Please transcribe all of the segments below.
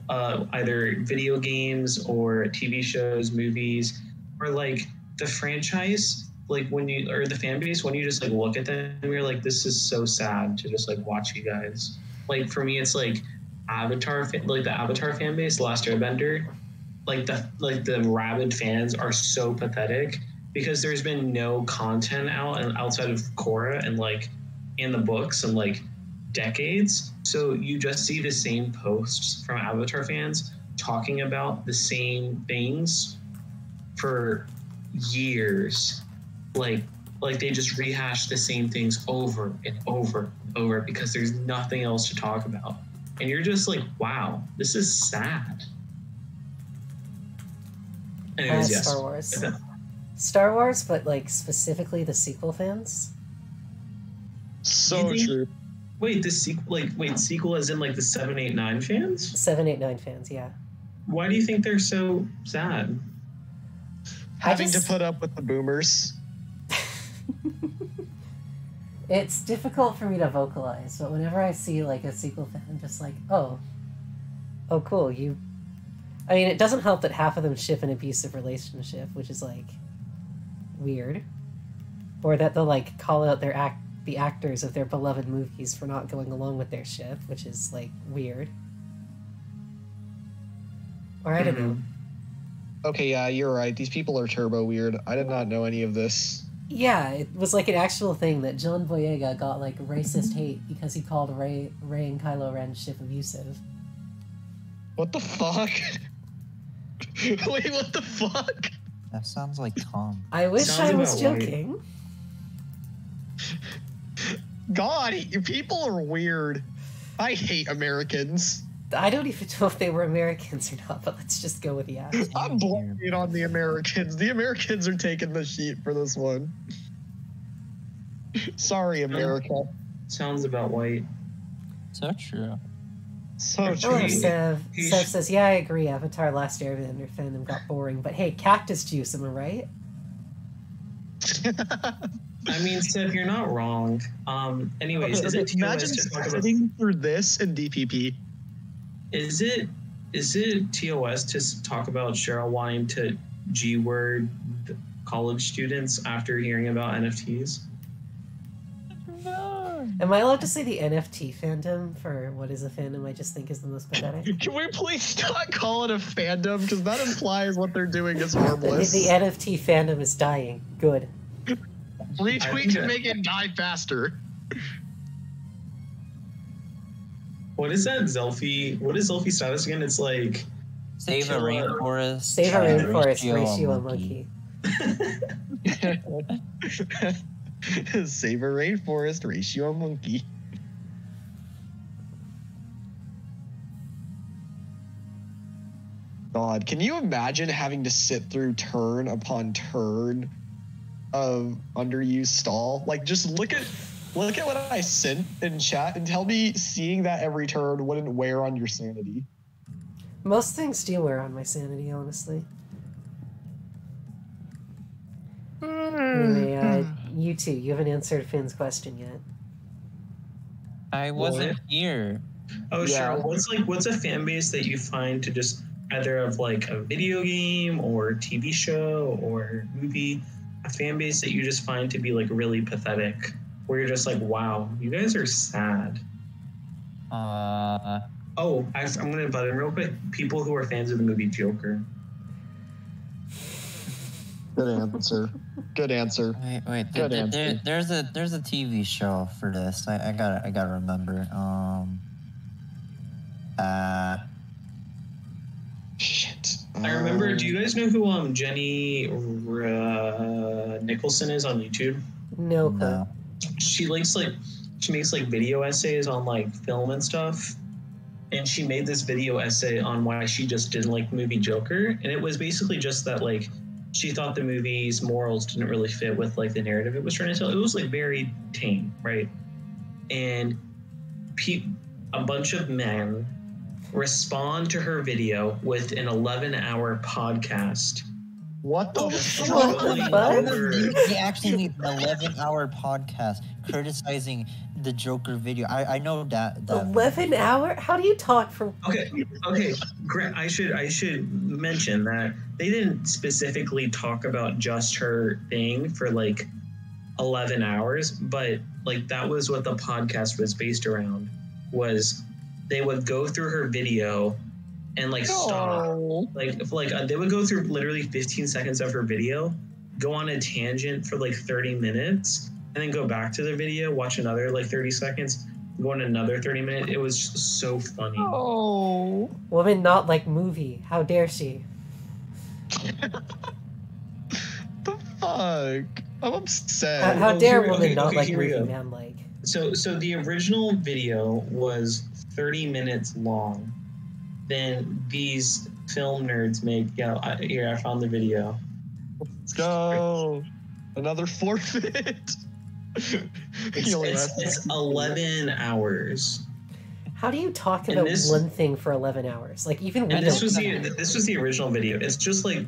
either video games or TV shows, movies, or like the franchise, like when you, or the fan base, when you just like look at them and you're like, this is so sad to just like watch you guys. Like for me, it's like Avatar, like the Avatar fan base, Last Airbender, like the rabid fans are so pathetic because there's been no content out and outside of Korra and like in the books and like decades. So you just see the same posts from Avatar fans talking about the same things for years. Like they just rehash the same things over and over and over because there's nothing else to talk about. And you're just like, wow, this is sad. Anyways, yes. Star Wars. Star Wars, but like specifically the sequel fans. So true. Wait, the sequel, sequel as in like the 7, 8, 9 fans? 7, 8, 9 fans, yeah. Why do you think they're so sad? Having to put up with the boomers. It's difficult for me to vocalize, but whenever I see like a sequel fan, I'm just like, oh cool, you. I mean, it doesn't help that half of them ship an abusive relationship, which is like weird, or that they'll like call out the actors of their beloved movies for not going along with their ship, which is like weird. Or I don't know. Okay, yeah, you're right. These people are turbo weird. I did not know any of this. Yeah, it was like an actual thing that John Boyega got like racist hate because he called Rey and Kylo Ren's ship abusive. What the fuck? Wait, what the fuck? That sounds like Tom. I wish I was joking. God, people are weird. I hate Americans. I don't even know if they were Americans or not, but let's just go with yeah. I'm blaming it on the Americans. The Americans are taking the sheet for this one. Sorry, America. Sounds about white. So true. So true. Oh, Sev says, yeah, I agree. Avatar Last Airbender fandom got boring, but hey, cactus juice, am I right? I mean, Sev, you're not wrong. Anyways, is it imagine sitting through this in DPP? Is it TOS to talk about Cheryl wanting to G-word college students after hearing about NFTs? Am I allowed to say the NFT fandom for what is a fandom I just think is the most pathetic? Can we please not call it a fandom? Because that implies what they're doing is harmless. The NFT fandom is dying. Good. Retweet to make it die faster. What is that Zelfie? What is Zelfie status again? It's like save a rainforest. Save a rainforest. Ratio a monkey. Save a rainforest. Ratio a monkey. God, can you imagine having to sit through turn upon turn of underused stall? Like, just look at what I sent in chat and tell me seeing that every turn wouldn't wear on your sanity. Most things do wear on my sanity, honestly. Anyway, you two, you haven't answered Finn's question yet. I wasn't here. Oh, yeah. Cheryl, what's a fan base that you find to just either of like a video game or TV show or movie, a fan base that you just find to be like really pathetic? Where you're just like, wow, you guys are sad. I'm going to butt in real quick. People who are fans of the movie Joker. Good answer. Good answer. Wait. There's a TV show for this. I gotta remember. Shit. I remember. Do you guys know who Jenny Nicholson is on YouTube? No. She makes video essays on like film and stuff, and she made this video essay on why she just didn't like the movie Joker, and it was basically just that like she thought the movie's morals didn't really fit with like the narrative it was trying to tell. It was like very tame, right? And a bunch of men respond to her video with an 11-hour podcast. What the fuck? They actually need an 11-hour podcast criticizing the Joker video. I know that 11 hour? How do you talk for? Okay. Grant, I should mention that they didn't specifically talk about just her thing for like 11 hours, but like that was what the podcast was based around. Was they would go through her video and like stop, like they would go through literally 15 seconds of her video, go on a tangent for like 30 minutes, and then go back to the video, watch another like 30 seconds, go on another 30 minutes. It was just so funny. Oh, Woman not like movie. How dare she? the fuck! I'm upset. How dare woman okay, not like here we movie go. man like? So the original video was 30 minutes long. Then these film nerds made, here, I found the video. Let's go. Another forfeit. It's 11 hours. How do you talk And about this- one thing for 11 hours? Like even we And this don't. was the original video. It's just like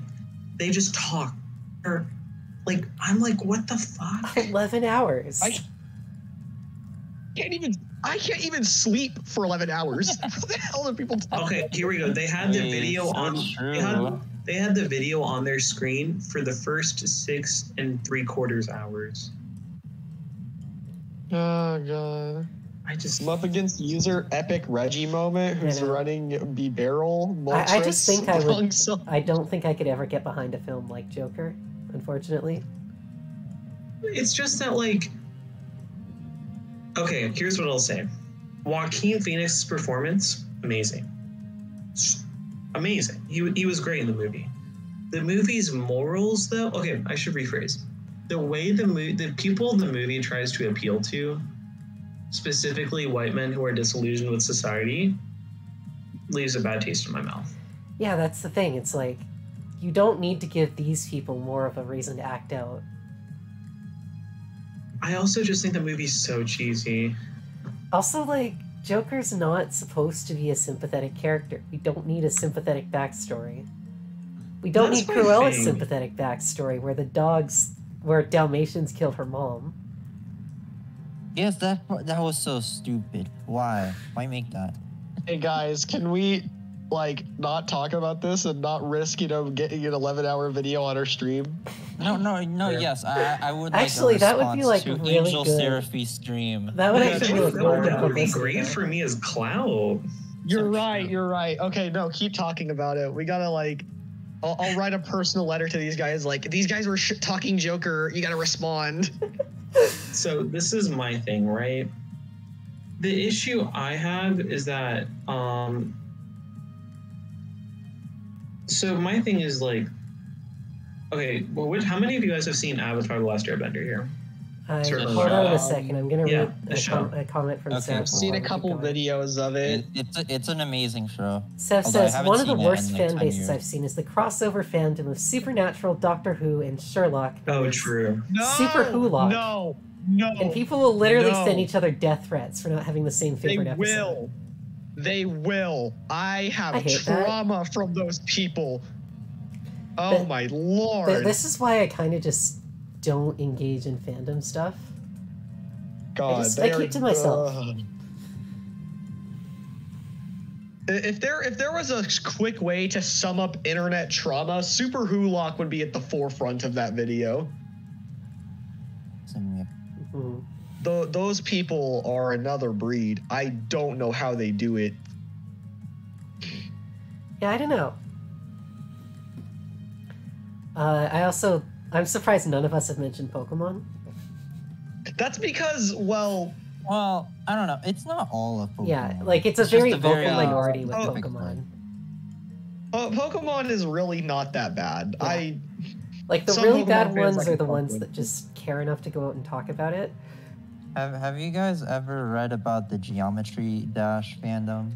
they just talk. Or like I'm like, what the fuck? 11 hours. I can't even sleep for 11 hours. How the hell do people talk? Okay, here we go. They had the Hey, video so on. true. They had the video on their screen for the first 6 3/4 hours. Oh god. I just I'm up against user epic Reggie moment who's I know. running B barrel. I just think I would. alongside- I don't think I could ever get behind a film like Joker, unfortunately. It's just that like. Okay, here's what I'll say. Joaquin Phoenix's performance, amazing. Amazing. He was great in the movie. The movie's morals, though. Okay, I should rephrase. The way the people in the movie tries to appeal to, specifically white men who are disillusioned with society, leaves a bad taste in my mouth. Yeah, that's the thing. It's like you don't need to give these people more of a reason to act out. I also just think the movie's so cheesy. Also, like, Joker's not supposed to be a sympathetic character. We don't need a sympathetic backstory. We don't That's need my Cruella's thing. sympathetic backstory where Dalmatians killed her mom. Yes, that was so stupid. Why make that? Hey guys, can we like not talk about this and not risk, getting an 11-hour video on our stream? No. Yeah. Yes, I would. Like Actually, a that would be, response like, to really Angel good. Seraphie stream. That would Yeah, actually be that would be publicity, great though. for me as clout. You're So right. true. You're right. Okay, no, keep talking about it. We gotta like. I'll write a personal letter to these guys. Like, these guys were talking Joker. You gotta respond. So this is my thing, right? The issue I have is that so my thing is like, okay, well, how many of you guys have seen Avatar: The Last Airbender here? Certainly. Hold on a second. I'm gonna Yeah, read the show. a comment from Okay. Seth. I've seen a couple videos of it. It's an amazing show. Seth Although I says, haven't one of the seen it worst in, like, fan 10 bases years. I've seen is the crossover fandom of Supernatural, Doctor Who, and Sherlock. known Oh, as true. No, Super Hulock. No. And people will literally No. send each other death threats for not having the same They favorite episode. will. They will. I have I hate that. trauma from those people. Oh But- my lord. But this is why I kind of just don't engage in fandom stuff. God, I keep to myself. If there was a quick way to sum up internet trauma, Super Hulock would be at the forefront of that video. Mhm. Those people are another breed. I don't know how they do it. Yeah, I don't know. I'm surprised none of us have mentioned Pokemon. That's because, well, Well, I don't know. It's not all of Pokemon. Yeah, like it's a just very a vocal very, minority with oh, Pokemon. Pokemon is really not that bad. Yeah. Like the Some really Pokemon bad fans I ones can are the fuck ones with. that just care enough to go out and talk about it. Have you guys ever read about the Geometry Dash fandom?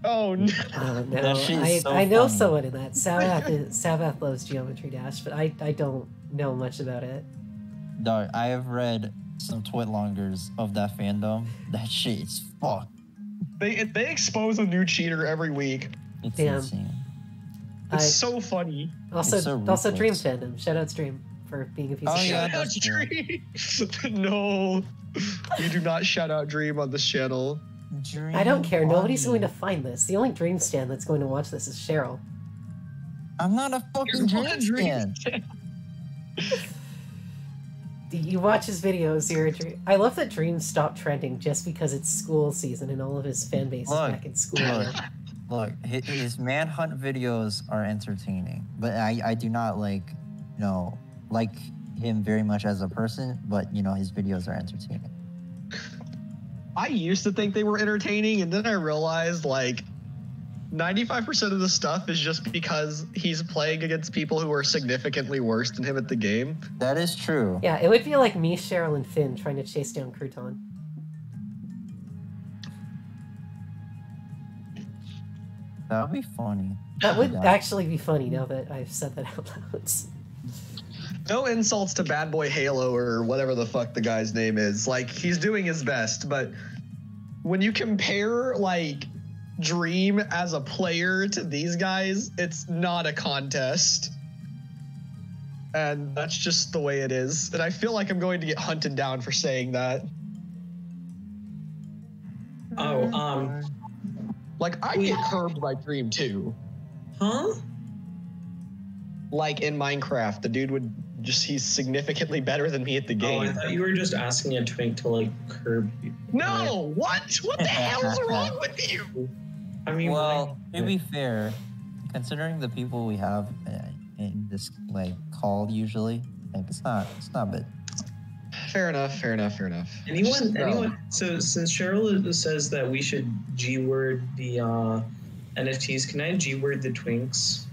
Oh no. No, That shit is so I know funny. someone in that. Sabath loves Geometry Dash, but I don't know much about it. Dog, I have read some Twitlongers of that fandom. That shit is fucked. They expose a new cheater every week. It's Damn. insane. It's I- so funny. Also, It's so also Dream ruthless. fandom. Shout out Dream for being a piece Oh, of yeah. shit. Shout out that's true. Dream. No, you do not shout out Dream on this channel. I don't care. Nobody's Dream going to find this. The only Dream Stan that's going to watch this is Cheryl. I'm not a fucking You're not a Dream Dream Stan. You watch his videos, you're a Dream. I love that Dream stopped trending just because it's school season and all of his fan base is back in school. Look, his manhunt videos are entertaining, but I do not like him very much as a person, but his videos are entertaining. I used to think they were entertaining, and then I realized like 95% of the stuff is just because he's playing against people who are significantly worse than him at the game. That is true. Yeah, it would be like me, Cheryl, and Finn trying to chase down Crouton. That would be funny. That would actually be funny now that I've said that out loud. No insults to Bad Boy Halo or whatever the fuck the guy's name is. Like, he's doing his best, but when you compare, like, Dream as a player to these guys, it's not a contest. And that's just the way it is. And I feel like I'm going to get hunted down for saying that. Oh, Like, I get curbed by Dream too. huh? Like, in Minecraft, the dude would just, he's significantly better than me at the game. Oh, I thought you were just asking a twink to like curb you. No! What? What the hell is wrong with you? I mean, Well, to be fair, considering the people we have in this call usually, it's not bad. Fair enough. anyone. So since Cheryl says that we should G-word the NFTs, can I G-word the twinks?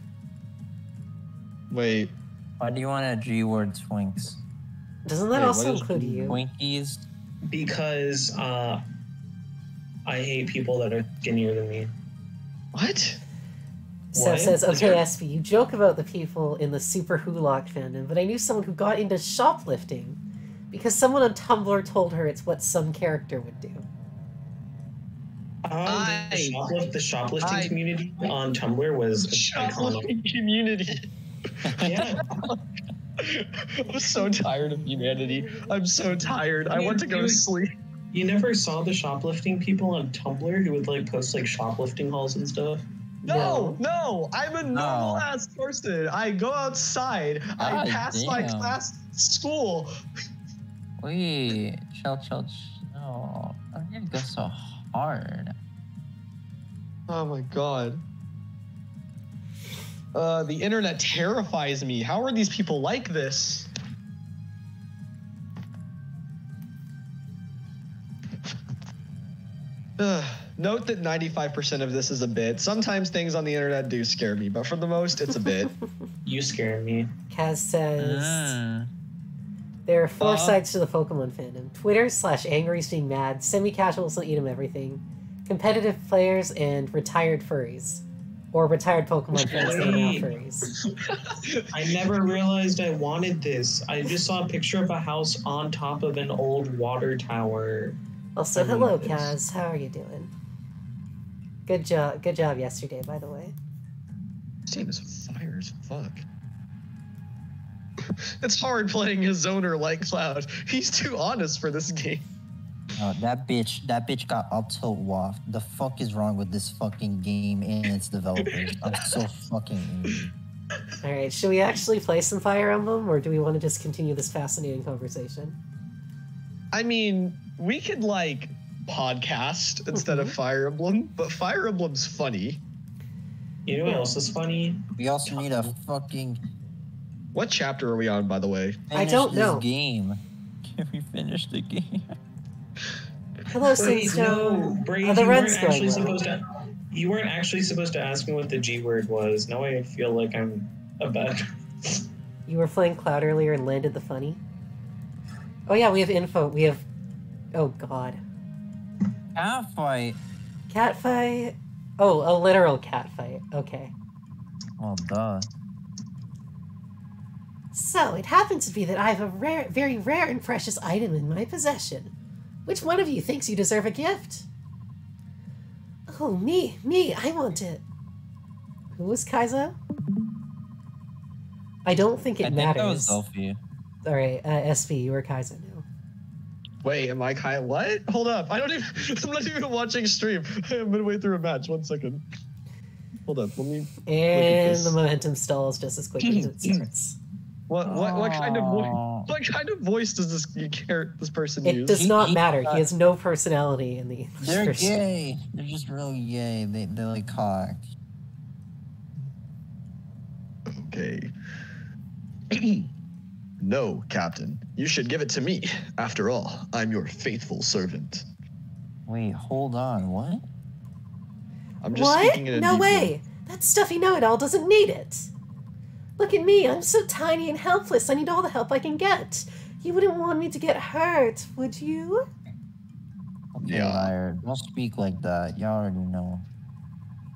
Wait. Why do you want to G-word twinks? Doesn't that Wait, also what is include you? Twinkies? Because I hate people that are skinnier than me. What? Seth What? says, Is okay, there- SP, you joke about the people in the Super Hulock fandom, but I knew someone who got into shoplifting because someone on Tumblr told her it's what some character would do. The shoplifting community on Tumblr was iconic. Shoplifting community. Yeah. I'm so tired of humanity. I'm so tired. I want to go to sleep. You never saw the shoplifting people on Tumblr who would like post like shoplifting hauls and stuff? No, I'm a normal ass person. I go outside. I pass my class at school. Wait, chill. No, I'm gonna go so hard. Oh my god. The internet terrifies me. How are these people like this? Note that 95% of this is a bit. Sometimes things on the internet do scare me, but for the most, it's a bit. You scare me. Kaz says, there are four sides to the Pokemon fandom. Twitter/angries being mad, semi-casuals will eat 'em everything, competitive players, and retired furries. Or retired Pokemon fans that are now furries. I never realized I wanted this. I just saw a picture of a house on top of an old water tower. Also, hello, Kaz. How are you doing? Good job yesterday, by the way. This team is fire as fuck. It's hard playing his zoner like Cloud. He's too honest for this game. That bitch got auto waft. The fuck is wrong with this fucking game and its developers? I'm so fucking angry. Alright, should we actually play some Fire Emblem, or do we want to just continue this fascinating conversation? I mean, we could like podcast instead of Fire Emblem, but Fire Emblem's funny. You know what else is funny? We also need a fucking What chapter are we on, by the way? I don't know. This game. Can we finish the game? Hello, Wait, Sinstone. no, Brave, The you run's weren't actually going well. supposed to. You weren't actually supposed to ask me what the G word was. Now I feel like I'm a bad. You were playing Cloud earlier and landed the funny? Oh yeah, we have info. We have... Oh god. Cat fight. Cat fight? Oh, a literal cat fight. Okay. Oh, duh. So, it happens to be that I have a very rare and precious item in my possession. Which one of you thinks you deserve a gift? Oh, me, I want it. Who was Kaiza? I don't think it I think that was matters. Sophie. All right, SB, you were Kaiser now. Wait, am I Kai? What? Hold up. I'm not even watching stream. I'm midway through a match. 1 second. Hold up. Let me. And the momentum stalls just as quickly as it starts. What kind of voice does this person It use? does not matter. He has no personality in the English They're version. gay. They're just real gay. They're like cocked. Okay. No, Captain. You should give it to me. After all, I'm your faithful servant. Wait, hold on. What? I'm just speaking in a No deep way! That stuffy know-it-all doesn't need it! Look at me, I'm so tiny and helpless. I need all the help I can get. You wouldn't want me to get hurt, would you? Okay, Yeah. liar. Don't speak like that. You already know.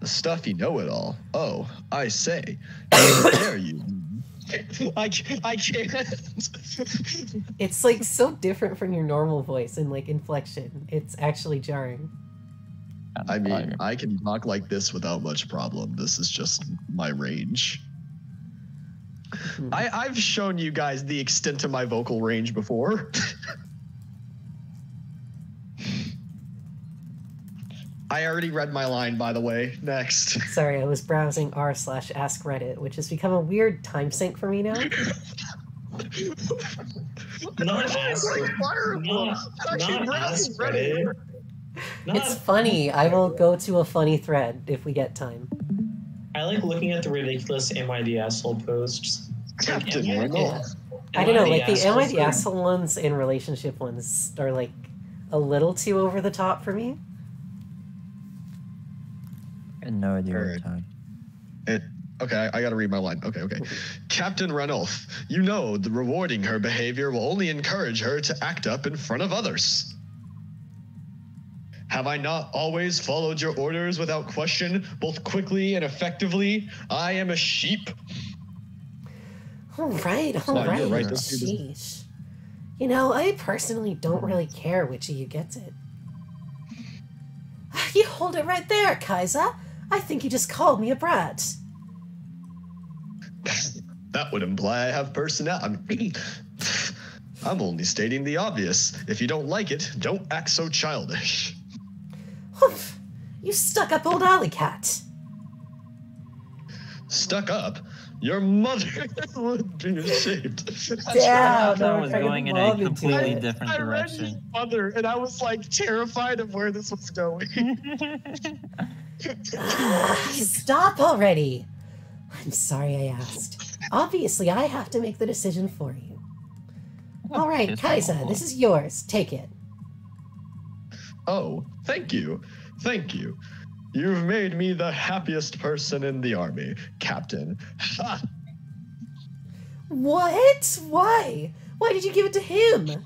The stuffy know-it-all. Oh, I say. How dare you? I can't. It's like so different from your normal voice and like inflection. It's actually jarring. I mean, I can talk like this without much problem. This is just my range. I've shown you guys the extent of my vocal range before. I already read my line, by the way. Next. Sorry, I was browsing r/ask Reddit, which has become a weird time sink for me now. Not ask Reddit. It's funny. I will go to a funny thread if we get time. I like looking at the ridiculous Am I the Asshole posts. Captain Like, Renault. I don't know, like the Am I the Asshole ones and relationship ones are like a little too over the top for me. I had no idea what Alright. time. Okay, I gotta read my line. Okay. Captain Ranulph, you know the rewarding her behavior will only encourage her to act up in front of others. Have I not always followed your orders without question, both quickly and effectively? I am a sheep. All right. you're right, this dude is- Sheesh. You know, I personally don't really care which of you gets it. You hold it right there, Kaiser. I think you just called me a brat. That would imply I have personality. I'm only stating the obvious. If you don't like it, don't act so childish. Humph. You stuck-up old alley cat. Stuck up? Your mother would be ashamed. Damn, I was going in a completely different I read your direction. mother, and I was like terrified of where this was going. Stop already. I'm sorry I asked. Obviously, I have to make the decision for you. All right, Kiss Kaiser, all. this is yours. Take it. Oh, thank you. Thank you. You've made me the happiest person in the army, Captain. Ha! What? Why? Why did you give it to him?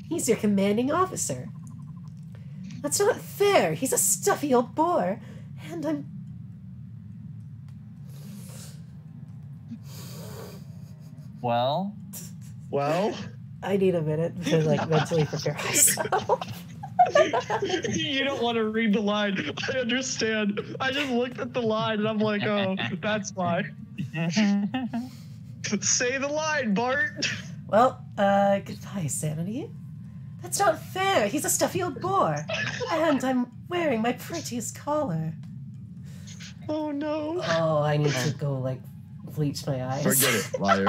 He's your commanding officer. That's not fair. He's a stuffy old bore. And I'm... Well, Well, I need a minute to, like, mentally prepare myself. you don't want to read the line. I understand. I just looked at the line and I'm like, oh, that's why. Say the line, Bart. Well, goodbye, Sanity. That's not fair. He's a stuffy old bore. And I'm wearing my prettiest collar. Oh, no. Oh, I need to go, like, bleach my eyes. Forget it, liar.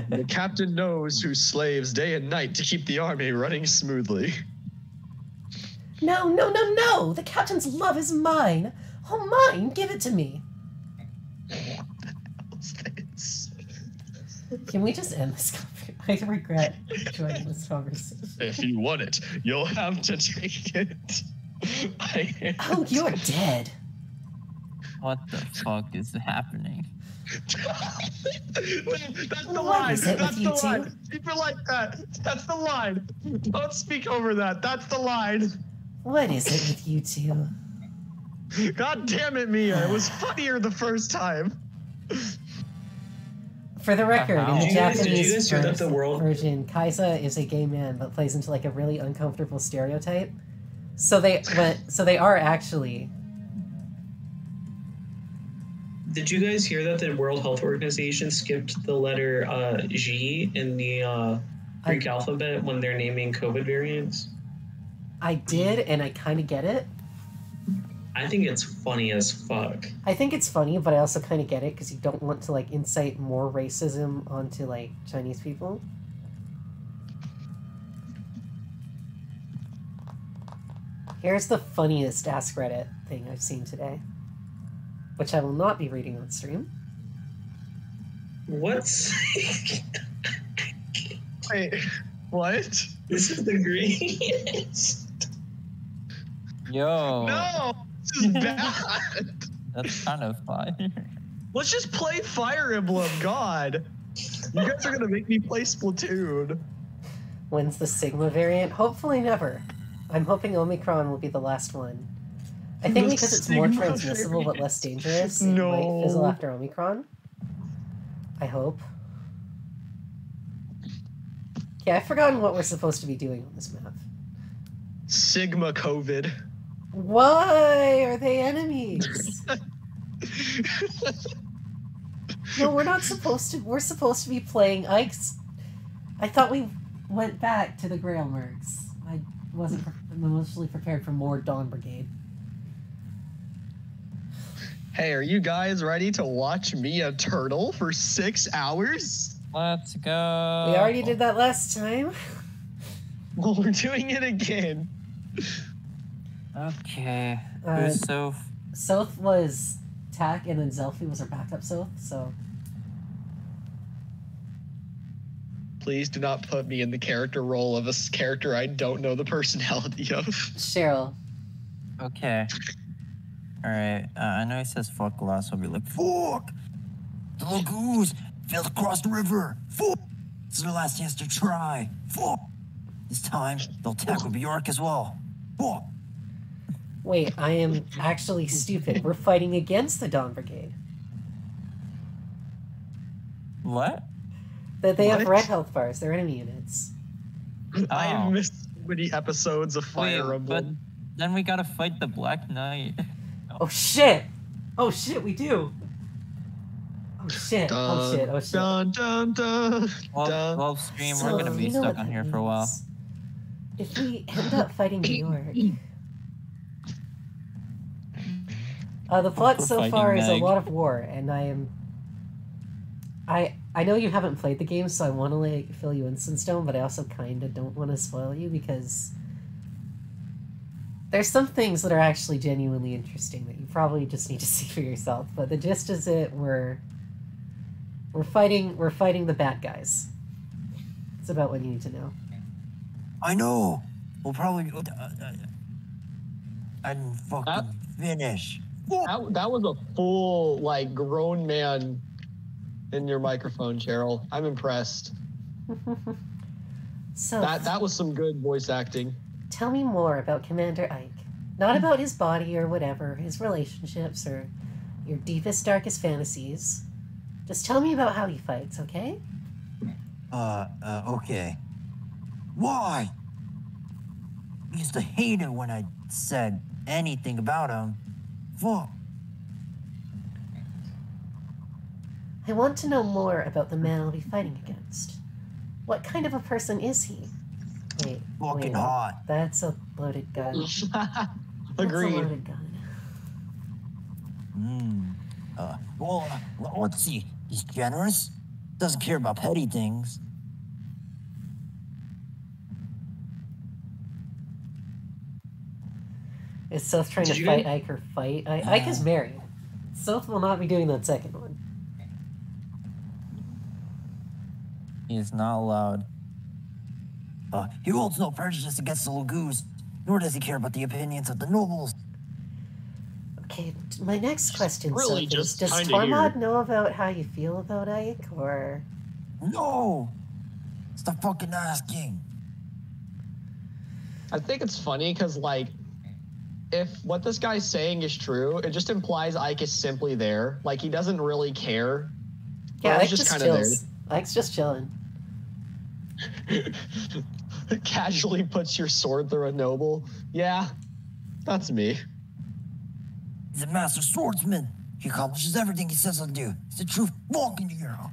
The captain knows who slaves day and night to keep the army running smoothly. No, no, no, no! The captain's love is mine! Oh, mine! Give it to me! What's this? Can we just end this conversation? I regret joining this conversation. If you want it, you'll have to take it. Oh, you're dead. what the fuck is happening? That's the What line. is it That's with the you two? line. Keep it like that. That's the line. Don't speak over that. That's the line. What is it with you two? God damn it, Mia. It was funnier the first time. For the record, in the Did you guys Japanese hear that the world- version, Kaisa is a gay man, but plays into like a really uncomfortable stereotype. So they are actually Did you guys hear that the World Health Organization skipped the letter G in the Greek alphabet when they're naming COVID variants? I did, and I kind of get it. I think it's funny as fuck. I think it's funny, but I also kind of get it because you don't want to like incite more racism onto like Chinese people. Here's the funniest Ask Reddit thing I've seen today, which I will not be reading on stream. What's... Wait, what? This is the greatest. Yo. No, this is bad. That's kind of fire. Let's just play Fire Emblem, God. You guys are gonna make me play Splatoon. When's the Sigma variant? Hopefully never. I'm hoping Omicron will be the last one. I think The because it's more Sigma transmissible but less dangerous, it might fizzle after Omicron. I hope. Yeah, I've forgotten what we're supposed to be doing on this map. Sigma COVID. Why are they enemies? No, we're not supposed to. We're supposed to be playing Ike's. I thought we went back to the Grail Mercs. I wasn't emotionally prepared for more Dawn Brigade. Hey, are you guys ready to watch me a turtle for 6 hours? Let's go. We already did that last time. Well, we're doing it again. Okay. Who's Soph? Soph was Tak, and then Zelfie was our backup Soph, so... Please do not put me in the character role of a character I don't know the personality of. Cheryl. Okay. Alright. I know he says fuck a lot, so I'll be like, fuck! The Lagoos failed to cross the river! Fuck! This is their last chance to try! Fuck! This time, they'll tackle Bjork as well. Fuck! Wait, I am actually stupid. We're fighting against the Dawn Brigade. What? That they have What? red health bars. They're enemy units. I Oh. have missed so many episodes of Fire Wait, but Emblem. then we gotta fight the Black Knight. Oh shit! Oh shit, we do! Oh shit, oh shit, oh shit. Dun, dun, dun, Well, dun. well, stream, So, we're gonna be you know stuck what on that here for a while. means. If we end up fighting New York... the plot We're so fighting far is a Meg. lot of war, and I am... I know you haven't played the game, so I want to like fill you in some stone, but I also kind of don't want to spoil you because there's some things that are actually genuinely interesting that you probably just need to see for yourself. But the gist is we're fighting the bad guys. It's about what you need to know. I know. We'll probably. I didn't fucking finish. That was a full, like, grown man in your microphone, Cheryl. I'm impressed. So That was some good voice acting. tell me more about Commander Ike. Not about his body or whatever, his relationships or your deepest, darkest fantasies. Just tell me about how he fights, okay? Okay. Why? I used to hate it when I said anything about him. Fuck. I want to know more about the man I'll be fighting against. What kind of a person is he? Wait, Fucking wait. hot. That's a loaded gun. That's a Agreed. loaded gun. Well, let's see. He's generous. Doesn't care about petty things. Is Soph trying to Did you fight guys- Ike or fight? Ike is married. Soph will not be doing that second one. He is not allowed. He holds no prejudice against the Lagoos, nor does he care about the opinions of the nobles. Okay, my next question, Really Soph, is, just does kinda Tormod here. know about how you feel about Ike, or... No! Stop fucking asking. I think it's funny because, like, if what this guy's saying is true, it just implies Ike is simply there. Like, he doesn't really care. Yeah, Or Ike he's just kinda chills. Ike's just chilling. there. Casually puts your sword through a noble. Yeah, that's me. He's a master swordsman. He accomplishes everything he says he'll do. He's a true fucking hero.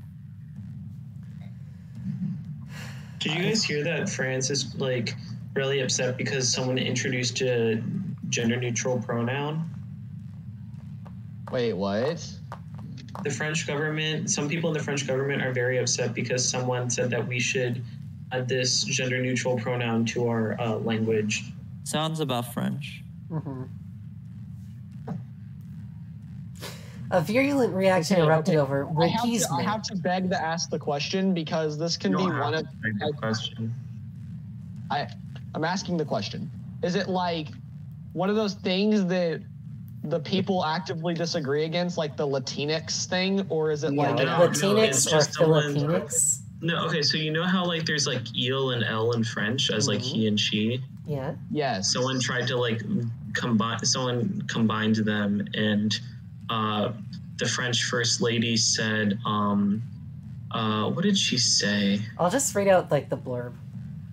Did you guys hear that France is like really upset because someone introduced a gender-neutral pronoun? Wait, what? The French government, some people in the French government are very upset because someone said that we should add this gender-neutral pronoun to our language. Sounds about French. Mm-hmm. A virulent reaction erupted over Wokisme. I have to beg to ask the question because this can be one of the question. I'm asking the question. Is it like one of those things that the people actively disagree against, like the Latinx thing, or is it like Latinx or Filipinx? No, okay, so you know how like there's like il and l in French as like he and she? Yeah. Yes. Someone tried to like combined them, and the French First Lady said, what did she say? I'll just read out like the blurb.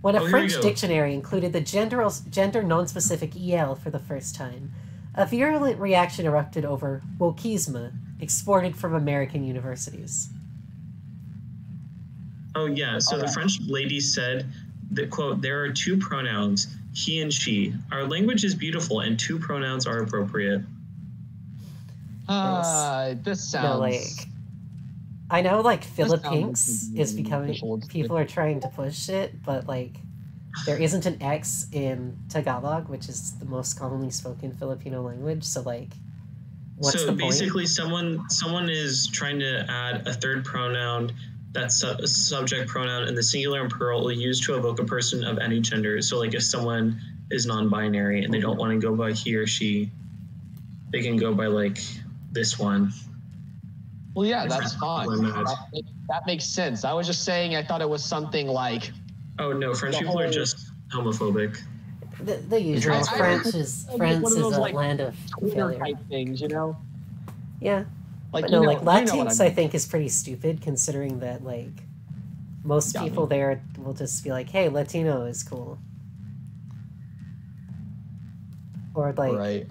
When a French dictionary included the gender non-specific el for the first time, a virulent reaction erupted over wokisme exported from American universities. Oh yeah, so the French lady said that, quote, there are two pronouns, he and she. Our language is beautiful and two pronouns are appropriate. This sounds... No, like, I know, like, Filipinx is becoming... People are trying to push it, but, like, there isn't an X in Tagalog, which is the most commonly spoken Filipino language, so, like, what's the point? So, basically, someone is trying to add a third pronoun that's a subject pronoun in the singular and plural used to evoke a person of any gender. So, like, if someone is non-binary and they don't want to go by he or she, they can go by, like, this one. Well, yeah, that's fine. That makes sense. I was just saying I thought it was something like... Oh, no, French people are just homophobic. The usual. France is a land of failure. Type things, you know? Yeah. Like, but no, like, Latinx, I think, is pretty stupid, considering that, like, most people there will just be like, hey, Latino is cool. Or, like... Right.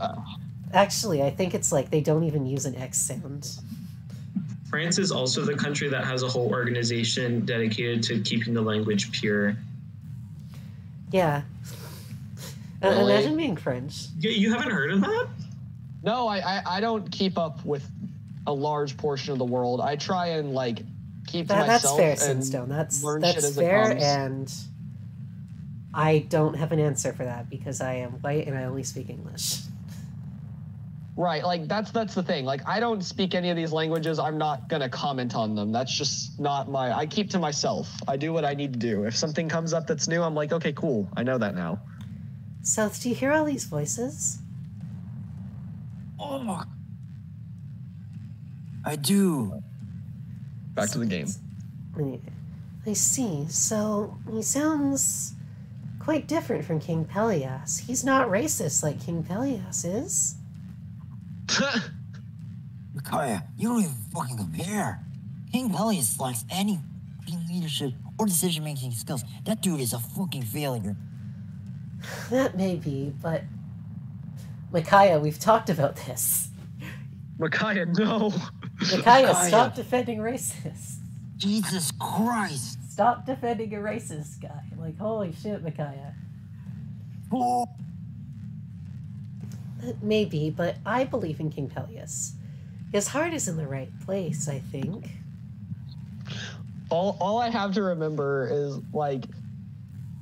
Actually, I think it's like they don't even use an X sound. France is also the country that has a whole organization dedicated to keeping the language pure. Yeah. Really? Imagine being French. You haven't heard of that? No, I don't keep up with a large portion of the world. I try and like keep to myself. That's fair, Sinstone. That's fair, and I don't have an answer for that because I am white and I only speak English. Right, like that's the thing. Like I don't speak any of these languages. I'm not gonna comment on them. That's just not my. I keep to myself. I do what I need to do. If something comes up that's new, I'm like, okay, cool. I know that now. South, do you hear all these voices? Oh, I do. Back to the game. I see. So he sounds quite different from King Pelias. He's not racist like King Pelias is. Micaiah, you don't even fucking compare. King Pelias lacks any leadership or decision-making skills. That dude is a fucking failure. That may be, but... Micaiah, we've talked about this. Micaiah, no. Micaiah, stop defending racists. Jesus Christ. Stop defending a racist guy. Like, holy shit, Micaiah. Oh. Maybe, but I believe in King Pelias. His heart is in the right place, I think. All I have to remember is, like,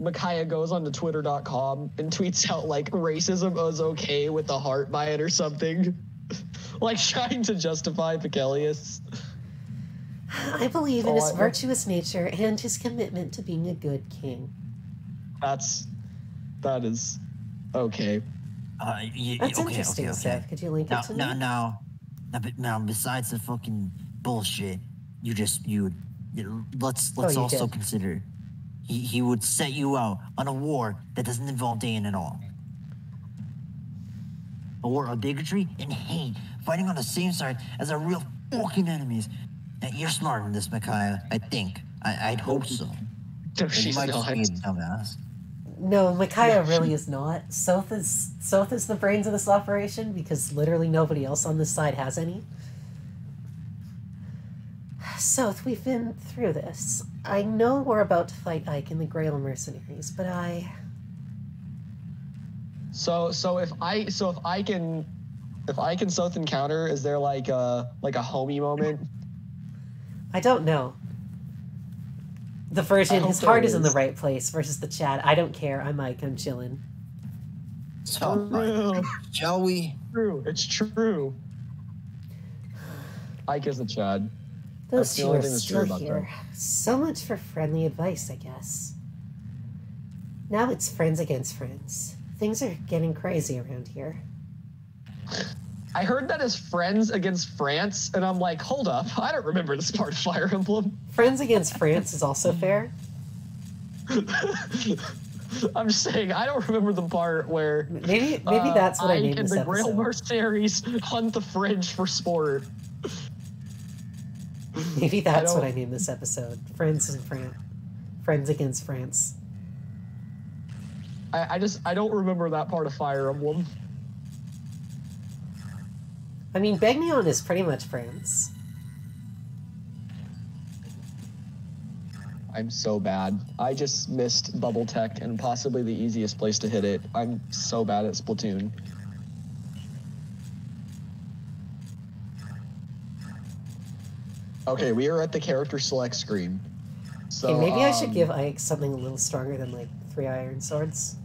Micaiah goes onto Twitter.com and tweets out, like, racism is okay with the heart by it or something. Like, trying to justify Pelias. I believe in his virtuous nature and his commitment to being a good king. That is okay. That's interesting, okay. Seth. Could you link it to me? Now, besides the fucking bullshit, let's also consider he would set you out on a war that doesn't involve Dayan at all. A war of bigotry and hate, fighting on the same side as our real fucking enemies. Now, you're smarter than this, Micaiah. I think. I'd hope so. She's might not. just be a dumbass. No, Micaiah really is not. Soth is the brains of this operation because literally nobody else on this side has any. Soth, we've been through this. I know we're about to fight Ike and the Grail mercenaries, but So if I can Soth encounter, is there like a homie moment? I don't know. The version, his heart is in the right place versus the Chad. I don't care. I'm Ike. I'm chilling. So, shall we? True. It's true. Ike is the Chad. Those That's the two only are thing that's true still about here. So much for friendly advice, I guess. Now it's friends against friends. Things are getting crazy around here. I heard that as friends against France, and I'm like, hold up, I don't remember this part of Fire Emblem. Friends against France is also fair. I'm just saying, I don't remember the part where maybe that's what I named and this the Grail episode. mercenaries hunt the French for sport. Maybe that's what I named this episode. Friends against France. I don't remember that part of Fire Emblem. I mean, Begnion is pretty much France. I'm so bad. I just missed Bubble Tech and possibly the easiest place to hit it. I'm so bad at Splatoon. Okay, we are at the character select screen. So Okay, maybe I should give Ike something a little stronger than like 3 iron swords.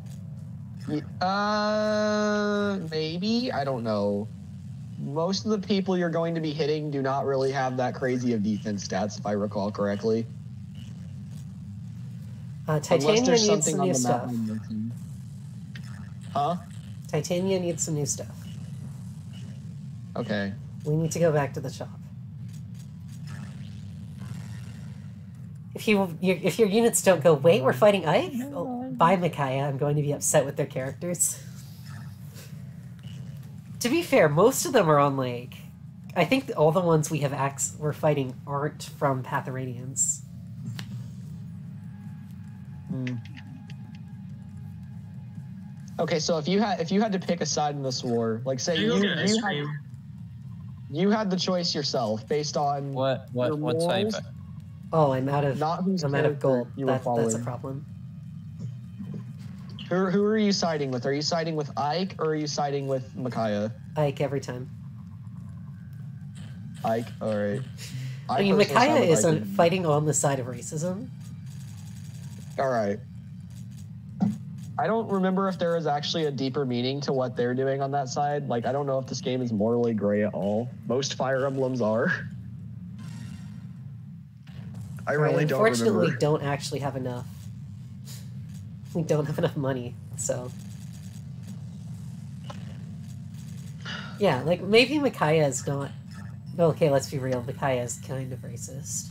Maybe? I don't know. Most of the people you're going to be hitting do not really have that crazy of defense stats, if I recall correctly. Titania needs some new stuff. I'm missing. Huh? Titania needs some new stuff. Okay. We need to go back to the shop. If your units don't go, wait, we're fighting Ike? Oh, bye, Micaiah. I'm going to be upset with their characters. To be fair, most of them are on, like... I think all the ones we have we're fighting aren't from Patharanians. Okay, so if you had to pick a side in this war, like say you had the choice yourself based on What your side? morals, Oh, I'm out of gold. you were That's a following. problem. Who are you siding with? Are you siding with Ike or are you siding with Micaiah? Ike every time. Ike, alright. I mean, Micaiah is fighting on the side of racism. Alright. I don't remember if there is actually a deeper meaning to what they're doing on that side. Like, I don't know if this game is morally gray at all. Most Fire Emblems are. I really don't remember. Unfortunately, we don't actually have enough. We don't have enough money, so... Yeah, like, maybe Micaiah is not... Well, okay, let's be real. Micaiah is kind of racist.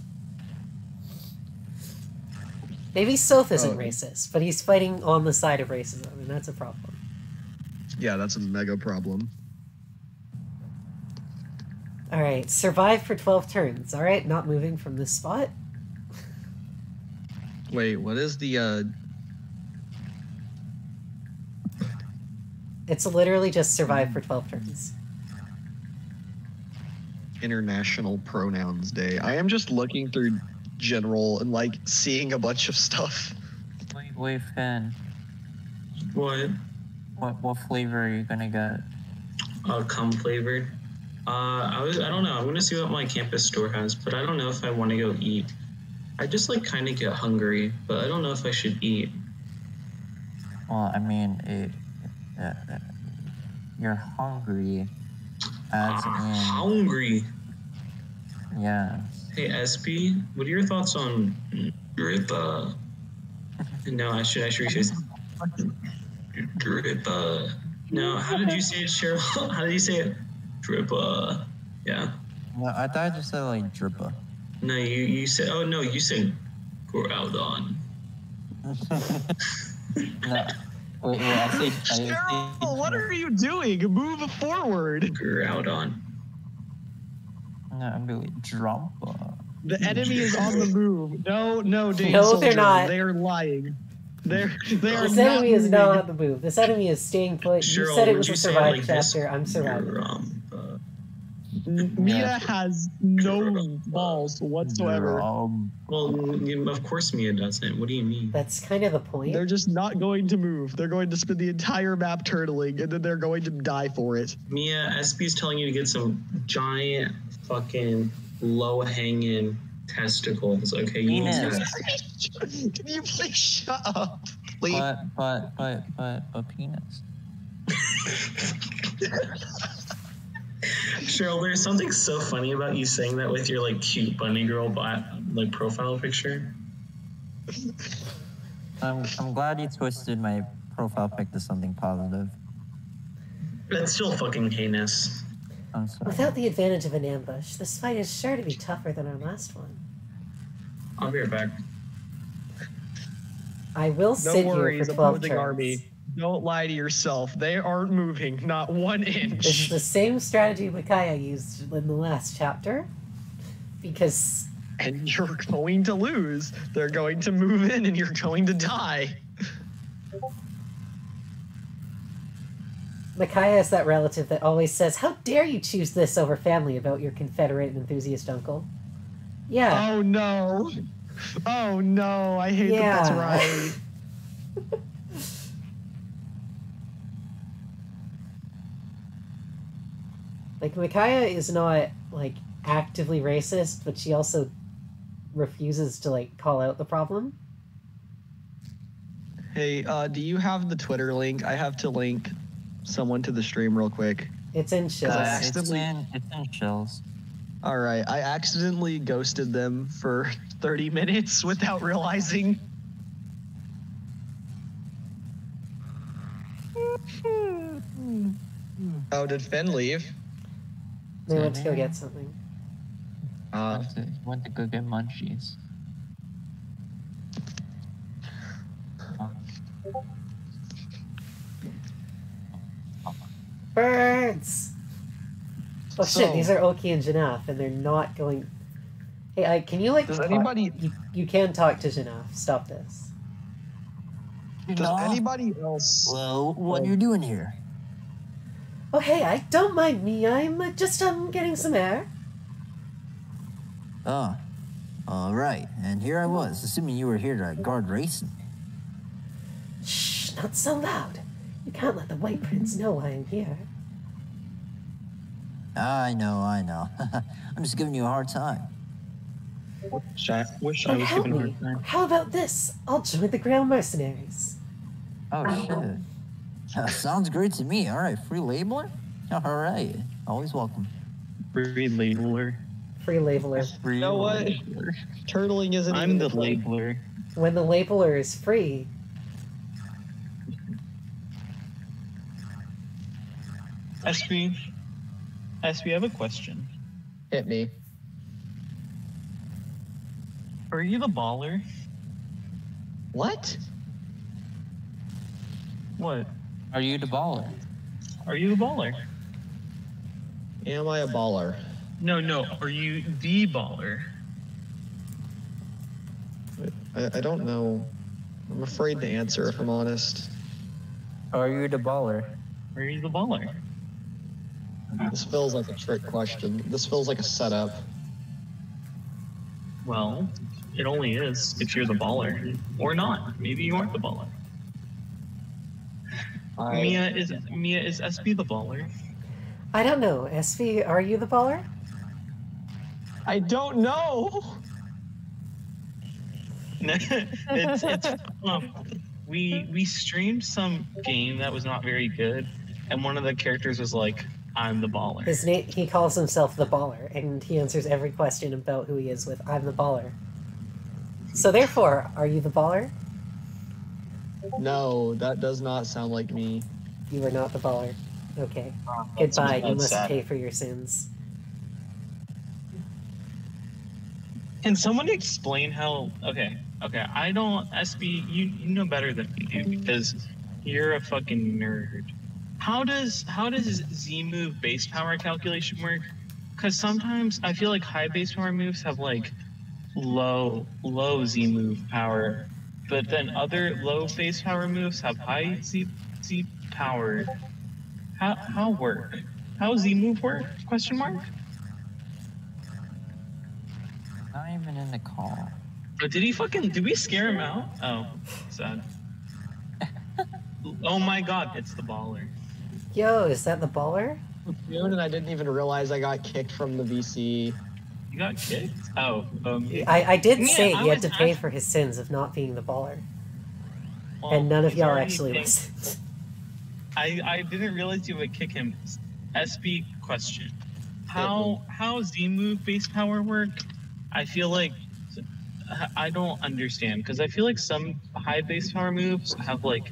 Maybe Soth isn't racist, but he's fighting on the side of racism, and that's a problem. Yeah, that's a mega problem. Alright, survive for 12 turns. Alright, not moving from this spot. Wait, what is the, It's literally just survive for 12 turns. International Pronouns Day? I am just looking through general and, like, seeing a bunch of stuff. Wait, Finn. What? What flavor are you gonna get? Cum flavored. I don't know. I'm gonna see what my campus store has, but I don't know if I want to go eat. I just like kind of get hungry, but I don't know if I should eat. Well, I mean, you're hungry. As in, Hungry. yeah. Hey, SP, what are your thoughts on drip? No, I should say drip. No, how did you say it, Cheryl? How did you say it? Drip. Yeah. No, I thought I just said like drippa. No, you said. Oh no, you said Groudon. No. Wait, I say. Cheryl, what are you doing? Move forward. Groudon. No, I'm doing drumpa. The enemy is on the move. No, Dane No, Soldier. they're not. They are lying. They are This not enemy is moving. not on the move. This enemy is staying put. You Cheryl, said it would was you a say it survive like this? chapter. I'm surviving. Mia has no balls whatsoever. Well, of course Mia doesn't. What do you mean? That's kind of the point. They're just not going to move. They're going to spend the entire map turtling, and then they're going to die for it. Mia, SB's telling you to get some giant fucking low-hanging testicles. Okay, you need to. Can you please shut up? Please. But penis. Cheryl, there's something so funny about you saying that with your like cute bunny girl like profile picture. I'm glad you twisted my profile pic to something positive. That's still fucking heinous. I'm sorry. Without the advantage of an ambush, this fight is sure to be tougher than our last one. I'll be right back. I will No sit worries, here for 12 opposing turns. army. Don't lie to yourself. They aren't moving, not 1 This is inch. the same strategy Micaiah used in the last chapter. Because And you're going to lose. They're going to move in, and you're going to die. Micaiah is that relative that always says, "How dare you choose this over family about your Confederate enthusiast uncle?" Yeah. Oh no. Oh no, I hate that that's right. Like, Micaiah is not, like, actively racist, but she also refuses to, like, call out the problem. Hey, do you have the Twitter link? I have to link someone to the stream real quick. It's in It's Shills. It's in shells. All right, I accidentally ghosted them for 30 minutes without realizing. Oh, did Finn leave? They went to go get something. Went to go get munchies. Birds! Oh shit, So- these are Oki and Janaf, and they're not going... Hey, can you, like... Does talk- anybody- You can talk to Janaf. Stop this. Does anybody else? Well, what are you doing here? Oh, hey, I don't mind me. I'm just, getting some air. Oh, all right. And here I was, assuming you were here to guard racing. Shh, not so loud. You can't let the White Prince know I'm here. I know. I'm just giving you a hard time. Wish I was But help given a me. hard time. How about this? I'll join the Grail Mercenaries. Oh, shit. Sounds great to me. All right, free labeler? All right. Always welcome. Free labeler. Free labeler. You know what? Turtling isn't I'm even the a thing. labeler. When the labeler is free, SB, I have a question. Hit me. Are you the baller? What? What? Are you the baller? Are you the baller? Am I a baller? No. Are you the baller? I don't know. I'm afraid to answer if I'm honest. Are you the baller? Are you the baller? This feels like a trick question. This feels like a setup. Well, it only is if you're the baller. Or not. Maybe you aren't the baller. Mia is SB the baller? I don't know. SV, are you the baller? I don't know. it's we streamed some game that was not very good, and one of the characters was like, "I'm the baller." His name, he calls himself the baller, and he answers every question about who he is with, "I'm the baller." So therefore, are you the baller? No, that does not sound like me. You are not the baller. Okay. Goodbye. You that's must sad. pay for your sins. Can someone explain how? Okay. I don't. SB, you know better than me, dude, because you're a fucking nerd. How does Z move base power calculation work? Because sometimes I feel like high base power moves have like low Z move power, but then other low base power moves have high Z power. How work? How Z move work? Question mark. Not even in the call. But did we scare him out? Oh, sad. Oh my god, it's the baller. Yo, is that the baller? And I didn't even realize I got kicked from the VC. You got kicked? Oh, I did Yeah, say I he had was to pay ask- for his sins of not being the baller. well, And none of he's y'all already actually kicked. listened. I didn't realize you would kick him. SB question. How Z move base power work? I feel like I don't understand because I feel like some high base power moves have like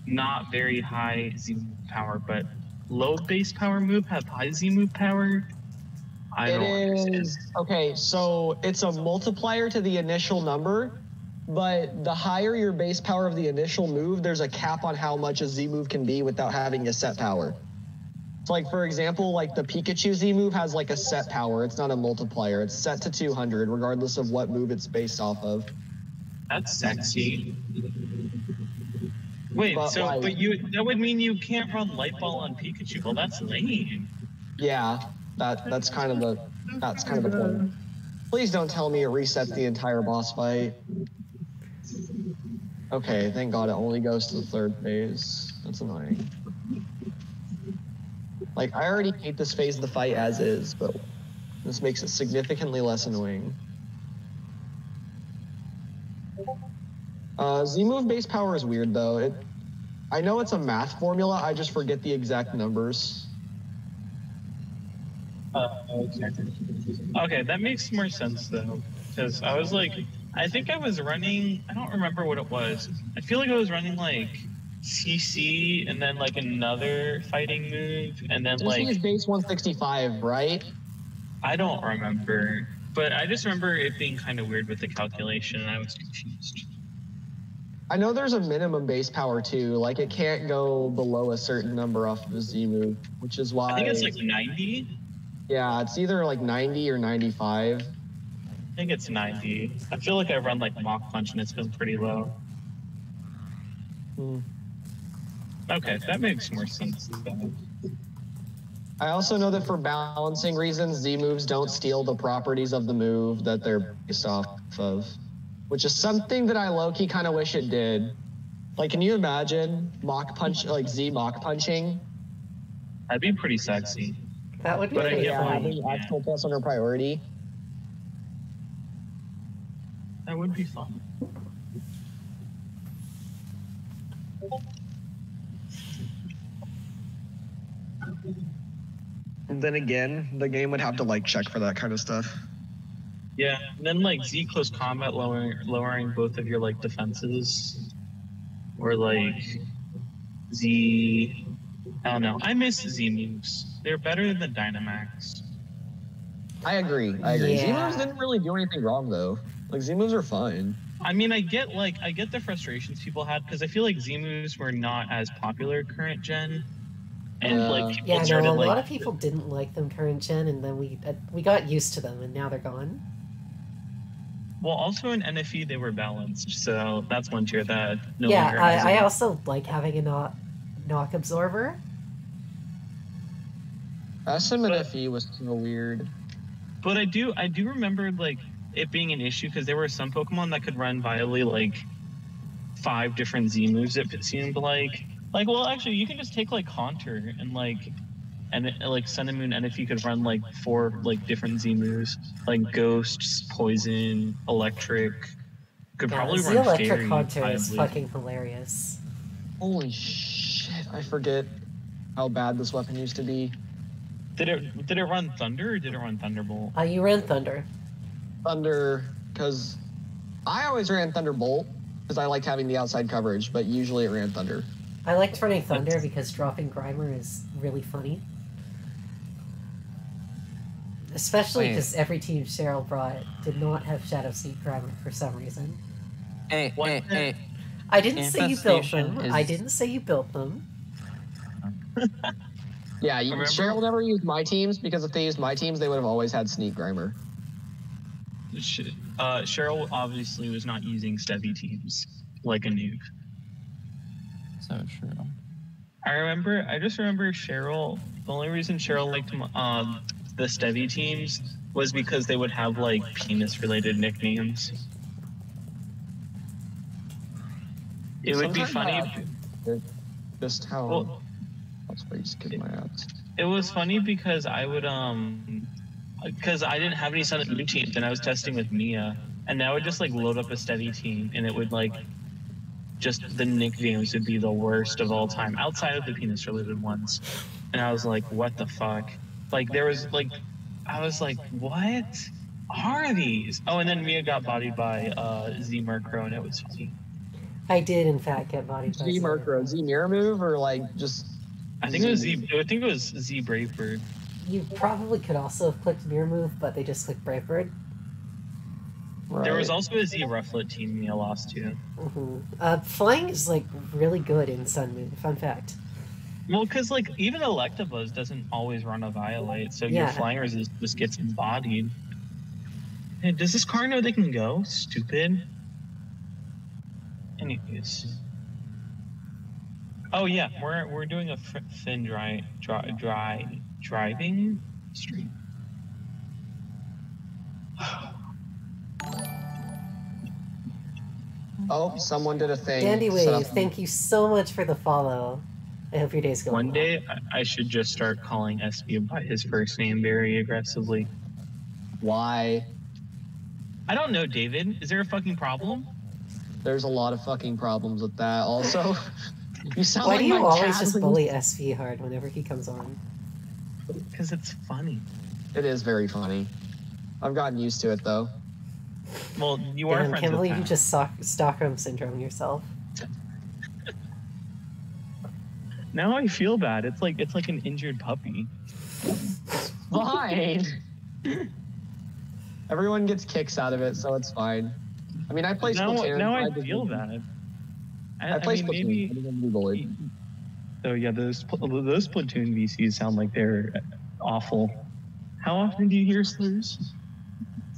not very high Z move power, but low base power move have high Z move power. I don't understand. Okay, so it's a multiplier to the initial number, but the higher your base power of the initial move, there's a cap on how much a Z move can be without having a set power. So like, for example, like the Pikachu Z move has like a set power. It's not a multiplier. It's set to 200 regardless of what move it's based off of. That's sexy. Wait, But, so like- that would mean you can't run Light Ball on Pikachu. Well, that's lame. Yeah, that's kind of the point. Please don't tell me it resets the entire boss fight. Okay, thank God it only goes to the third phase. That's annoying. Like, I already hate this phase of the fight as is, but this makes it significantly less annoying. Z-move base power is weird, though. I know it's a math formula, I just forget the exact numbers. Okay, that makes more sense though, because I was like, I think I was running. I don't remember what it was. I feel like I was running like CC and then like another fighting move, and then CC is like base 165, right? I don't remember, but I just remember it being kind of weird with the calculation, and I was confused. I know there's a minimum base power too, like it can't go below a certain number off of the Z move, which is why... I think it's like 90. Yeah, it's either like 90 or 95. I think it's 90. I feel like I run like Mach Punch and it's been pretty low. Okay, that makes more sense. I also know that for balancing reasons, Z moves don't steal the properties of the move that they're based off of, which is something that I low-key kind of wish it did. Like, can you imagine Mach Punch, like Z Mach Punching? That'd be pretty sexy. That would be But I pretty get Yeah, why funny. having actual plus under priority. That would be fun. And then again, the game would have to like check for that kind of stuff. Yeah, and then like Z close combat lowering both of your like defenses, or like Z. I don't know. I miss Z moves. They're better than Dynamax. I agree. Yeah. Z-moves didn't really do anything wrong though. Like Z-moves are fine. I mean, I get the frustrations people had because I feel like Z moves were not as popular current gen, and like people Yeah, no, started a like lot of people didn't like them current gen, and then we got used to them, and now they're gone. well, also in NFE they were balanced, so that's one tier that no Yeah, longer has I it. also like having a knock absorber. SM and FE was so weird. But I do remember like it being an issue because there were some Pokemon that could run viably like 5 different Z moves. It seemed like well, actually, you can just take like Haunter and like Sun and Moon, and if you could run like 4 like different Z moves, like Ghosts, Poison, Electric, could Yeah, probably the run electric Fairy hunter is viably. fucking hilarious. Holy shit, I forget how bad this weapon used to be. Did it run Thunder or did it run Thunderbolt? You ran Thunder. Thunder, because I always ran Thunderbolt because I liked having the outside coverage, but usually it ran Thunder. I liked running Thunder because dropping Grimer is really funny. Especially Wait. because every team Cheryl brought did not have Shadow Seed Grimer for some reason. Hey, What hey, the- hey. I didn't say you built Infestation them. is- I didn't say you built them. Yeah, Remember? Cheryl never used my teams because if they used my teams, they would have always had Sneak Grimer. Cheryl obviously was not using Stevie teams like a noob. So true. I just remember Cheryl. The only reason Cheryl liked the Stevie teams was because they would have like penis-related nicknames. It would be funny. Just how. Well, That's why he's kicking my ass. it was funny because I would because I didn't have any Sun and Moon teams, and I was testing with Mia, and I would just like load up a steady team, and it would like just the nicknames would be the worst of all time outside of the penis-related ones, and I was like, what the fuck? Like there was like, I was like, what are these? Oh, and then Mia got bodied by Z Murkrow, and it was funny. I did, in fact, get bodied by Z Murkrow, Z mirror move, or like just. I think it was Z. I think it was Z Bravebird. You probably could also have clicked Mirror Move, but they just clicked Bravebird. Right. There was also a Z Rufflet team Mia lost to. Flying is, like, really good in Sun Moon. Fun fact. Well, because, like, even Electabuzz doesn't always run a Violate, so your flying resist just gets bodied. Hey, does this car know they can go? Stupid. Anyways. Oh, yeah, we're doing a Finn driving stream. Oh, someone did a thing. Dandy Wave, thank you so much for the follow. I hope your day's going well. One day, I should just start calling SB by his first name very aggressively. Why? I don't know, David. Is there a fucking problem? There's a lot of fucking problems with that. Also, you sound Why like do you my always cat. just bully SV hard whenever he comes on? Because it's funny. It is very funny. I've gotten used to it though. Well, you are Damn, friends can't with believe you Pat. just Stockholm syndrome yourself. Now I feel bad. It's like an injured puppy. Fine. Everyone gets kicks out of it, so it's fine. I mean, I play Splatoon. Now I feel bad. I play mean, Splatoon. maybe. I didn't be bullied. So yeah, those Splatoon VCs sound like they're awful. How often do you hear slurs?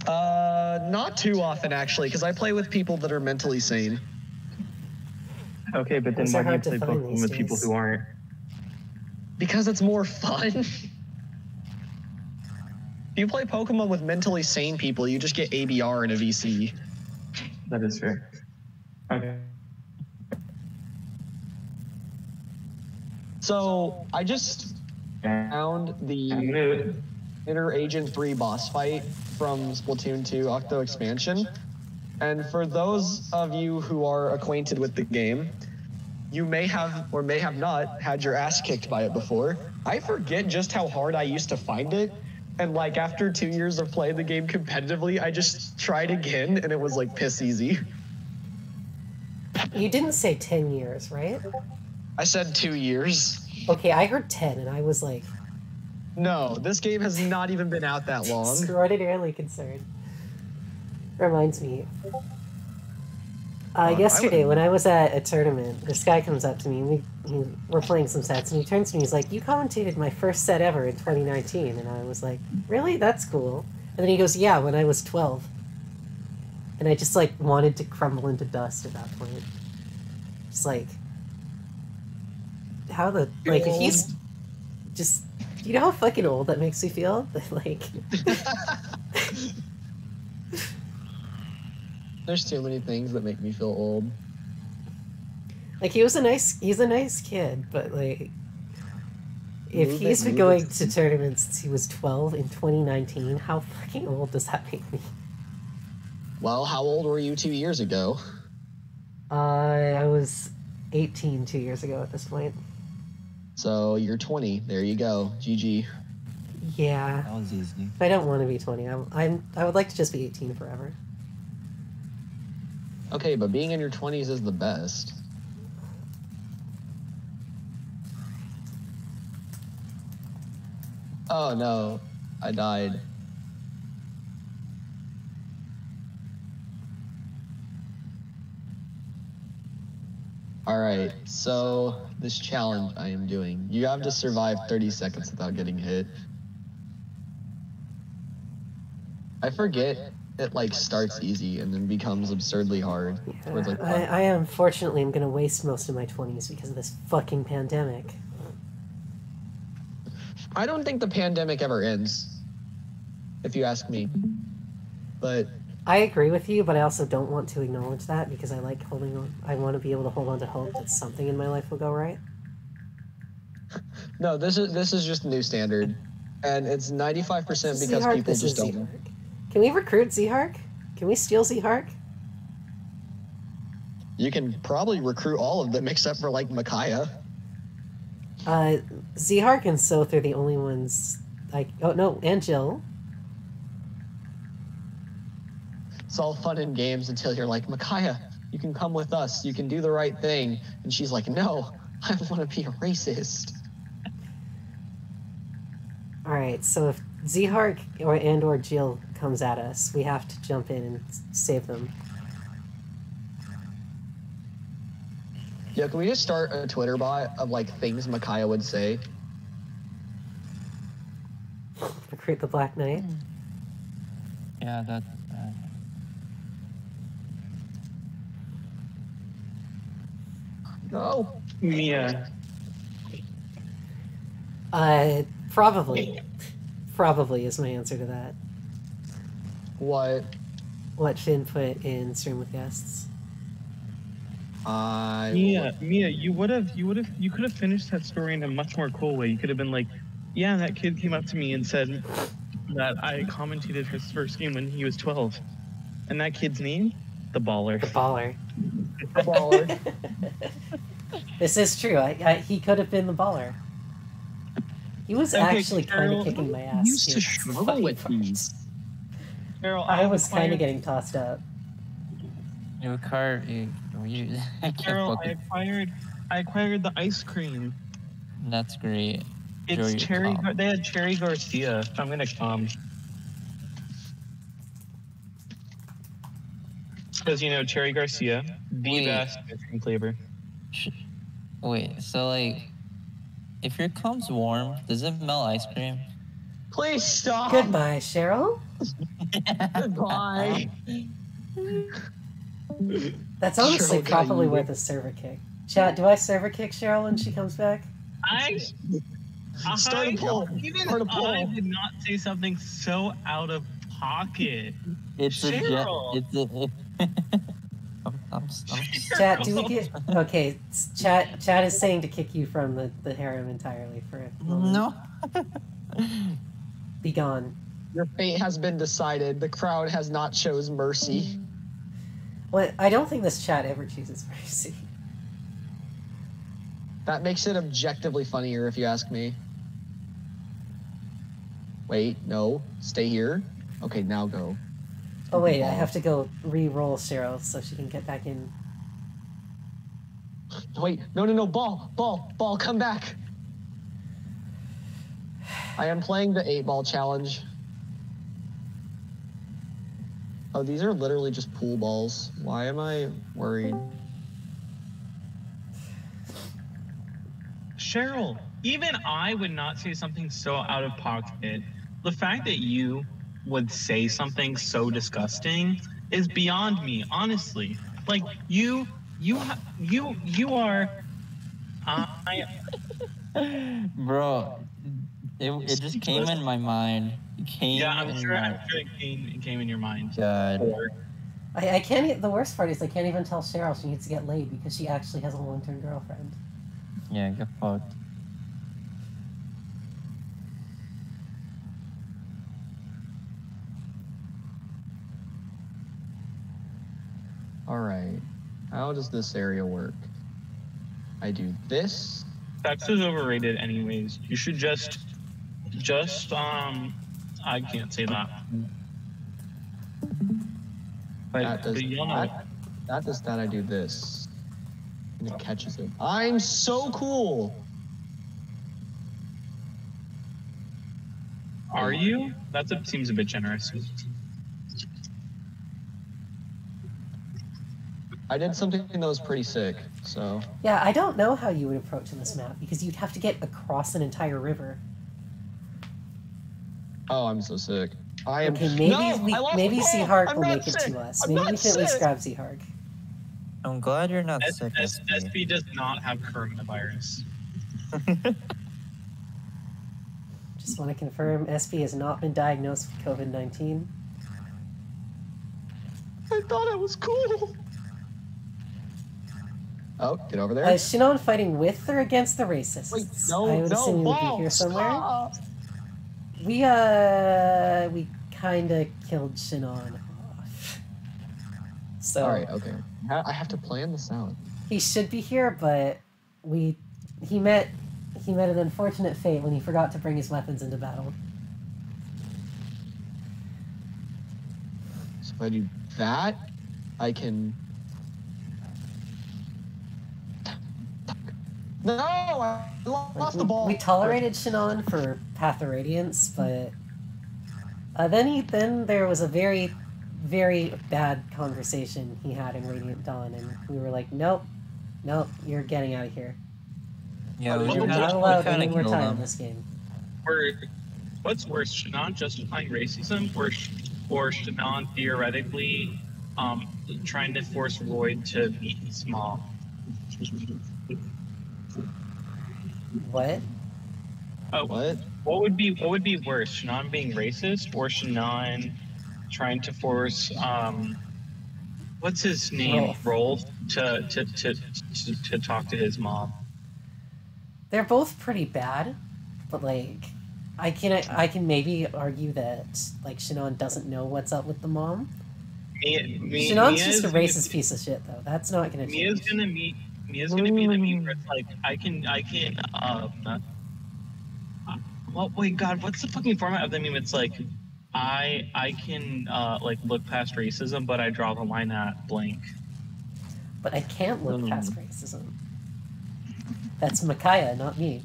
Not too often actually, because I play with people that are mentally sane. Okay, but then Those why are do you hard to play find Pokemon these with people days. who aren't? Because it's more fun. If you play Pokemon with mentally sane people, you just get ABR in a VC. That is fair. Okay. So I just found the Inner Agent 3 boss fight from Splatoon 2 Octo Expansion. And for those of you who are acquainted with the game, you may have or may have not had your ass kicked by it before. I forget just how hard I used to find it. And like after 2 years of playing the game competitively, I just tried again and it was like piss easy. You didn't say 10 years, right? I said 2 years. Okay, I heard 10 and I was like No, this game has not even been out that long. extraordinarily concerned. Reminds me. I Yesterday, when I was at a tournament, this guy comes up to me, and we're playing some sets, and he turns to me, he's like, you commentated my first set ever in 2019, and I was like, really? That's cool. And then he goes, yeah, when I was 12. And I just, like, wanted to crumble into dust at that point. Just, like, how the, like, if he's just, you know how fucking old that makes me feel? Like... There's too many things that make me feel old. Like, he's a nice kid, but, like, if he's been going to tournaments since he was 12 in 2019, how fucking old does that make me? Well, how old were you 2 years ago? I was 18 2 years ago at this point. So you're 20. There you go. GG. Yeah. That was easy. I don't want to be 20. I would like to just be 18 forever. Okay, but being in your 20s is the best. Oh no, I died. Alright, so this challenge I am doing. You have to survive 30 seconds without getting hit. I forget it like starts easy and then becomes absurdly hard. Yeah, Where it's like, I unfortunately am going to waste most of my 20s because of this fucking pandemic. I don't think the pandemic ever ends. if you ask me. But I agree with you, but I also don't want to acknowledge that because I like holding on. I want to be able to hold on to hope that something in my life will go right. no, this is just a new standard, and it's 95% because Z-Hark, people this just is don't. Z-Hark. Can we recruit Z-Hark? Can we steal Z-Hark? You can probably recruit all of them except for like Micaiah. Z-Hark and Soth are the only ones. Like, oh no, and Jill. It's all fun and games until you're like, Micaiah, you can come with us. You can do the right thing. And she's like, no, I want to be a racist. All right, so if Z-Hark or Jill comes at us, we have to jump in and save them. Yeah, can we just start a Twitter bot of like things Micaiah would say? Recruit the Black Knight. Yeah, that. No. Mia. Probably. Probably is my answer to that. What? Let Finn put in Stream with Guests. Mia, you could have finished that story in a much more cool way. You could have been like, yeah, that kid came up to me and said that I commentated his first game when he was 12. And that kid's name? The Baller. The Baller. The Baller. This is true. He could have been the Baller. He was actually kind of kicking my ass. Used to struggle with these. Carol, I was kind of getting tossed up. Your car. I can't Carol, fucking. I acquired the ice cream. That's great. Enjoy It's your cherry. top. They had Cherry Garcia. I'm gonna come. Because you know Cherry Garcia, the Wait. best ice cream flavor. Wait, so like, if your cum's warm, does it melt ice cream? Please stop. Goodbye, Cheryl. Goodbye. That's honestly Cheryl got probably you. worth a server kick. Chat, do I server kick Cheryl when she comes back? Start a poll. Even Start a poll. I did not say something so out of pocket. It's a Cheryl. It's a. I'm Chat, do we get... Okay, chat is saying to kick you from the harem entirely for a moment. no. Be gone. Your fate has been decided. The crowd has not chose mercy. Well, I don't think this chat ever chooses mercy. That makes it objectively funnier if you ask me. Wait, no. Stay here. Okay, now go. Oh wait, I have to go re-roll Cheryl so she can get back in. Wait, no, ball, come back. I am playing the 8-ball challenge. Oh, these are literally just pool balls. Why am I worried? Cheryl, even I would not say something so out of pocket. The fact that you would say something so disgusting is beyond me, honestly. Like you are. Bro, it just came in my mind. It came Yeah, I'm in sure my it came in your mind. God. I can't. The worst part is I can't even tell Cheryl she needs to get laid because she actually has a long-term girlfriend. Yeah, get fucked. Alright. How does this area work? I do this. Sex is overrated, anyways. You should just I can't say that. That does But you'll know. that does that. I do this. And it catches it. I'm so cool. Are you? Seems a bit generous. I did something that was pretty sick, so. Yeah, I don't know how you would approach in this map because you'd have to get across an entire river. Oh, I'm so sick. I am. Okay, maybe Z-Hark will make it to us. Maybe we can at least grab Z-Hark. I'm glad you're not sick. SB does not have coronavirus. Just want to confirm SP has not been diagnosed with COVID-19. I thought it was cool. Oh, get over there. Is Shinon fighting with or against the racists? Wait, I would assume he would be here somewhere. Stop. We kind of killed Shinon off. So All right, okay. I have to plan this out. he should be here, but he met an unfortunate fate when he forgot to bring his weapons into battle. So if I do that, I can... No, I lost the ball. We tolerated Shinon for Path of Radiance, but then there was a very, very bad conversation he had in Radiant Dawn, and we were like, nope, you're getting out of here. Yeah, You're not allowed any more time in this game. What's worse, Shinon justifying racism, or Shinon theoretically trying to force Roy to meet his mom? What? Oh, What? What would be worse, Shinon being racist, or Shinon trying to force what's his name, Rolf, to talk to his mom? They're both pretty bad, but like, I can maybe argue that like Shinon doesn't know what's up with the mom. Shinon's just a racist piece of shit, though. That's not gonna change. Mia's gonna be the meme where it's like well, wait, God, what's the fucking format of the meme? It's like I can like look past racism, but I draw the line at blank. But I can't look past racism. That's Micaiah, not me.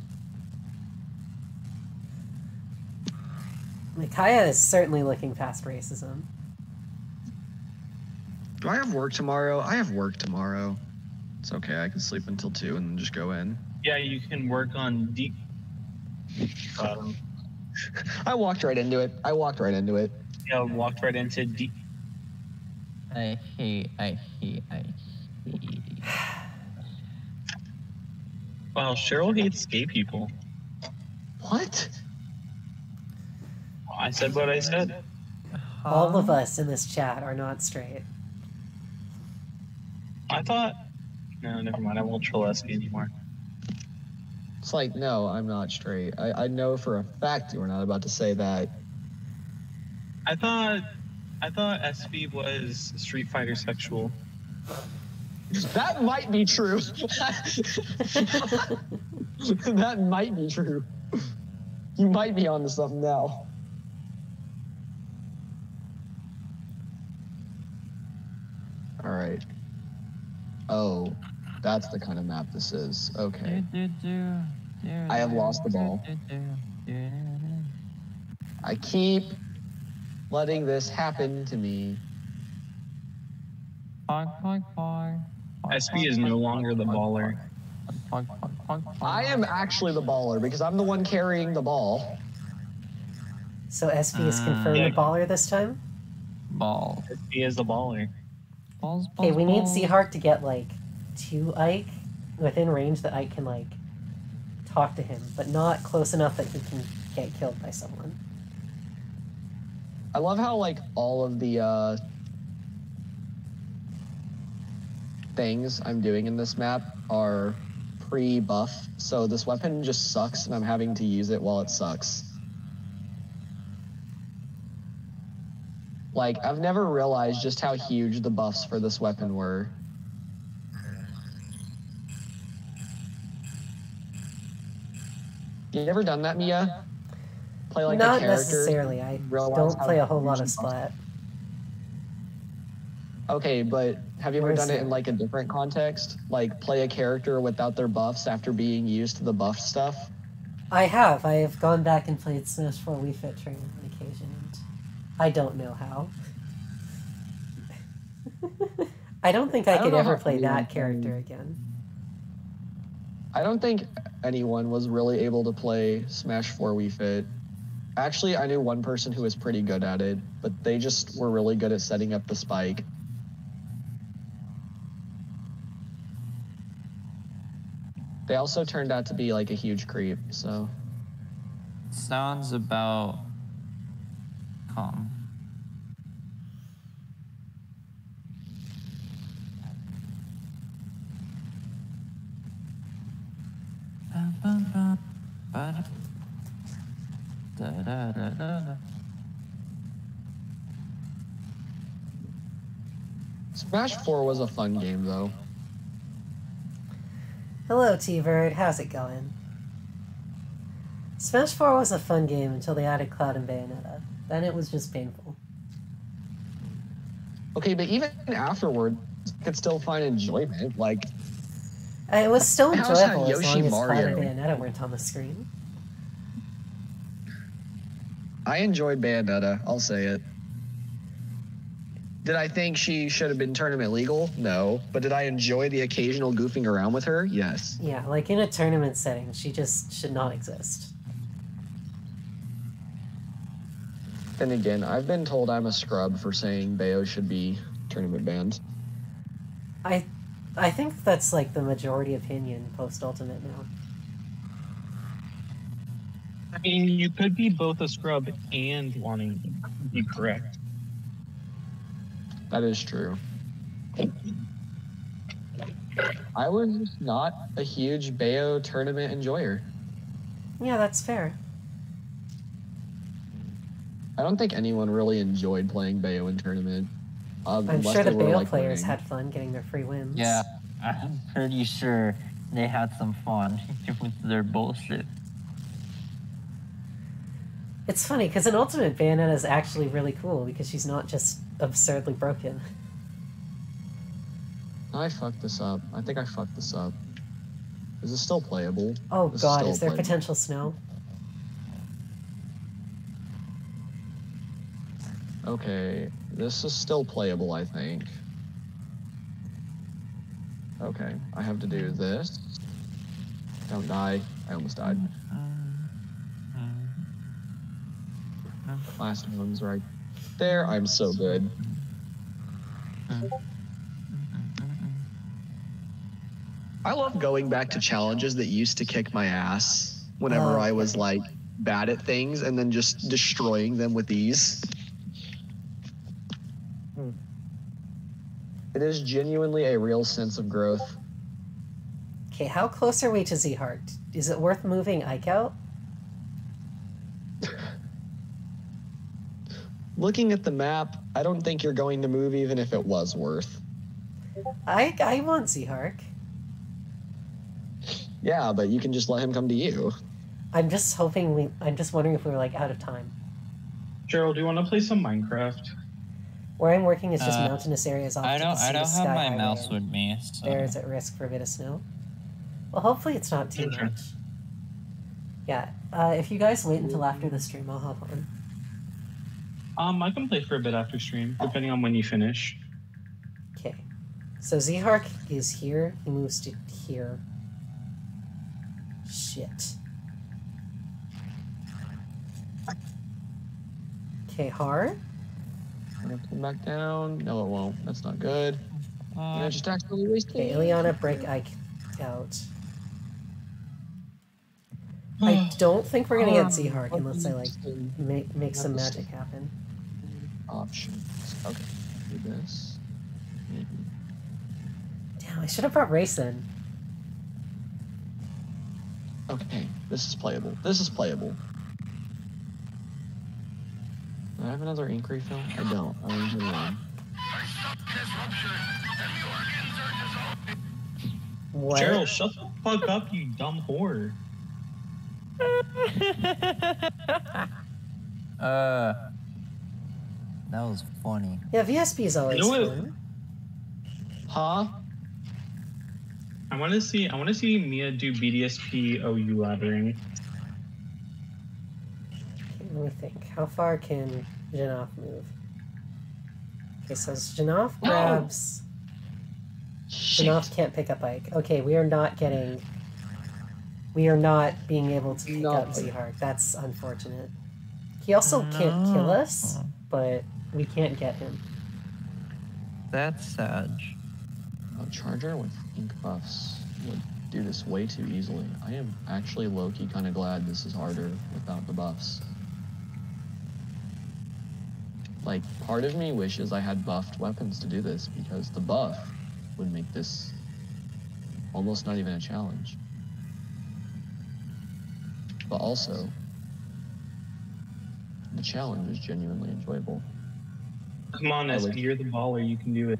Micaiah is certainly looking past racism. Do I have work tomorrow? I have work tomorrow. It's okay, I can sleep until 2 and then just go in. Yeah, you can work on deep. I walked right into it. Yeah, walked right into deep. I hate. Wow, Cheryl hates gay people. What? I said what I said. All of us in this chat are not straight. I thought. No, never mind. I won't troll SB anymore. It's like, no, I'm not straight. I know for a fact you were not about to say that. I thought SB was Street Fighter sexual. That might be true. That might be true. You might be onto something now. All right. Oh, that's the kind of map this is. Okay. I have lost the ball. I keep letting this happen to me. SB is no longer the baller. I am actually the baller because I'm the one carrying the ball. So SB is confirmed the baller this time? Ball. SB is the baller. Balls. Okay, we need Seahawk to get like 2 Ike within range that Ike can like talk to him, but not close enough that he can get killed by someone. I love how like all of the things I'm doing in this map are pre-buff, so this weapon just sucks and I'm having to use it while it sucks. Like, I've never realized just how huge the buffs for this weapon were. You ever done that, Mia? Play like Not a character? necessarily. I don't play a whole lot of Splat. Okay, but have you ever Where's done it it? in like a different context? Like play a character without their buffs after being used to the buff stuff? I have. I have gone back and played Smash 4 Wii Fit Trainer on occasion, and I don't know how. I don't think I don't could know ever how play anyone that can- character again. I don't think anyone was really able to play Smash 4 Wii Fit. Actually, I knew one person who was pretty good at it, but they just were really good at setting up the spike. They also turned out to be like a huge creep, so. sounds about calm. Smash 4 was a fun game, though. Hello, T-Bird. How's it going? Smash 4 was a fun game until they added Cloud and Bayonetta. Then it was just painful. Okay, but even afterward, I could still find enjoyment. Like, It was still I also had enjoyable as long Yoshi as Cloud and Mario. Bayonetta weren't on the screen. I enjoyed Bayonetta, I'll say it. Did I think she should have been tournament legal? No. But did I enjoy the occasional goofing around with her? Yes. Yeah, like in a tournament setting, she just should not exist. And again, I've been told I'm a scrub for saying Bayo should be tournament banned. I think that's like the majority opinion post-Ultimate now. I mean, you could be both a scrub and wanting to be correct. That is true. I was just not a huge Bayo tournament enjoyer. Yeah, that's fair. I don't think anyone really enjoyed playing Bayo in tournament. I'm unless sure the they were, Bayo like, players winning. had fun getting their free wins. Yeah, I'm pretty sure they had some fun with their bullshit. It's funny, because in Ultimate, Bayonetta is actually really cool, because she's not just absurdly broken. I fucked this up. I think I fucked this up. Is this still playable? Oh This god, still is there playable. potential snow? Okay, this is still playable, I think. Okay, I have to do this. Don't die. I almost died. Last one's right there. I'm so good. I love going back to challenges that used to kick my ass whenever I was like bad at things and then just destroying them with ease. It is genuinely a real sense of growth. Okay, how close are we to Z-Heart? Is it worth moving Ike out? Looking at the map, I don't think you're going to move even if it was worth. I want Z-Hark. Yeah, but you can just let him come to you. I'm just hoping I'm just wondering if we were like out of time. Gerald, do you want to play some Minecraft? Where I'm working is just mountainous areas off I to don't the have Sky my Highway, mouse and with me. So. There is at risk for a bit of snow. Well, hopefully it's not too Okay. much. Yeah, if you guys wait until after the stream, I'll hop on. I can play for a bit after stream, depending on when you finish. Okay. So Z-Hark is here. He moves to here. Shit. Okay, Har. I'm gonna come back down. No, it won't. That's not good. I just accidentally wasted. Okay, Ileana, break Ike out. I don't think we're gonna get Z-Hark unless I like make some magic happen. Options. Okay. Do this. Damn, I should have brought Race in. Okay, this is playable. This is playable. Do I have another ink refill? I don't. I only have one. What? Gerald, shut the fuck up, you dumb whore. That was funny. Yeah, VSP is always You know what? fun. Huh? I want to see Mia do BDSP OU laddering. Okay, let me think. How far can Janov move? Okay, so Janov grabs... Janov can't pick up Ike. Okay, we are not being able to pick up Z-Hark. That's unfortunate. He also can't kill us, but we can't get him. That's sad. A charger with ink buffs would do this way too easily. I am actually low-key kind of glad this is harder without the buffs. Like, part of me wishes I had buffed weapons to do this, because the buff would make this almost not even a challenge. But also, the challenge is genuinely enjoyable. Come on, SP, you're the baller. You can do it.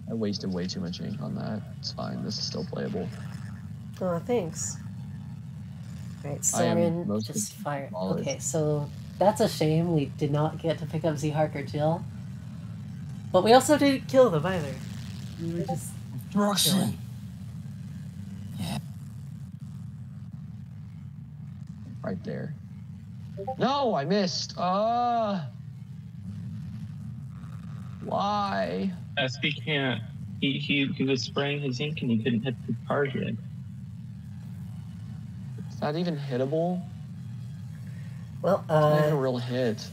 I wasted way too much ink on that. It's fine. This is still playable. Oh, thanks. Alright, I am Soren mostly just fired. flawless. Okay, so that's a shame we did not get to pick up Z-Hark or Jill. But we also didn't kill them either. We were just... Destruction. Right there. No, I missed. Why? SP can't. He was spraying his ink and he couldn't hit the target. Is that even hittable? Well, It's not even a real hit.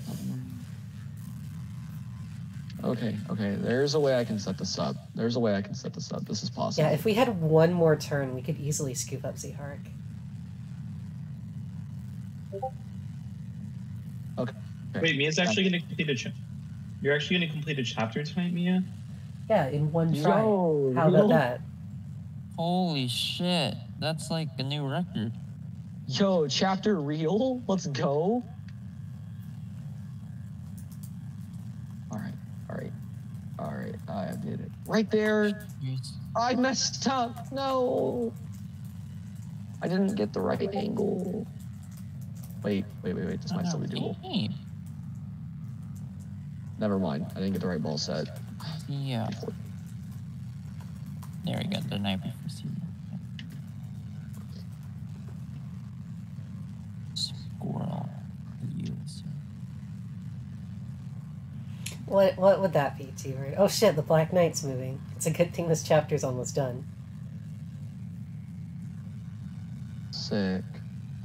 Okay, there's a way I can set this up. This is possible. yeah, if we had one more turn, we could easily scoop up Z-Hark. Okay. Wait, Mia's actually going to complete a chapter. You're actually going to complete a chapter tonight, Mia? Yeah, in one try. Yo, How about that? Holy shit. That's like a new record. Yo, chapter real? Let's go. Alright, I did it. Right there. I messed up. No. I didn't get the right angle. Wait. This might still be doable. Never mind. I didn't get the right ball set. Yeah. There we go. The night before season. Squirrel. What would that be, T-Bird? Oh shit, the Black Knight's moving. It's a good thing this chapter's almost done. Sick.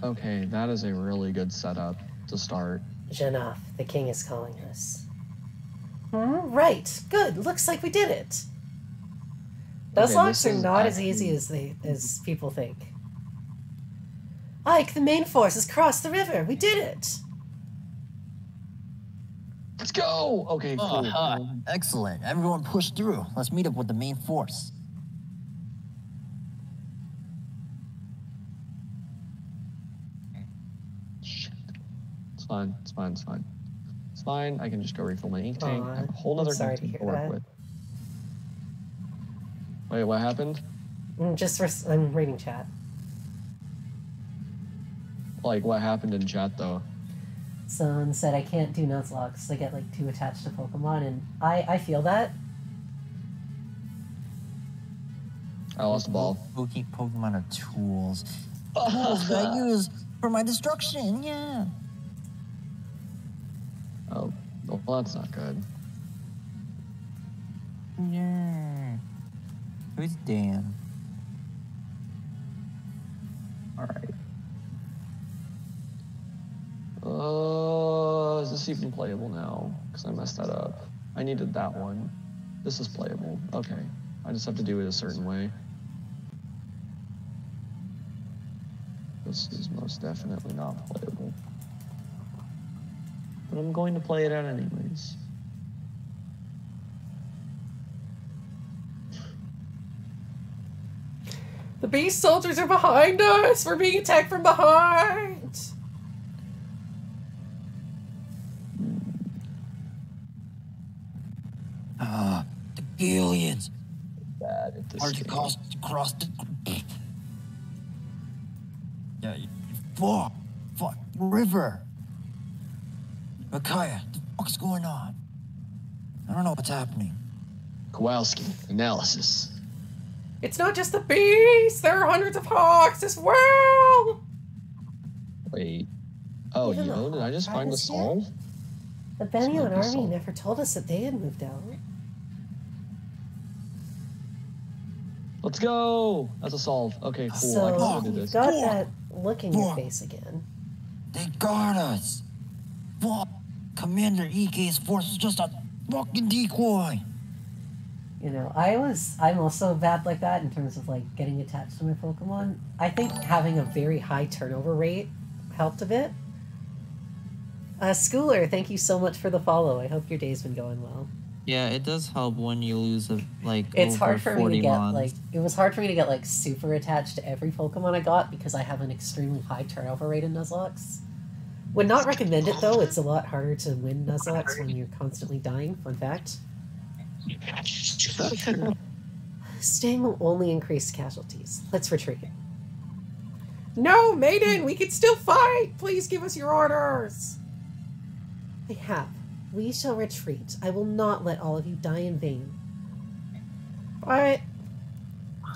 Okay, that is a really good setup to start. Janaf, the king is calling us. Right. Good. Looks like we did it. Those Okay, locks this are is not as actually- easy as people think. Ike, the main force has crossed the river. We did it. Let's go! Okay, cool. Excellent. Everyone push through. Let's meet up with the main force. Shit. It's fine. It's fine. I can just go refill my ink tank. I have a whole I'm other sorry ink to tank hear to work that. with. Wait, what happened? I'm reading chat. Like, what happened in chat, though? Someone said I can't do Nuzlocke, I get like too attached to Pokemon, and I feel that. I lost the ball. Pokemon are tools. Tools that I use for my destruction, yeah. Oh, well, that's not good. Yeah. Who's Dan? Alright. Is this even playable now? Because I messed that up. I needed that one. This is playable. Okay. I just have to do it a certain way. This is most definitely not playable. But I'm going to play it out anyways. The beast soldiers are behind us! We're being attacked from behind! The aliens. Bad at this Hard to game. cross the... Yeah, fuck, river. Micaiah, the fuck's going on? I don't know what's happening. Kowalski, analysis. It's not just the beast! There are hundreds of hawks as well! Wait. Oh, Even yo, the did I just find the Hawkeyes here? solve? The Benyon Smoky army Soul. never told us that they had moved out. Let's go! That's a solve. Okay, cool. I can So, still do you've this. got Fuck. that look in your Fuck. face again. They got us. Fuck. Commander EK's force is just a fucking decoy. You know, I'm also bad like that in terms of like getting attached to my Pokemon. I think having a very high turnover rate helped a bit. Schooler, thank you so much for the follow. I hope your day's been going well. Yeah, it does help when you lose It's over hard for 40 me to get mons. like it was hard for me to get like super attached to every Pokemon I got because I have an extremely high turnover rate in Nuzlocke. Would not recommend it though. It's a lot harder to win Nuzlocke when you're constantly dying. Fun fact. Staying will only increase casualties. Let's retreat. No, Maiden, we can still fight. Please give us your orders. I have. We shall retreat. I will not let all of you die in vain. But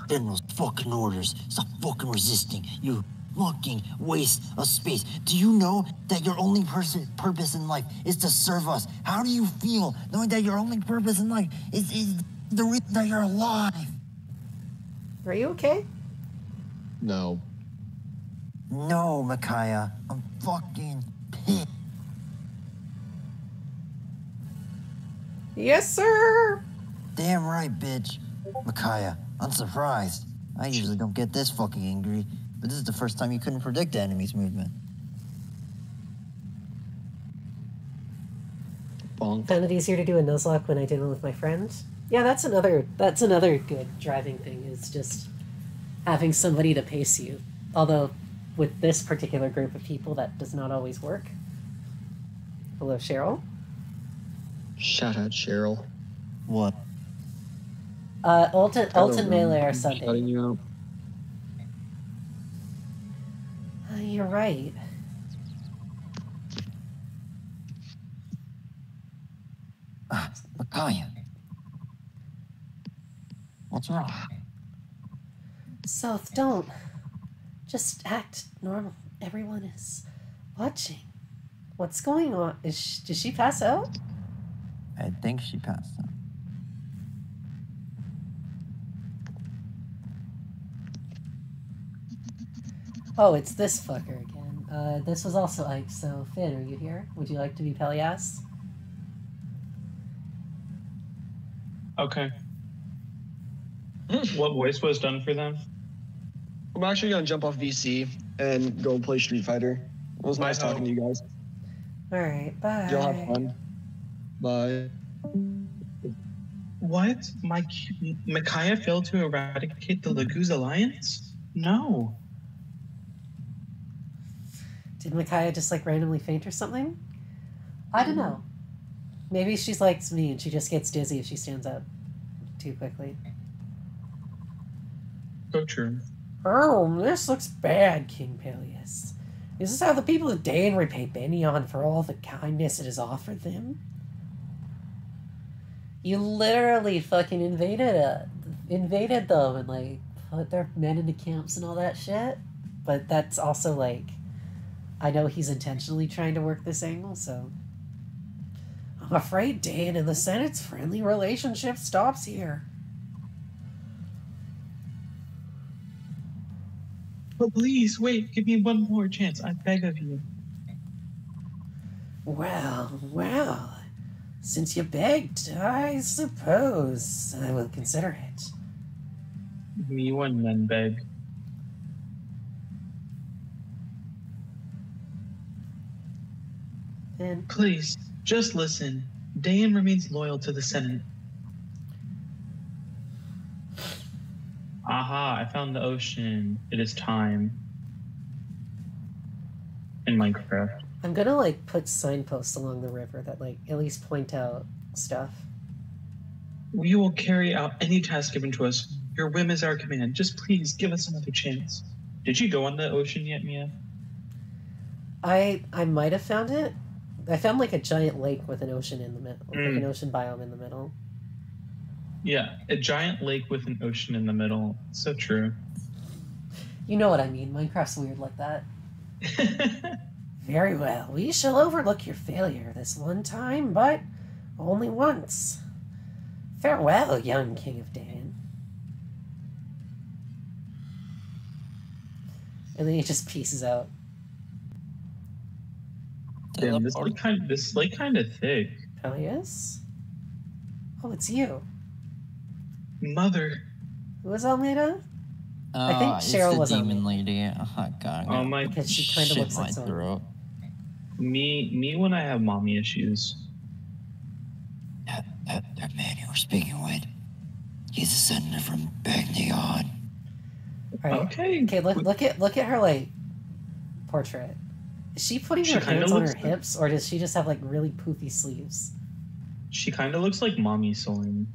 General's fucking orders. Stop fucking resisting. You fucking waste of space. Do you know that your only purpose in life is to serve us? How do you feel knowing that your only purpose in life is the reason that you're alive? are you okay? No. No, Micaiah. I'm fucking pissed. Yes, sir. Damn right, bitch. Micaiah, unsurprised. I usually don't get this fucking angry, but this is the first time you couldn't predict the enemy's movement. Bonk. Found it easier to do a Nuzlocke when I did one with my friend. Yeah, that's another good driving thing, is just having somebody to pace you. Although with this particular group of people that does not always work. Hello, Cheryl. Shout out, Cheryl. What? Alton Melee or Cutting Sunday. you out. You're right. Micaiah. What's wrong? South, don't. Just act normal. Everyone is watching. What's going on? Did she pass out? I think she passed out. Oh, it's this fucker again. This was also Ike, so Finn, are you here? Would you like to be Pelias? Okay. What voice was done for them? I'm actually gonna jump off VC and go play Street Fighter. It was nice talking to you guys. Alright, bye. Y'all have fun. Bye. What? Micaiah failed to eradicate the Laguz Alliance? No. Did Micaiah just like randomly faint or something? I don't know. Maybe she's like me and she just gets dizzy if she stands up too quickly. So true. Oh, this looks bad, King Peleus. Is this how the people of Dain repay Benyon for all the kindness it has offered them? You literally fucking invaded them and like put their men into camps and all that shit. But that's also like, I know he's intentionally trying to work this angle, so I'm afraid Dain and the Senate's friendly relationship stops here. But please, wait, give me one more chance. I beg of you. Well, since you begged, I suppose I will consider it. Me when men beg. And Please, just listen. Dain remains loyal to the Senate. Aha, I found the ocean. It is time. In Minecraft. I'm gonna like put signposts along the river that like at least point out stuff. We will carry out any task given to us. Your whim is our command. Just please give us another chance. Did you go on the ocean yet, Mia? I might have found it. I found like a giant lake with an ocean in the middle, like an ocean biome in the middle. Yeah, a giant lake with an ocean in the middle. So true. You know what I mean. Minecraft's weird like that. Very well. We shall overlook your failure this one time, but only once. Farewell, young King of Dain. And then he just pieces out. Damn, this lake kind of thick. Peleus? Oh, it's you. Mother. Who was Almeida? I think It's Cheryl the was demon Almeida. lady. Oh god. Oh my. Because she kind of Shit looks my like Soren. throat. Me when I have mommy issues. That man you were speaking with, he's a senator from Bagneon. All right. Okay. Okay. Look at her like portrait. Is she putting She her kinda hands on her looks like- hips, or does she just have like really poofy sleeves? She kind of looks like mommy Soren.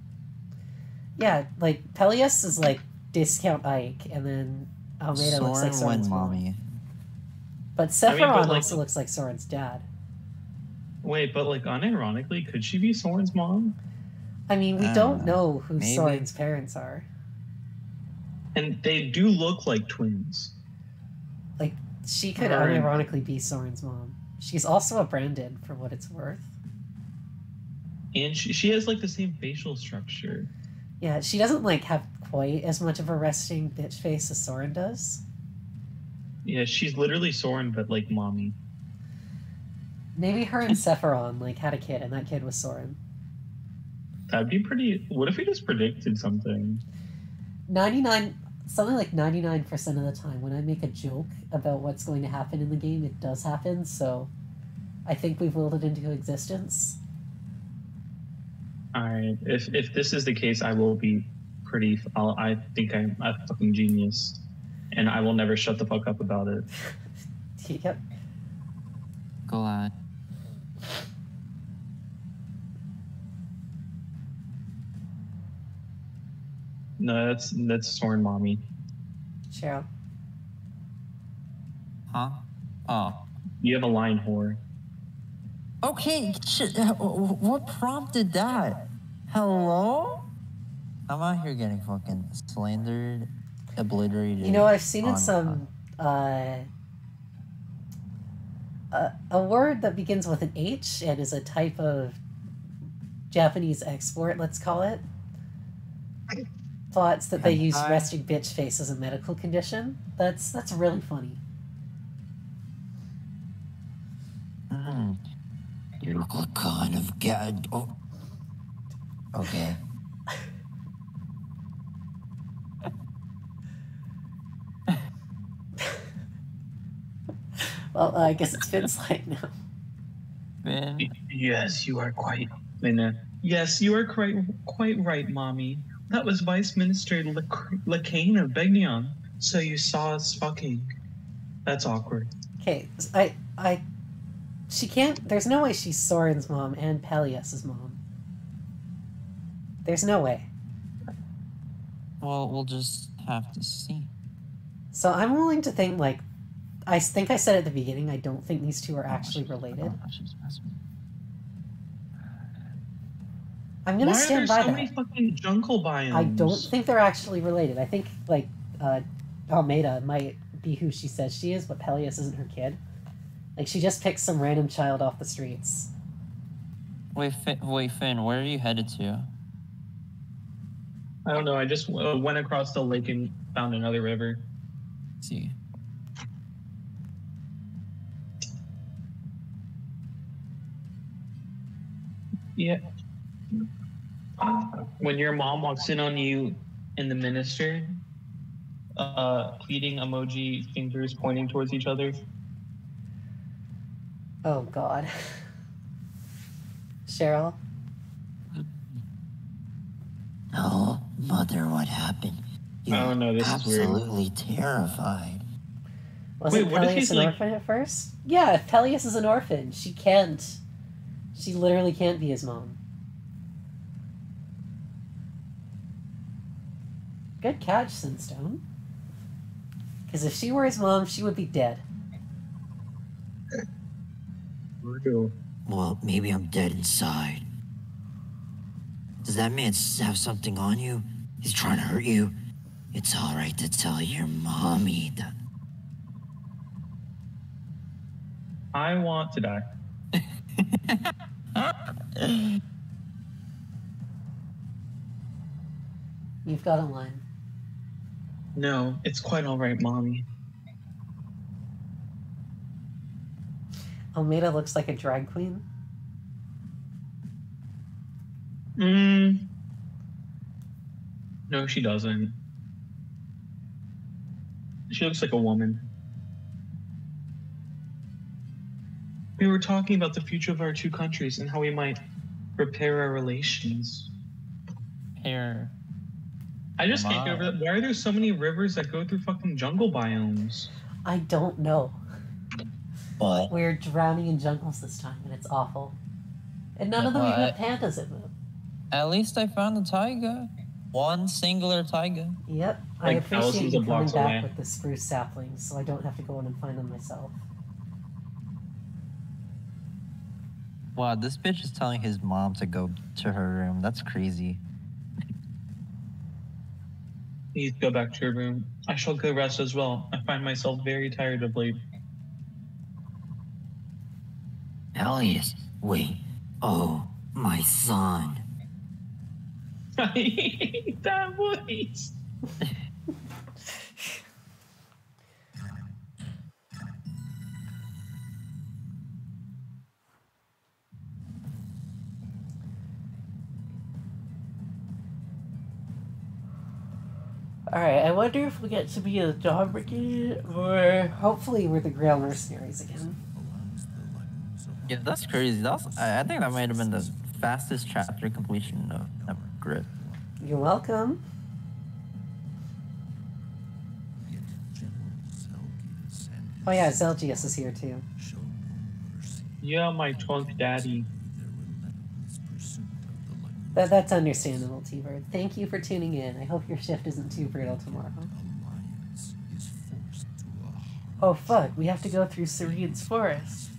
Yeah, like Peleus is like discount Ike, and then Almeida looks like Soren Soren's went mom. mommy. But Sephiroth but, like- also looks like Soren's dad. Wait, but like unironically, could she be Soren's mom? I mean, we I don't don't know who Maybe. Soren's parents are. And they do look like twins. Like, she could Right. unironically be Soren's mom. She's also a Brandon, for what it's worth. And she has like the same facial structure. Yeah, she doesn't like have quite as much of a resting bitch face as Soren does. Yeah, she's literally Soren, but like mommy. Maybe her and Sephiroth like had a kid, and that kid was Soren. That'd be pretty. What if we just predicted something? 99, something like 99% of the time, when I make a joke about what's going to happen in the game, it does happen. So, I think we've willed it into existence. All right. If this is the case, I will be pretty. I think I'm a fucking genius, and I will never shut the fuck up about it. Yep. Glad. No, that's Soren mommy. Cheryl. Huh? Oh. You have a line whore. Okay, shit. What prompted that? Hello? I'm out here getting fucking slandered, obliterated. You know, I've seen in on- some a word that begins with an H and is a type of Japanese export, let's call it. Thoughts that they use Hentai? resting bitch face as a medical condition. That's really funny. You look like kind of gad. Oh. Okay. Well, I guess it's Finn's line now. Ben. Yes, you are quite. Yes, you are quite right, mommy. That was Vice Minister Lacane of Begnion. So you saw us fucking. That's awkward. Okay, she can't. There's no way she's Soren's mom and Peleus's mom. There's no way. Well, we'll just have to see. So I'm willing to think, like, I think I said at the beginning, I don't think these two are actually related. I'm gonna Why are there stand by so many that. fucking jungle biomes? I don't think they're actually related. I think, like, Almeida might be who she says she is, but Peleus isn't her kid. Like, she just picked some random child off the streets. Wait, Finn, where are you headed to? I don't know. I just went across the lake and found another river. Let's see. Yeah. When your mom walks in on you in the minister, pleading emoji fingers pointing towards each other. Oh, God. Cheryl? Oh, mother, what happened? You Oh, no, this is weird. absolutely terrified. Wasn't Wait, what if Peleus he's an like- orphan at first? Yeah, if Peleus is an orphan, she can't. She literally can't be his mom. Good catch, Sinstone. Because if she were his mom, she would be dead. Well, maybe I'm dead inside. Does that man have something on you? He's trying to hurt you. It's all right to tell your mommy that. I want to die. You've got a line. No, it's quite all right, mommy. Almeida looks like a drag queen. No, she doesn't. She looks like a woman. We were talking about the future of our two countries and how we might repair our relations. Here. I just can't get over that. Why are there so many rivers that go through fucking jungle biomes? I don't know. What? We're drowning in jungles this time, and it's awful. And none of them even have pandas in them. At least I found a taiga. One singular taiga. Yep, I Like appreciate thousands you of coming blocks back away. with the spruce saplings, so I don't have to go in and find them myself. Wow, this bitch is telling his mom to go to her room. That's crazy. Please go back to your room. I shall go rest as well. I find myself very tired of late. Elias, wait. Oh, my son. I hate that voice. Alright, I wonder if we get to be a dog brigade, or hopefully we're the Grail Mercenaries again. Yeah, that's crazy. I think that might have been the fastest chapter completion of Grit. You're welcome. Oh yeah, Zelgius is here too. Yeah, my twunk daddy. That's understandable, T-Bird. Thank you for tuning in. I hope your shift isn't too brutal tomorrow. Oh fuck, we have to go through Serene's Forest.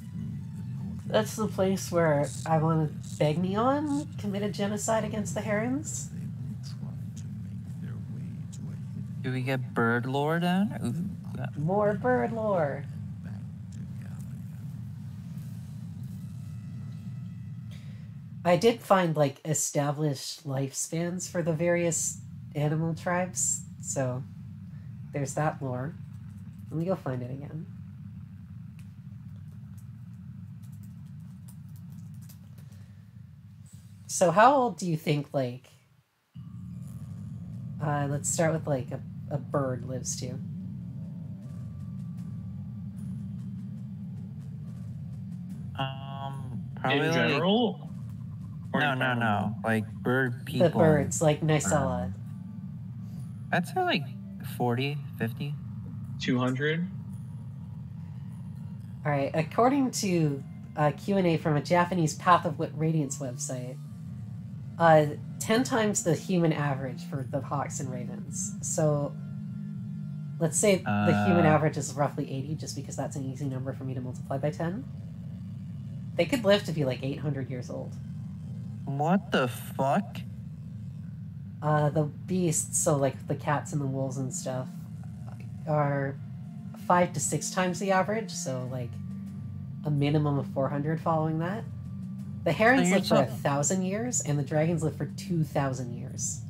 That's the place where I want to Begnion committed genocide against the Herons. Do we get bird lore down? Ooh, yeah. More bird lore. I did find like established lifespans for the various animal tribes, so there's that lore. Let me go find it again. So how old do you think, like, let's start with like a bird lives to? Probably In general? Or in general? No. Like bird people. The birds, like Nysella. I'd say like 40, 50. 200? All right, according to Q&A from a Japanese Path of Radiance website, 10 times the human average for the hawks and ravens. So let's say the human average is roughly 80, just because that's an easy number for me to multiply by 10. They could live to be like 800 years old. What the fuck? The beasts, so like the cats and the wolves and stuff, are 5 to 6 times the average, so like a minimum of 400 following that. The herons live for 1,000 years, and the dragons live for 2,000 years.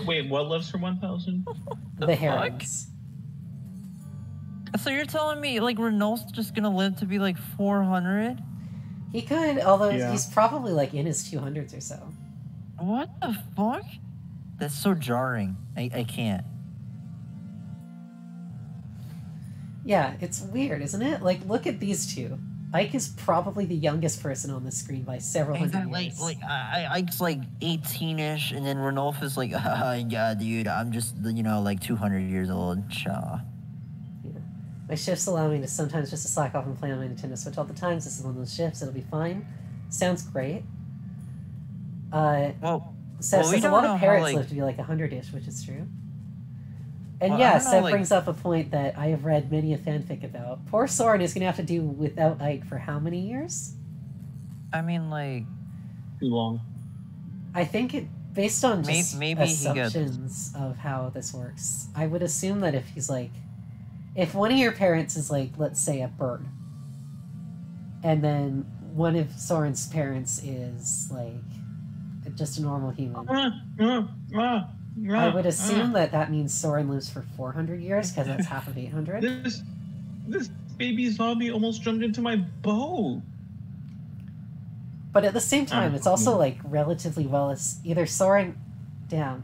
Wait, what lives for 1,000? The herons. So you're telling me like Renault's just gonna live to be like 400? He could, although Yeah. he's probably like in his 200s or so. What the fuck? That's so jarring. I can't. Yeah, it's weird, isn't it? Like, look at these two. Ike is probably the youngest person on the screen by several hundred years. Ike's like 18-ish, and then Ranulf is like, yeah, dude, I'm just, like 200 years old. Cha. Yeah. My shifts allow me to sometimes just to slack off and play on my Nintendo Switch all the time. This is one of those shifts. It'll be fine. Sounds great. Says a lot of parrots live to be like 100-ish, which is true. And yeah, Seth brings up a point that I have read many a fanfic about. Poor Soren is going to have to do without Ike for how many years? I mean, like... Too long. I think it, based on just maybe assumptions of how this works, I would assume that if he's like... If one of your parents is like, let's say, a bird, and then one of Soren's parents is like just a normal human, I would assume that means Soren lives for 400 years, because that's half of 800. This baby zombie almost jumped into my boat. But at the same time, it's also like relatively either Soren Damn.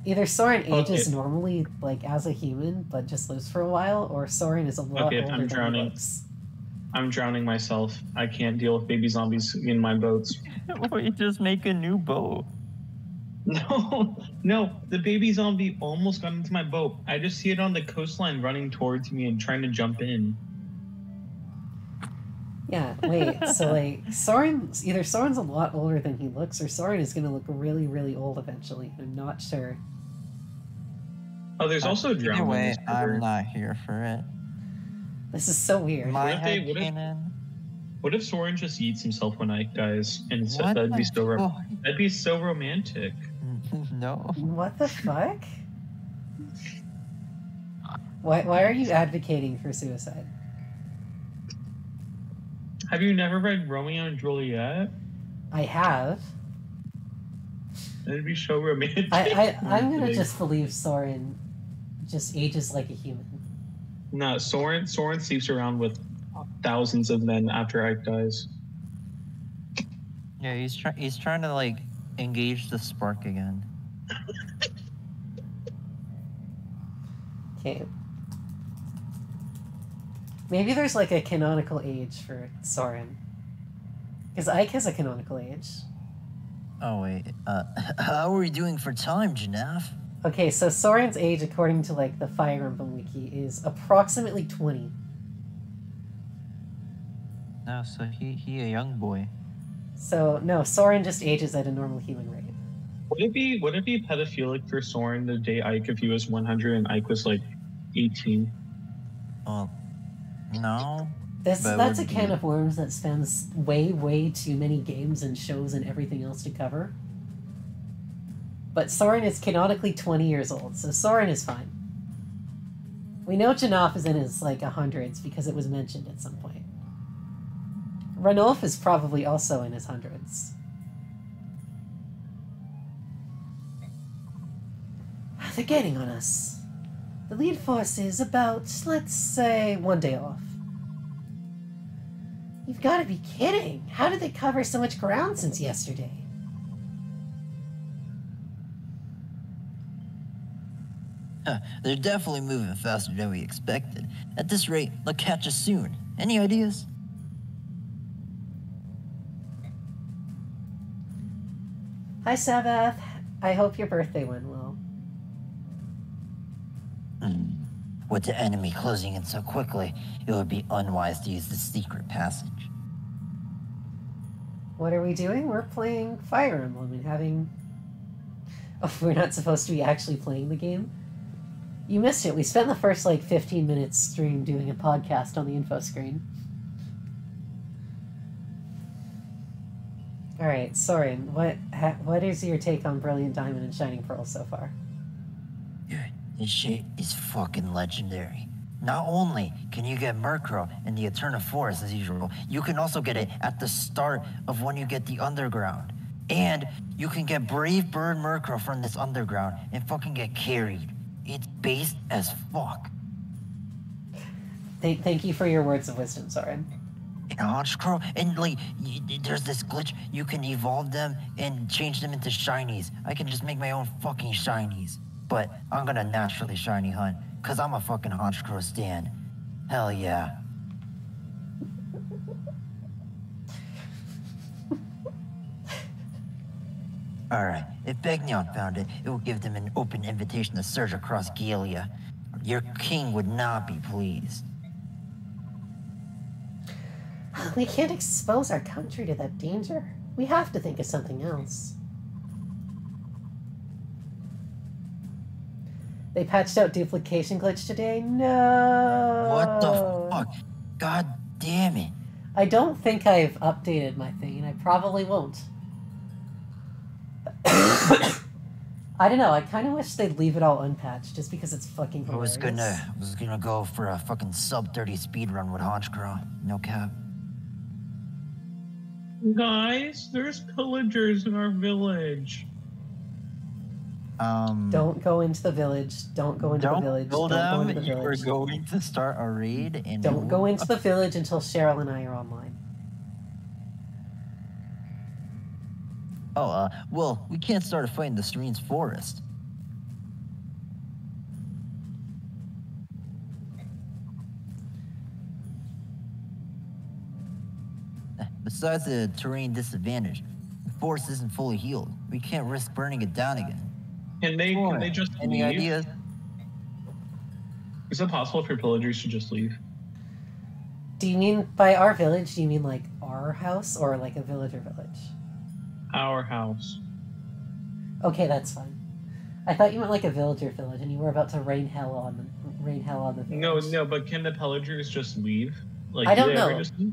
Either Soren ages Okay. normally, like, as a human, but just lives for a while, or Soren is a lot Okay, older I'm than he drowning. looks. I'm drowning myself. I can't deal with baby zombies in my boats. We just make a new boat. No, the baby zombie almost got into my boat. I just see it on the coastline running towards me and trying to jump in. Yeah, wait, so, like, either Soren's a lot older than he looks, or Soren is gonna look really, really old eventually. I'm not sure. Oh, there's also Either drowning. way, I'm not here for it. This is so weird. My What if they- what if- headcanon. What if Soren just eats himself one night, guys? And so What that'd be the so fuck? that'd be so romantic. No. What the fuck? Why are you advocating for suicide? Have you never read Romeo and Juliet? I have. That'd be so romantic. I'm gonna just believe Soren just ages like a human. No, Soren sleeps around with thousands of men after Ike dies. Yeah, he's trying to like engage the spark again. Okay. Maybe there's like a canonical age for Soren. Because Ike has a canonical age. Oh wait, how are we doing for time, Janaf? Okay, so Soren's age, according to like the Fire Emblem wiki, is approximately 20. No, so he a young boy. So no, Soren just ages at a normal human rate. Would it be pedophilic for Soren to date Ike if he was 100 and Ike was like 18? Well, no. That's That a would can be- of worms that spans way too many games and shows and everything else to cover. But Soren is canonically 20 years old, so Soren is fine. We know Janaf is in his like 100s because it was mentioned at some point. Ranulf is probably also in his 100s. They're getting on us. The lead force is about, let's say, 1 day off. You've got to be kidding! How did they cover so much ground since yesterday? Huh, they're definitely moving faster than we expected. At this rate, they'll catch us soon. Any ideas? Hi, Sabbath. I hope your birthday went well. With the enemy closing in so quickly, it would be unwise to use the secret passage. What are we doing? We're playing Fire Emblem and having... Oh, we're not supposed to be actually playing the game? You missed it. We spent the first, like, 15 minutes stream doing a podcast on the info screen. Alright, Soren, what is your take on Brilliant Diamond and Shining Pearl so far? Dude, this shit is fucking legendary. Not only can you get Murkrow in the Eterna Forest as usual, you can also get it at the start of when you get the Underground. And you can get Brave Bird Murkrow from this Underground and fucking get carried. It's based as fuck. Thank you for your words of wisdom, Soren. And Honchkrow, and like, there's this glitch, you can evolve them and change them into shinies. I can just make my own fucking shinies. But I'm gonna naturally shiny hunt, cause I'm a fucking Honchkrow stan. Hell yeah. Alright, if Begnion found it, it will give them an open invitation to surge across Galia. Your king would not be pleased. We can't expose our country to that danger. We have to think of something else. They patched out duplication glitch today? No! What the fuck? God damn it. I don't think I've updated my thing, and I probably won't. I don't know, I kind of wish they'd leave it all unpatched, just because it's fucking I hilarious. was gonna go for a fucking sub 30 speed run with Honchkrow. No cap. Guys, there's pillagers in our village. Don't go into the village. Don't go into the village. Don't Don't go them. into the You are village. going to start a raid and Don't go into the village until Cheryl and I are online. Oh, well, we can't start a fight in the Serene's forest. Besides the terrain disadvantage, the forest isn't fully healed. We can't risk burning it down again. Can they just Any leave? ideas? Is it possible for pillagers to just leave? Do you mean by our village? Do you mean like our house or like a villager village? Our house. Okay, that's fine. I thought you meant like a villager village, and you were about to rain hell on the village. No, but can the pillagers just leave? Like, I don't do they ever know. just leave?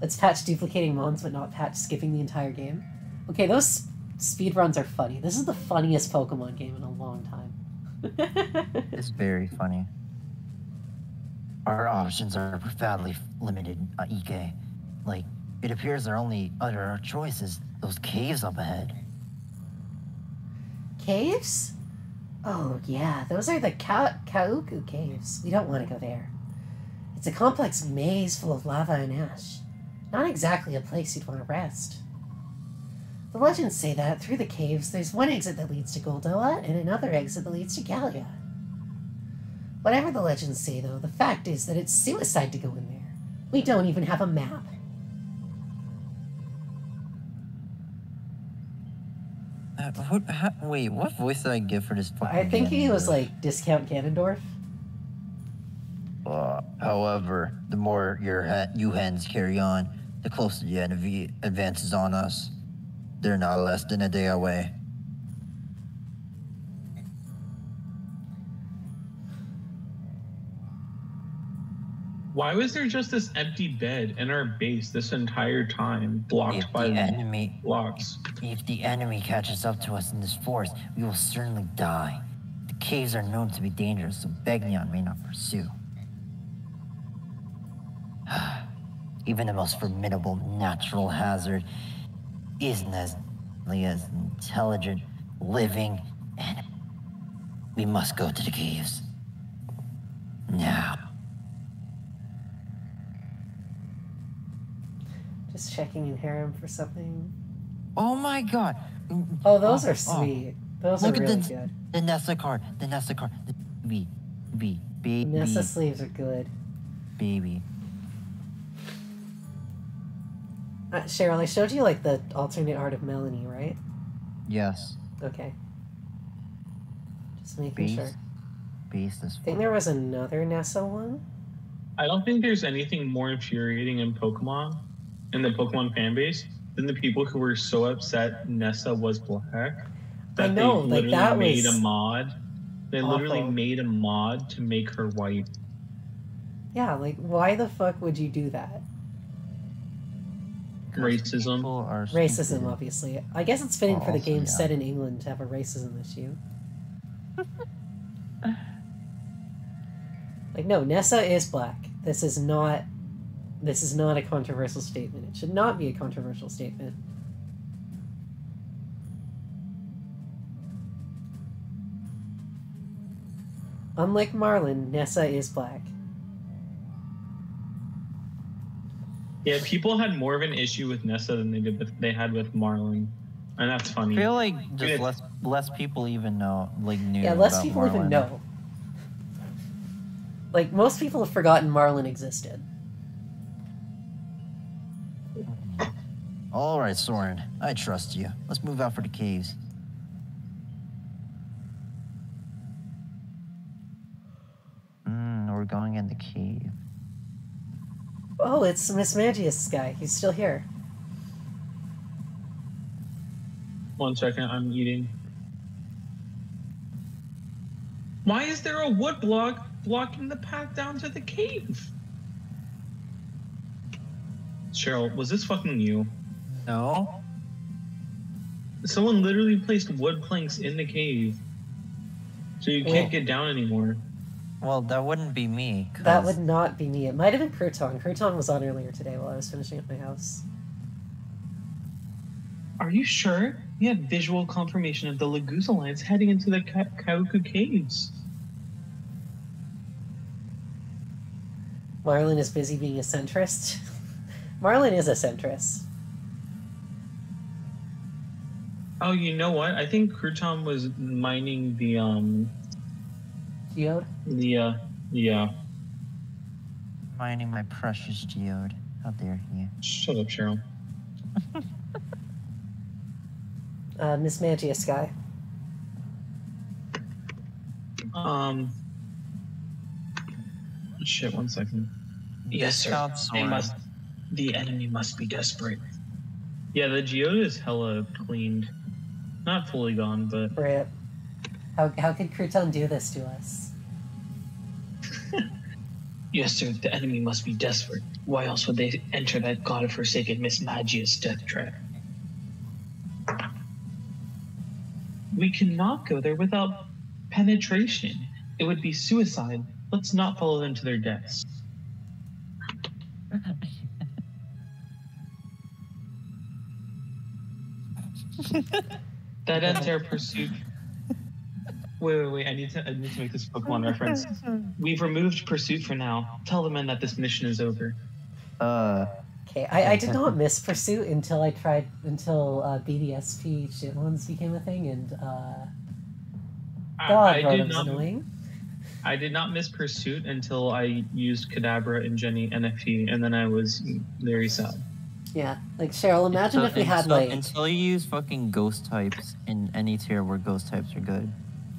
Let's patch duplicating mons, but not patch skipping the entire game. Okay, those speedruns are funny. This is the funniest Pokemon game in a long time. It's very funny. Our options are profoundly limited, EK. Like, it appears our only other choice is those caves up ahead. Caves? Oh, yeah, those are the Kauku caves. We don't want to go there. It's a complex maze full of lava and ash. Not exactly a place you'd want to rest. The legends say that through the caves, there's one exit that leads to Goldoa and another exit that leads to Galia. Whatever the legends say, though, the fact is that it's suicide to go in there. We don't even have a map. Wait, what voice did I give for this fucking I think he was Ganondorf? like Discount Ganondorf. However, the more you hens carry on, the closer the enemy advances on us. They're not less than a day away. Why was there just this empty bed in our base this entire time, blocked If by the enemy blocks? If the enemy catches up to us in this forest, we will certainly die. The caves are known to be dangerous, so Begnion may not pursue. Even the most formidable natural hazard isn't as intelligent, living, and we must go to the caves. Now. Just checking in harem for something. Oh my god. Oh, those are sweet. Those Look are at really the, good. the Nessa card. The Nessa card. The baby. Nessa sleeves are good. Baby. Cheryl, I showed you like the alternate art of Melanie, right? Yes. Okay. Just making sure. Base this I think there was another Nessa one. I don't think there's anything more infuriating in Pokemon, in the Pokemon fan base, than the people who were so upset Nessa was black that I know, they like, literally that made was a mod. They literally awful. made a mod to make her white. Yeah, like, why the fuck would you do that? Racism. People are Racism, stupid. obviously. I guess it's fitting Well, for the also, game yeah. set in England to have a racism issue. Like, no, Nessa is black. This is not a controversial statement. It should not be a controversial statement. Unlike Marlin, Nessa is black. Yeah, people had more of an issue with Nessa than they had with Marlin, and that's I funny. feel like just Yeah. less people even knew Yeah, less about people even Marlin. know. Like, most people have forgotten Marlin existed. All right, Soren, I trust you. Let's move out for the caves. We're going in the cave. Oh, it's Miss Magius guy. He's still here. 1 second, I'm eating. Why is there a wood block blocking the path down to the cave? Cheryl, was this fucking you? No. Someone literally placed wood planks in the cave, so you can't get down anymore. Well, that wouldn't be me. 'cause That would not be me. It might have been Crouton. Crouton was on earlier today while I was finishing up my house. Are you sure? We have visual confirmation of the Lagusa lines heading into the Kauku caves. Marlin is busy being a centrist. Marlin is a centrist. Oh, you know what? I think Crouton was mining the Geode? yeah. Mining my precious geode. How dare he? Shut up, Cheryl. Miss Magia Sky. Shit. 1 second. Yes, sir. Discount They sword. must. The enemy must be desperate. Yeah, the geode is hella cleaned. Not fully gone, but Rip. How could Crouton do this to us? yes, sir. The enemy must be desperate. Why else would they enter that god-forsaken Miss Magia's death trap? We cannot go there without penetration. It would be suicide. Let's not follow them to their deaths. That ends our pursuit. Wait. I need to make this Pokemon reference. We've removed pursuit for now. Tell the men that this mission is over. Okay, I did not miss Pursuit until BDSP Shitmons became a thing, and God, I Rotom's annoying. I did not miss pursuit until I used Kadabra and Jenny NFE, and then I was very sad. Yeah, like Cheryl, imagine if we had like until you use fucking ghost types in any tier where ghost types are good.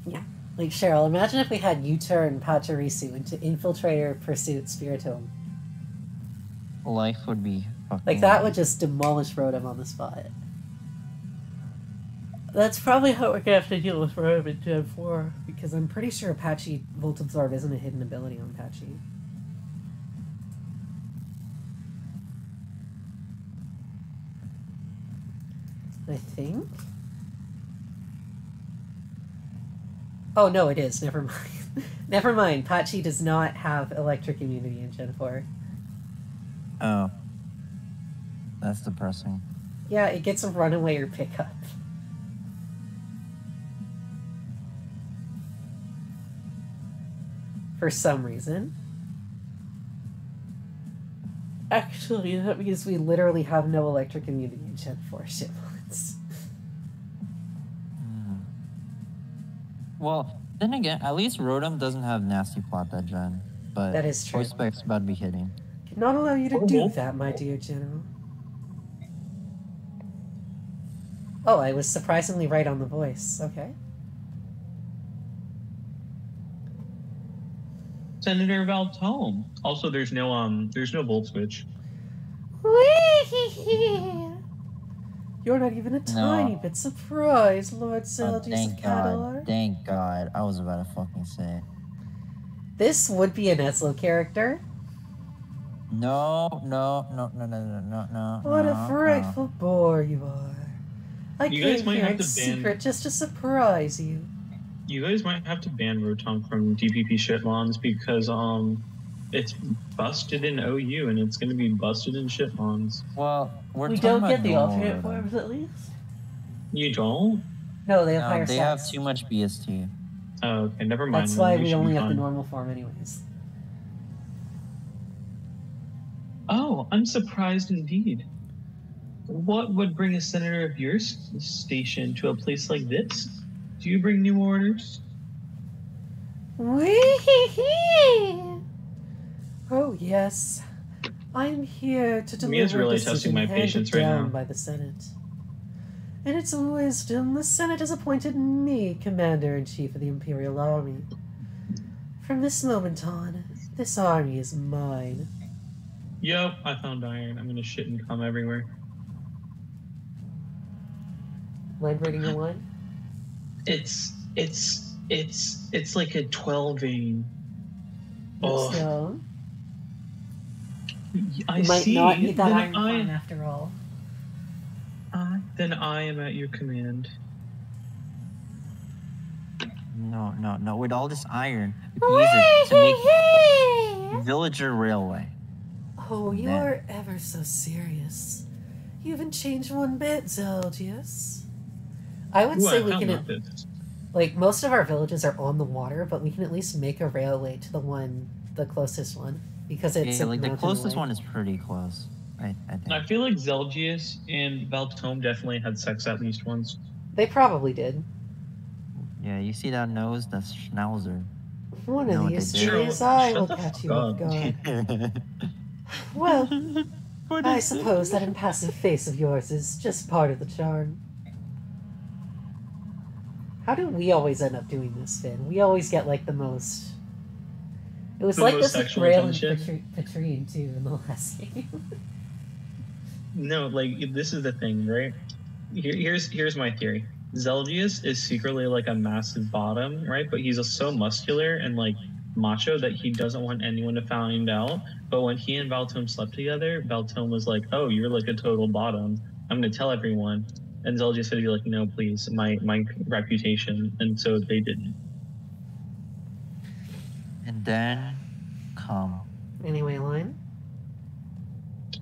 yeah, like Cheryl, imagine if we had U-turn Pachirisu into Infiltrator, Pursuit, Spiritomb. Life would be fucking... Like that would just demolish Rotom on the spot. That's probably how we're gonna have to deal with Rotom in Gen 4, because I'm pretty sure Apache Volt Absorb isn't a hidden ability on Apache. I think? Oh no, it is. Never mind. Never mind. Pachi does not have electric immunity in Gen 4. Oh. That's depressing. Yeah, it gets a runaway or pickup. For some reason. Actually, that means we literally have no electric immunity in Gen 4 shitmons. Well, then again, at least Rotom doesn't have nasty plot that gen. But That is true. Voice Spec's about to be hitting. Cannot allow you to do that, my dear General. Oh, I was surprisingly right on the voice. Okay. Senator Valtome. Also, there's no Volt Switch. You're not even a tiny bit surprised, Lord Zeldius of Kadar. Thank God. I was about to fucking say. This would be an Eslo character. No. What a frightful bore you are. I You guys came might here have in to ban- secret just to surprise you. You guys might have to ban Rotom from DPP shitmons because it's busted in OU and it's going to be busted in shitmons. Well, We don't get the alternate forms at least? You don't? No, they have higher they stats. have too much BST. Oh, okay, never mind. That's then. why You we should be only have the fine. normal form anyways. Oh, I'm surprised indeed. What would bring a senator of your station to a place like this? Do you bring new orders? Oh yes, I'm here to Mia's deliver a really decision testing my handed patience right down now. by the Senate. In its wisdom, the Senate has appointed me Commander-in-Chief of the Imperial Army. From this moment on, this army is mine. Yep, I found iron. I'm gonna shit and cum everywhere. Mind reading your line? It's like a 12 vein. Oh, So, I you might see. not need that Then iron form after all. Then I am at your command. No. With all this iron, we can use it to make villager railway. Oh, you are ever so serious. You haven't changed one bit, Zeldius. I would say we can... Like, most of our villages are on the water, but we can at least make a railway to the closest one. Because it's like the closest one is pretty close. I think. I feel like Zelgius and Valtome definitely had sex at least once. They probably did. Yeah, you see that nose? That's Schnauzer. One Know of what these they did? days I Shut will the catch fuck you off up. guard. Well, I suppose that impassive face of yours is just part of the charm. How do we always end up doing this, Finn? We always get like the most. It was The like most this with sexual Grail and attention? Patrine too in the last game. No, like this is the thing, right? Here's my theory. Zelgius is secretly like a massive bottom, right? But he's so muscular and like macho that he doesn't want anyone to find out. But when he and Valtome slept together, Valtome was like, "Oh, you're like a total bottom. I'm gonna tell everyone." And Zelgius would be like, "No, please, my reputation." And so they didn't. And then come. Anyway, line.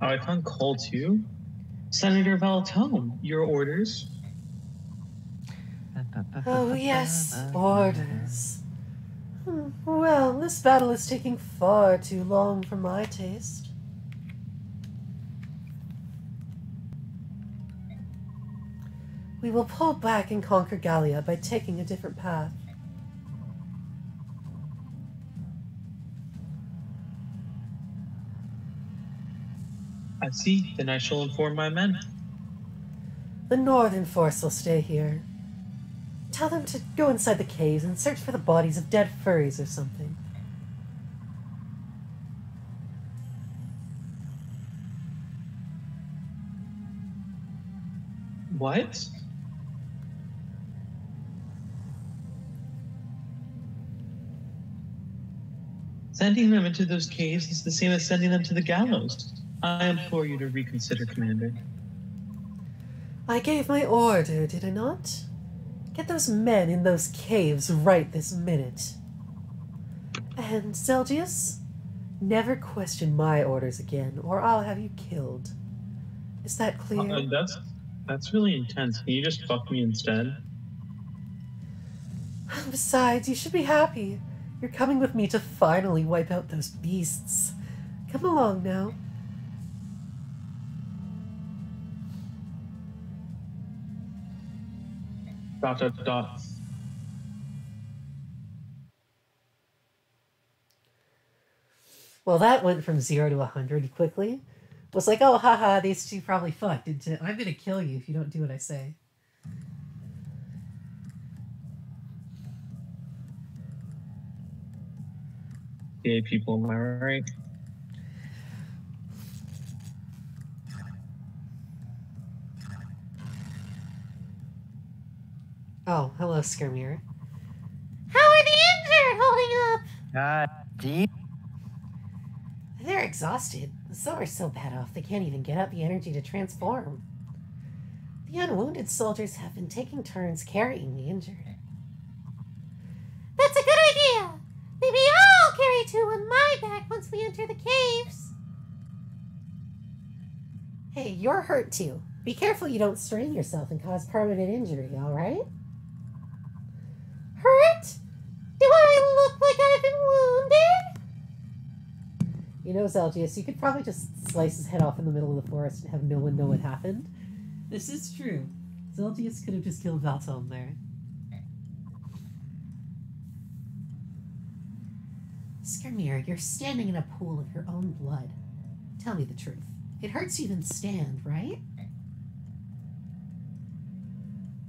Oh, I found Cole too. Senator Valtome, your orders. Oh yes, orders. Well, this battle is taking far too long for my taste. We will pull back and conquer Gallia by taking a different path. I see. Then I shall inform my men. The northern force will stay here. Tell them to go inside the caves and search for the bodies of dead furries or something. What? Sending them into those caves is the same as sending them to the gallows. I implore you to reconsider, Commander. I gave my order, did I not? Get those men in those caves right this minute. And, Zelgius, never question my orders again, or I'll have you killed. Is that clear? That's really intense. Can you just fuck me instead? Besides, you should be happy. You're coming with me to finally wipe out those beasts. Come along now. ... Well, that went from 0 to 100 quickly. Was like, oh, haha, these two probably fucked. Into, I'm gonna kill you if you don't do what I say. Gay people, am I right? Oh, hello, Skirmir. How are the injured holding up? God damn. They're exhausted. Some are so bad off they can't even get up the energy to transform. The unwounded soldiers have been taking turns carrying the injured. That's a good idea. Maybe I'll carry two on my back once we enter the caves. Hey, you're hurt too. Be careful you don't strain yourself and cause permanent injury, alright? Hurt? Do I look like I've been wounded? You know, Zelgius, you could probably just slice his head off in the middle of the forest and have no one know what happened. This is true. Zelgius could have just killed Valtome there. Skirmir, you're standing in a pool of your own blood. Tell me the truth. It hurts you to even stand, right?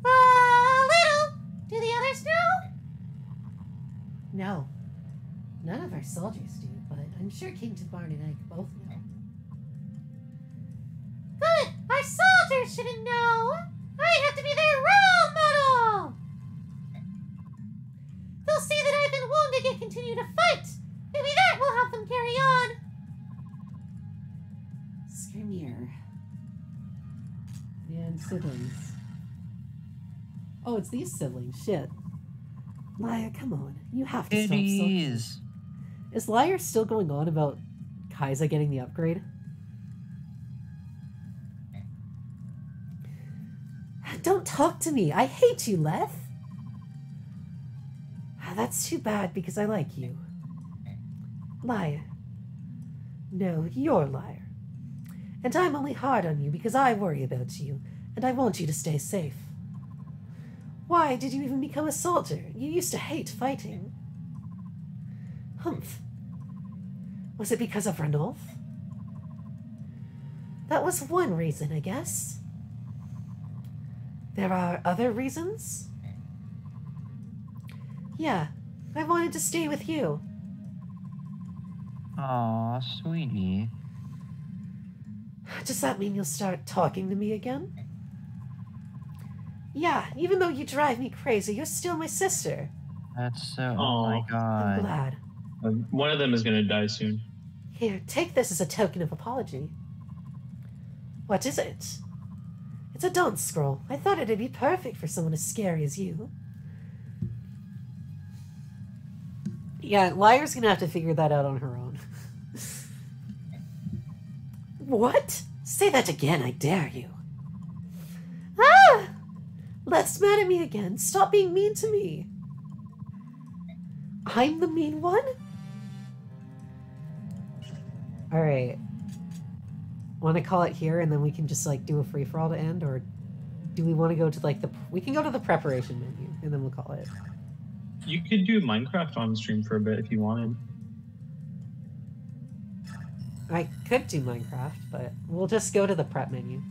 A little. Do the others know? No. None of our soldiers do, but I'm sure King Tabarn and I both know. Good. Our soldiers shouldn't know. I have to be their role model. They'll see that I've been wounded yet continue to fight. Maybe that will help them carry on. Skirmir. And siblings. Oh, it's these siblings. Shit. Lyre, come on. You have to It stop sulking. is. Is Lyre still going on about Kai'Sa getting the upgrade? Don't talk to me. I hate you, Leth. That's too bad because I like you. Lyre. No, you're Lyre. And I'm only hard on you because I worry about you, and I want you to stay safe. Why did you even become a soldier? You used to hate fighting. Humph. Was it because of Ranulf? That was one reason, I guess. There are other reasons? Yeah, I wanted to stay with you. Aw, sweetie. Does that mean you'll start talking to me again? Yeah, even though you drive me crazy, you're still my sister. That's so. Oh my I'm god. glad. One of them is gonna die soon. Here, take this as a token of apology. What is it? It's a dance scroll. I thought it'd be perfect for someone as scary as you. Yeah, Lyra's gonna have to figure that out on her own. What? Say that again, I dare you. Ah! Left's mad at me again. Stop being mean to me. I'm the mean one? Alright. Want to call it here and then we can just like do a free-for-all to end? Or do we want to go to like the... We can go to the preparation menu and then we'll call it. You could do Minecraft on stream for a bit if you wanted. I could do Minecraft, but we'll just go to the prep menu.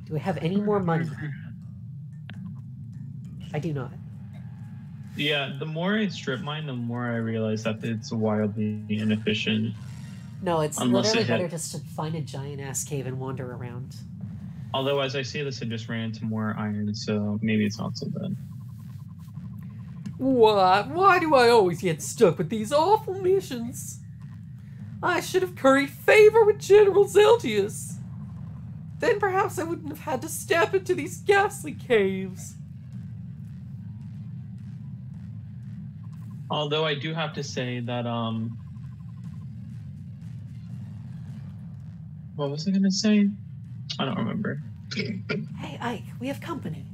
Do we have any more money? I do not. Yeah, the more I strip mine, the more I realize that it's wildly inefficient. No, it's Unless literally it hit- better just to find a giant-ass cave and wander around. Although, as I say this, I just ran into more iron, so maybe it's not so bad. What? Why do I always get stuck with these awful missions? I should have curried favor with General Zeltius. Then perhaps I wouldn't have had to step into these ghastly caves. Although I do have to say that, what was I gonna say? I don't remember. Hey, Ike, we have company.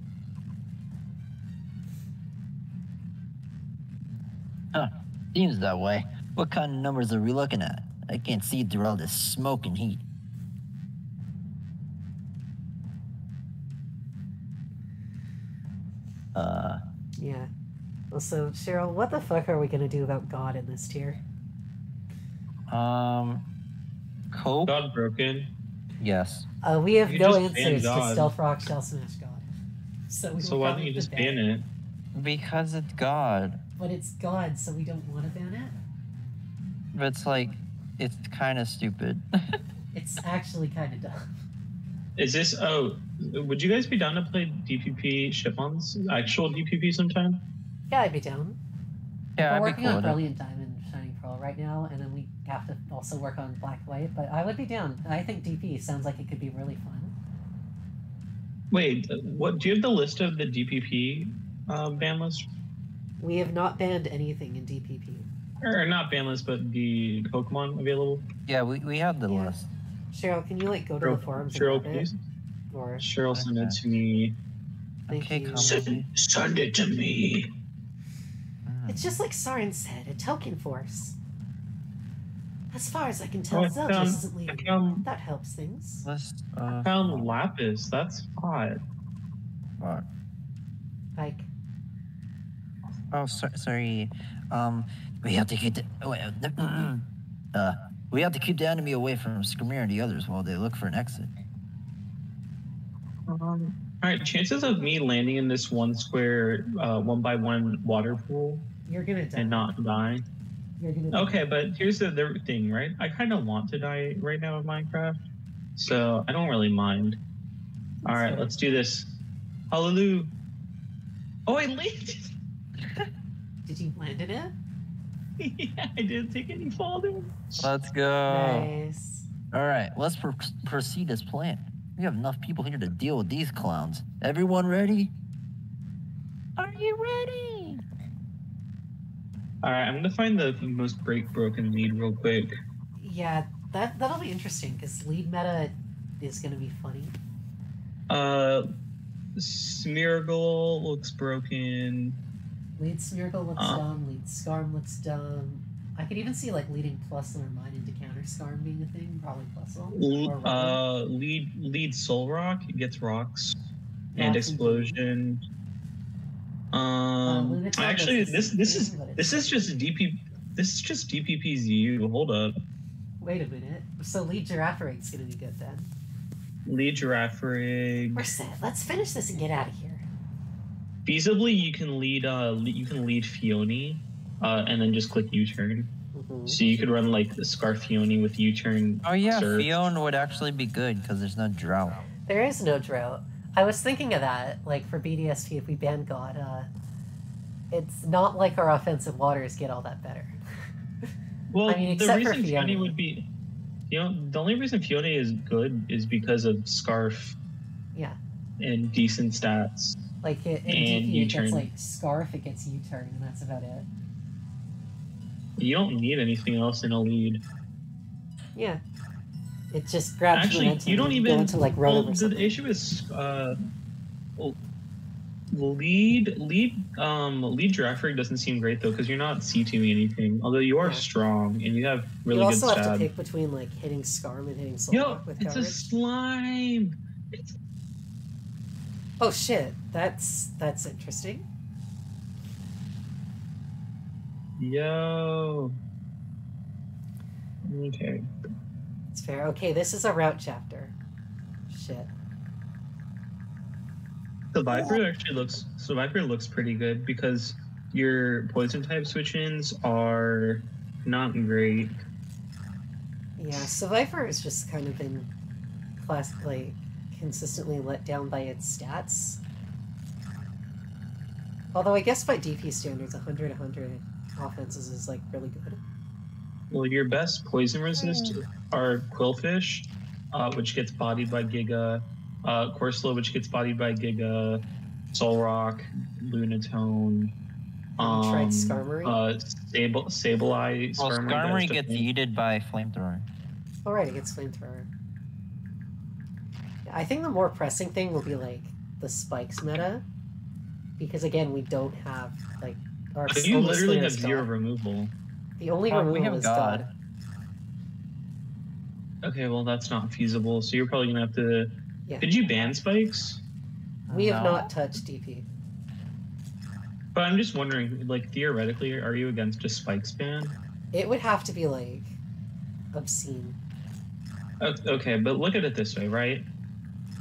Huh. Seems that way. What kind of numbers are we looking at? I can't see through all this smoke and heat. Yeah. Also, Cheryl, what the fuck are we gonna do about God in this tier? Cope? God broken. Yes. We have You no just banned answers to God. Stealth Rock Shell Smash God. So So why don't you just ban it? Because it's God. But it's God, so we don't want to ban it? But it's like, it's kind of stupid. It's actually kind of dumb. Is this? Oh, would you guys be down to play DPP ship-ons? Actual DPP sometime? Yeah, I'd be down. Yeah, We're I'd be working cool on with it. Brilliant Diamond and Shining Pearl right now, and then we have to also work on Black White, but I would be down. I think DP sounds like it could be really fun. Wait, what? Do you have the list of the DPP ban list? We have not banned anything in DPP. Or not ban list, but the Pokemon available? Yeah, we have the Yeah. list. Cheryl, can you like go to the forums Cheryl, and grab it? please. Or Cheryl, send it to me. thank Okay, you. come Send it to me. It's just like Soren said, a token force. As far as I can tell, Oh, I Zelda found- isn't leaving. found- That helps things. List I found Lapis. That's hot. What? Like, Oh, sorry. We have to keep the we have to keep the enemy away from Skrimir and the others while they look for an exit. All right, chances of me landing in this one square, 1x1 water pool you're gonna die. and not die. You're gonna die. Okay, but here's the thing, right? I kind of want to die right now in Minecraft, so I don't really mind. All right, fair. let's do this. Hallelujah. Oh, I landed. Did you land in it? Yeah, I didn't take any fall damage. Let's go. Nice. All right, let's proceed as planned. We have enough people here to deal with these clowns. Everyone ready? Are you ready? All right, I'm gonna find the most broken lead real quick. Yeah, that'll be interesting because lead meta is gonna be funny. Smeargle looks broken. Lead Smeargle looks dumb. Lead Scarm looks dumb. I could even see like leading Plusle or mine into counter Scarm being a thing. Probably Plusle. Or Rubber. Lead Soul Rock gets rocks. and explosion. Actually, this is just DP. This is just DPPZU. Hold up. Wait a minute. So lead giraffe rig's gonna be good then. Lead giraffe rig. We're set. Let's finish this and get out of here. Feasibly, you can lead Fione, and then just click U-turn. So you could run like the Scarfione with U-turn. Oh yeah, surf. Fiona would actually be good because there's no drought. There is no drought. I was thinking of that, like for BDSP, if we ban God, it's not like our offensive waters get all that better. Well, I mean, the except for reason Fiona Fione would be, the only reason Fione is good is because of Scarf. Yeah. And decent stats. Like in DP, it gets like Scarf, it gets U-turn, and that's about it. You don't need anything else in a lead. Yeah. It just grabs Actually, you don't even go into like rotom or something. The issue is lead giraffe rig doesn't seem great though because you're not C2ing anything. Although you are strong and you have really good stab. You also have to pick between like hitting Scarm and hitting Soul with it's coverage. a slime. Oh shit, that's interesting. Yo. Okay. It's fair. Okay, this is a route chapter. Shit. The Viper looks pretty good because your poison type switch-ins are not great. Yeah, so Viper has just kind of been classically consistently let down by its stats. Although I guess by DP standards, 100 offenses is like really good. Well, your best poison resist are Quillfish, which gets bodied by Giga, Corsola, which gets bodied by Giga, Solrock, Lunatone, tried Skarmory? Sableye. Well, Skarmory gets yeeted by Flamethrower. Oh, right, it gets Flamethrower. I think the more pressing thing will be like the spikes meta, because again, we don't have like our. But you literally have zero removal. The only removal we have is God. Okay, well that's not feasible. So you're probably gonna have to. Yeah. Did you ban spikes? We have not touched DP. But I'm just wondering, like theoretically, are you against a spikes ban? It would have to be like obscene. Okay, but look at it this way, right?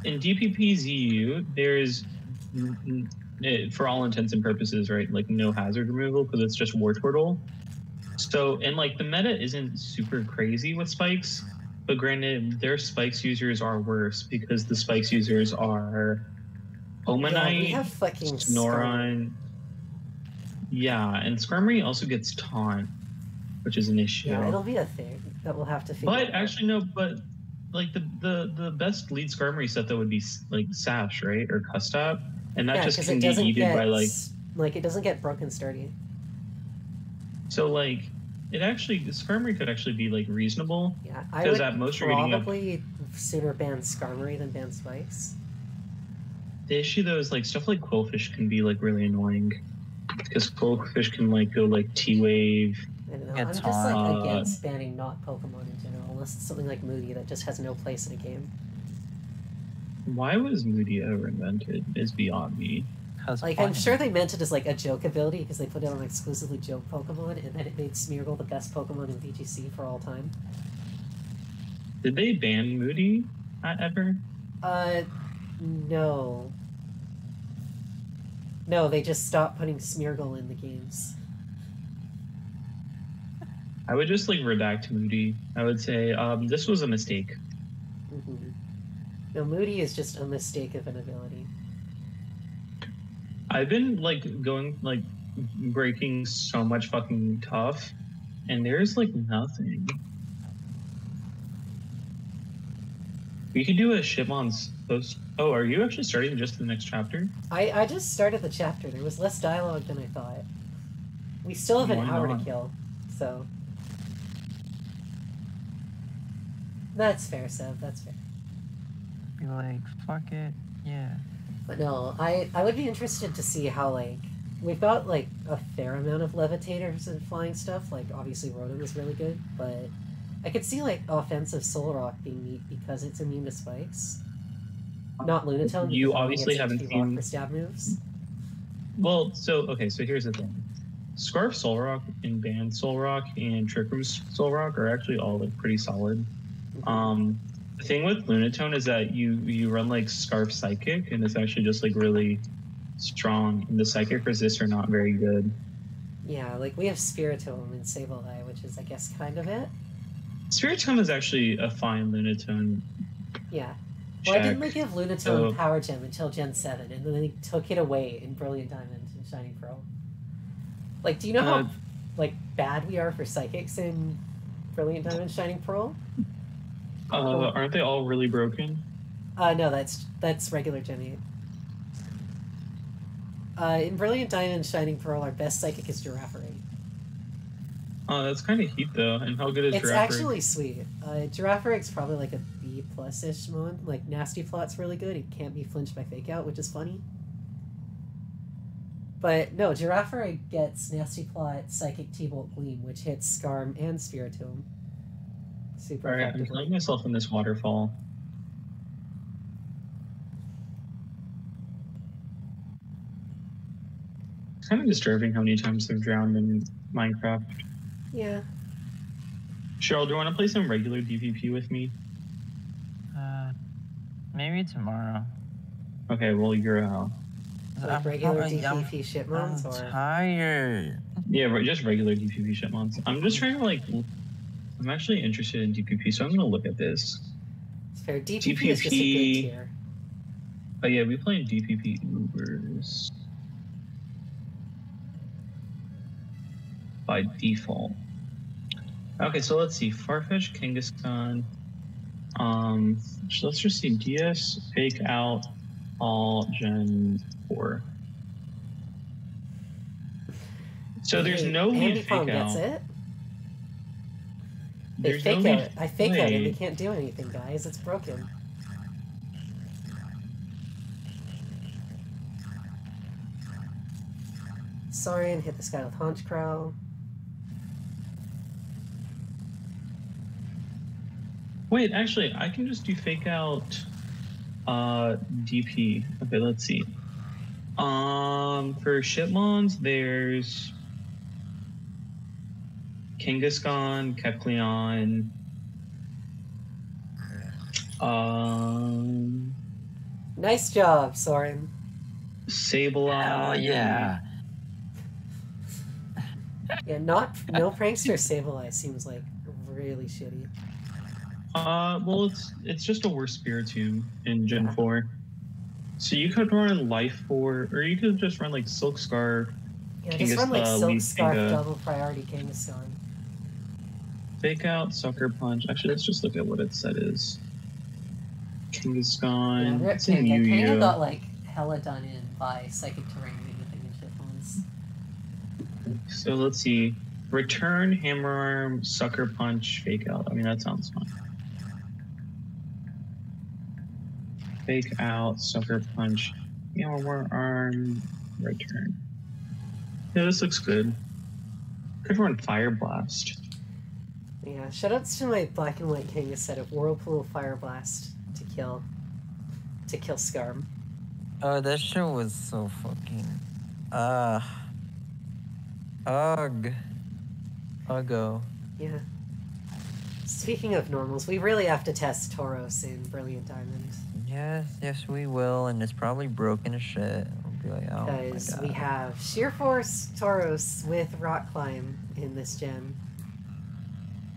In DPPZU, there's, for all intents and purposes, right, like no hazard removal because it's just Wartortle. So, and like the meta isn't super crazy with spikes, but granted, their spikes users are worse because the spikes users are Omanite, we have fucking Snoron. Yeah, and Skarmory also gets taunt, which is an issue. Yeah, it'll be a thing that we'll have to figure out. But actually, no, but like the best lead Skarmory set that would be like Sash, right, or Custap, and that just can get eaten by like it doesn't get broken sturdy. So like it actually Skarmory could actually be like reasonable. Yeah, I would at most you're getting probably sooner ban Skarmory than ban Spikes. The issue though is like stuff like Quillfish can be like really annoying because Quillfish can like go like T-Wave. I don't know. I'm just like against banning not Pokemon in general, unless it's something like Moody that just has no place in a game. Why was Moody ever invented is beyond me. Like, I'm sure they meant it as like a joke ability because they put it on exclusively joke Pokemon, and then it made Smeargle the best Pokemon in VGC for all time. Did they ban Moody ever? No. No, they just stopped putting Smeargle in the games. I would just like redact Moody. I would say this was a mistake. Mm-hmm. No, Moody is just a mistake of an ability. I've been like going like breaking so much fucking tough, and there's like nothing. We could do a Shimon's post. Oh, are you actually starting just the next chapter? I just started the chapter. There was less dialogue than I thought. We still have an hour to kill, so that's fair, Seb. That's fair. Be like, fuck it, yeah. But no, I would be interested to see how, like, we've got, like, a fair amount of levitators and flying stuff. Like, obviously Rotom is really good, but I could see, like, offensive Solrock being neat because it's immune to spikes. Not Lunatone. You because obviously only gets haven't HP lock seen- for stab moves. Well, so here's the thing. Scarf Soul Rock and Band Soul Rock and Trick Room Soul Rock are actually all like pretty solid. The thing with Lunatone is that you run like Scarf Psychic, and it's actually just like really strong, and the Psychic resists are not very good. Yeah, like we have Spiritome and Sableye, which is I guess kind of it. Spiritome is actually a fine Lunatone. Yeah. Why didn't they check. give Lunatone So- Power Gem until Gen 7, and then they took it away in Brilliant Diamond and Shining Pearl? Like, do you know how like bad we are for Psychics in Brilliant Diamond and Shining Pearl? Aren't they all really broken? No, that's regular Gen 8. In Brilliant Diamond and Shining Pearl, our best Psychic is Giraffere. That's kind of heat though. And how good is It's Giraffere? actually sweet. Giraffe's probably like a B plus-ish moment. Like, Nasty Plot's really good. He can't be flinched by Fake Out, which is funny. But no, Giraffere gets Nasty Plot, Psychic T-Bolt Gleam, which hits Scarm and Spiritomb. Super All right, I'm effectively. killing myself in this waterfall. It's kind of disturbing how many times they've drowned in Minecraft. Yeah. Cheryl, do you want to play some regular DPP with me? Maybe tomorrow. Okay, well, you're out. Like regular I'm DPP shipments, or... tired. Yeah, just regular DPP shipments. I'm just trying to, like... I'm actually interested in DPP, so I'm going to look at this. It's fair. DPP is just a good tier. Oh, yeah, we play DPP Ubers. By default. Okay, so let's see. Farfetch, Kangaskhan. So let's just see. DS, Fake Out, all Gen 4. So there's no lead Andy Fake Pong Out. gets it. They There's fake no out. lead I fake out and they play. can't do anything, guys. It's broken. Saurian hit this guy with Haunch Crow. Wait, actually, I can just do Fake Out DP. Okay, let's see. For Shitmons, there's Kangaskhan, Kecleon, Nice job, Soren. Sableye. Oh yeah. Yeah, no prankster Sableye seems like really shitty. Well, it's just a worse Spiritomb in Gen 4. So you could run Life 4, or you could just run like Silk Scarf, Yeah, just run like Silk Leaf Scarf, Kinga. double priority Kangaskhan. Fake Out, Sucker Punch. Actually, let's just look at what its set is. Kangaskhan. Yeah, Rip It's in Kanga. Kanga Yu-Gi-Oh. got like hella done in by Psychic Terrain and the thing in shit ones. So let's see. Return, Hammer Arm, Sucker Punch, Fake Out. I mean, that sounds fun. Fake Out, Sucker Punch, Hammer Arm, Return. Yeah, this looks good. Could run Fire Blast. Yeah, shoutouts to my black and white Kanga set of Whirlpool Fire Blast to kill Scarm. Oh, that shit was so fucking. Uggo. Yeah. Speaking of normals, we really have to test Tauros in Brilliant Diamond. Yes, we will, and it's probably broken as shit. We'll be like, oh my Because god. we have Sheer Force Tauros with Rock Climb in this gen.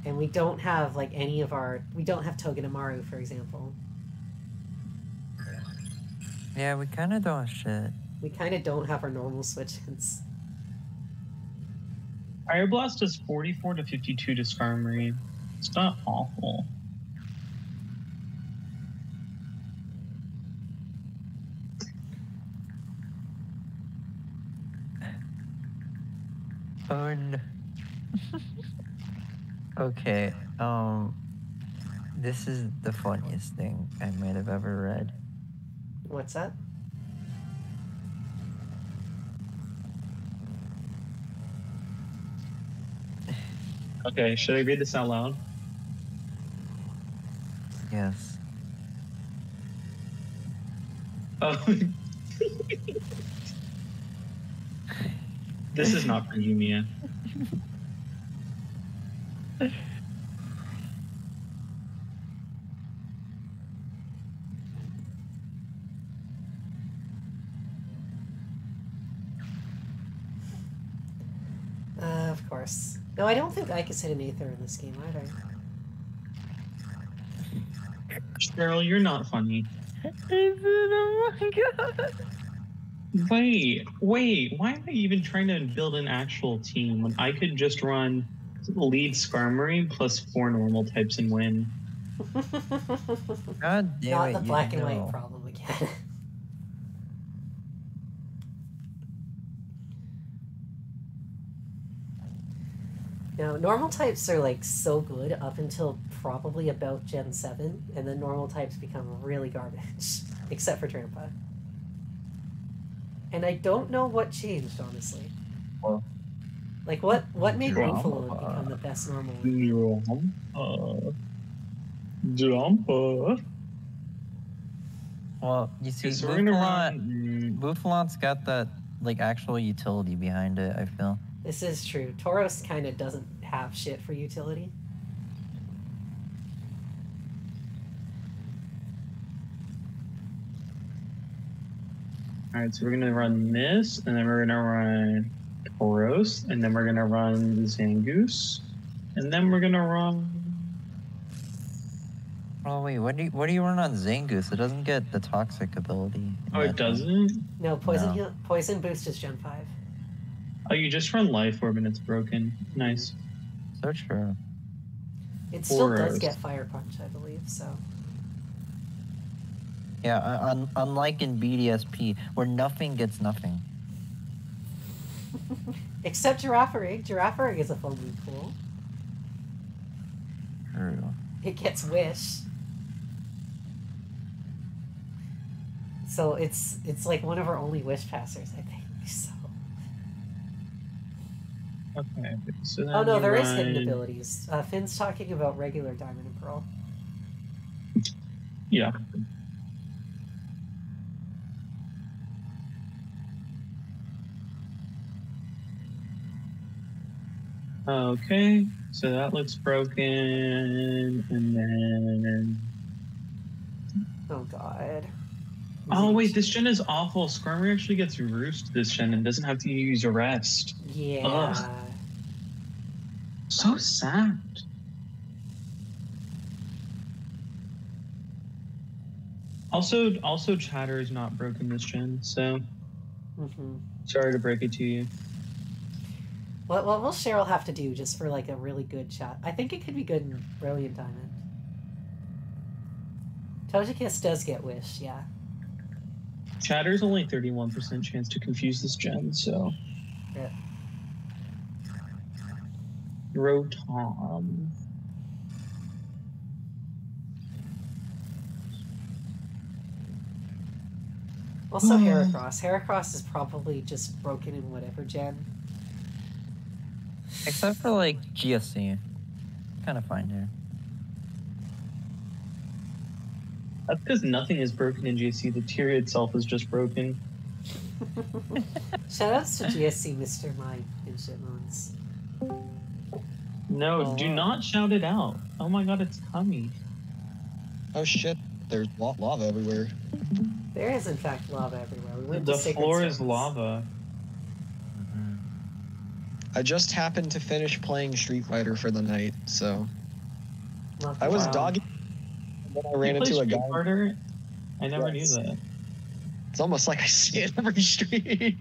And we don't have like any of our... We don't have Togedemaru, for example. Yeah, we kind of don't have shit. We kind of don't have our normal switch-ins. Fire Blast does 44 to 52 to Skarmory. It's not awful. Oh no. Okay, this is the funniest thing I might have ever read. What's that? Okay, should I read this out loud? Yes. Oh. This is not for you, Mia. Of course. No, I don't think I could hit an Aether in this game either. Cheryl, you're not funny. Oh my god. Wait, why am I even trying to build an actual team when I could just run lead Scar Marine plus 4 normal types and win? God damn Not it, the you black and know. white problem again. No, normal types are like so good up until probably about Gen 7, and then normal types become really garbage. Except for Trampa. And I don't know what changed, honestly. Well, Like, what made Drama. Buffalo become the best normal one? Jumper. Well, you see, So we're gonna Buffalon's got that, like, actual utility behind it, I feel. This is true. Tauros kind of doesn't have shit for utility. Alright, so we're gonna run this, and then we're gonna run Tauros, and then we're gonna run Zangoose, and then we're gonna run. Oh wait, what do you run on Zangoose? It doesn't get the toxic ability. Oh, it doesn't? No, poison No. Heal, poison boost is Gen 5. Oh, you just run Life Orb and it's broken. Nice. So true. It still does Tauros. get Fire Punch, I believe, so. Yeah, unlike in BDSP, where nothing gets nothing. Except Girafarig. Girafarig is a fun move pool. True. It gets Wish. So it's like one of our only Wish passers, I think. So. Okay. So then Oh no, you there is hidden run- abilities. Finn's talking about regular Diamond and Pearl. Yeah. Okay, so that looks broken, and then... Oh god. Oh wait, this gen is awful. Skarmory actually gets Roost this gen and doesn't have to use Arrest. Yeah. Ugh. So sad. Also, Chatter is not broken this gen, so Mm-hmm. sorry to break it to you. What will Cheryl have to do just for like a really good shot? I think it could be good in Brilliant Diamond. Togekiss does get Wish, yeah. Chatter's only 31% chance to confuse this gen, so. Yeah. Rotom. Also Heracross. Heracross is probably just broken in whatever gen. Except for, like, GSC. Kind of fine here. That's because nothing is broken in GSC. The tier itself is just broken. Shoutouts to GSC Mr. Mime and Shitmons. No, Oh, do wow. not shout it out. Oh my god, it's coming. Oh shit, there's lava everywhere. There is in fact lava everywhere. We went The to Sacred floor is Stones. lava. I just happened to finish playing Street Fighter for the night, so Love I was wow. dogging. And then I ran You play into a Street guy. Fighter? I never Yes. knew that. It's almost like I see it every stream.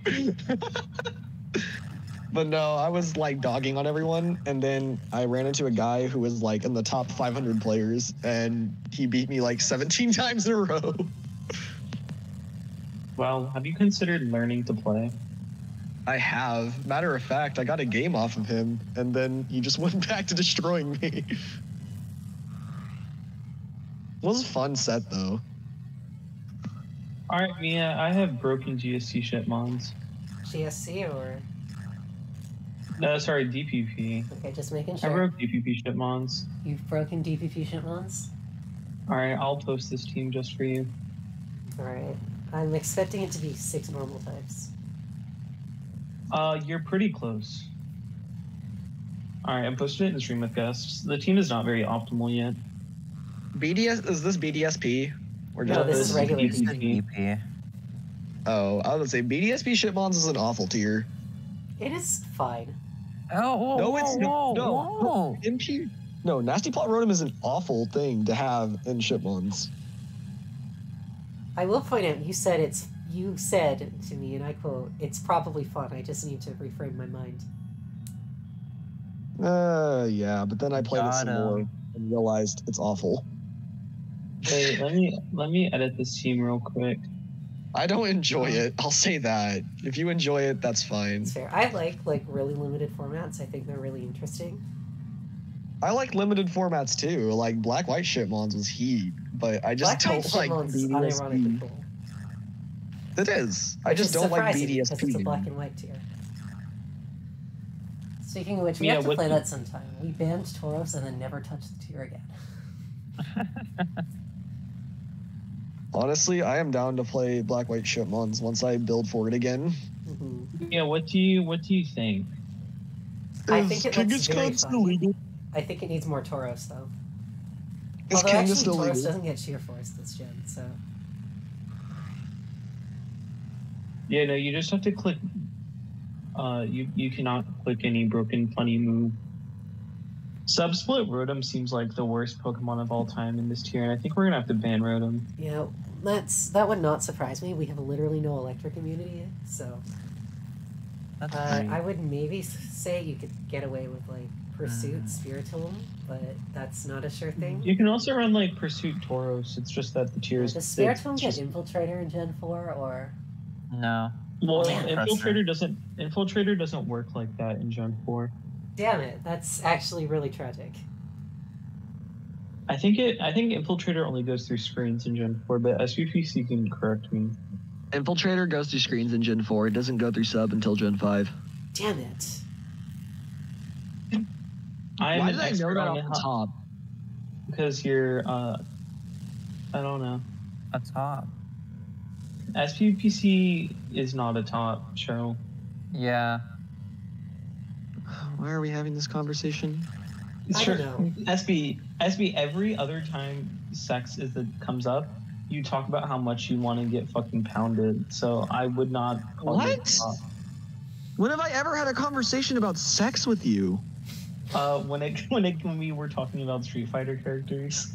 But no, I was like dogging on everyone, and then I ran into a guy who was like in the top 500 players, and he beat me like 17 times in a row. Well, have you considered learning to play? I have. Matter of fact, I got a game off of him, and then he just went back to destroying me. It was a fun set, though. Alright, Mia, I have broken GSC shitmons. GSC or No, sorry, DPP. okay, just making I sure. broke DPP shitmons. You've broken DPP Shitmons? Alright, I'll post this team just for you. Alright. I'm expecting it to be 6 normal types. You're pretty close. Alright, I'm posting it in the stream with guests. The team is not very optimal yet. Is this BDSP? Or No, just this is regular PvP. PvP. EP. Oh, I would say BDSP Shitmons is an awful tier. It is fine. Oh, whoa, No, whoa, it's whoa, no. whoa. MP. No, Nasty Plot Rotom is an awful thing to have in Shitmons. I will point out, you said to me, and I quote, "It's probably fun, I just need to reframe my mind." Yeah, but then I played it some more and realized it's awful. Wait, let me edit this team real quick. I don't enjoy it. I'll say that. If you enjoy it, that's fine. It's fair. I like really limited formats. I think they're really interesting. I like limited formats too. Like Black White Shitmons was heat, but I just don't like Unironically BDSP. cool. It is. I Which just is don't like surprising, because it's a BDSP. black and white tier. Speaking of which, we Yeah, have to what play the- that sometime. We banned Tauros and then never touched the tier again. Honestly, I am down to play Black White Shitmons once I build for it again. Mm-hmm. Yeah, what do you think? I think it looks Kangaskhan very still fun. legal? I think it needs more Tauros, though. Is Although Kangaskhan actually, still Tauros legal? doesn't get Sheer Force this gen, so... Yeah, no, you just have to click. You cannot click any broken funny move. Subsplit Rotom seems like the worst Pokemon of all time in this tier, and I think we're gonna have to ban Rotom. Yeah, that would not surprise me. We have literally no electric immunity, so... That's great. I would maybe say you could get away with, like, Pursuit, Spiritomb, but that's not a sure thing. You can also run like Pursuit Tauros. It's just that the tiers. Does Spiritomb it's get just- Infiltrator in Gen 4, or... No. Well, Damn. Infiltrator doesn't work like that in Gen 4. Damn it, that's actually really tragic. I think Infiltrator only goes through screens in Gen 4, but SVPC can correct me. Infiltrator goes through screens in Gen 4. It doesn't go through sub until Gen 5. Damn it. Why did I know that off the top? Because you're, I don't know. A top. SVPC is not a top show. Yeah. Why are we having this conversation? I don't know. SB, every other time sex comes up, you talk about how much you want to get fucking pounded. So I would not call it What? top. When have I ever had a conversation about sex with you? When we were talking about Street Fighter characters.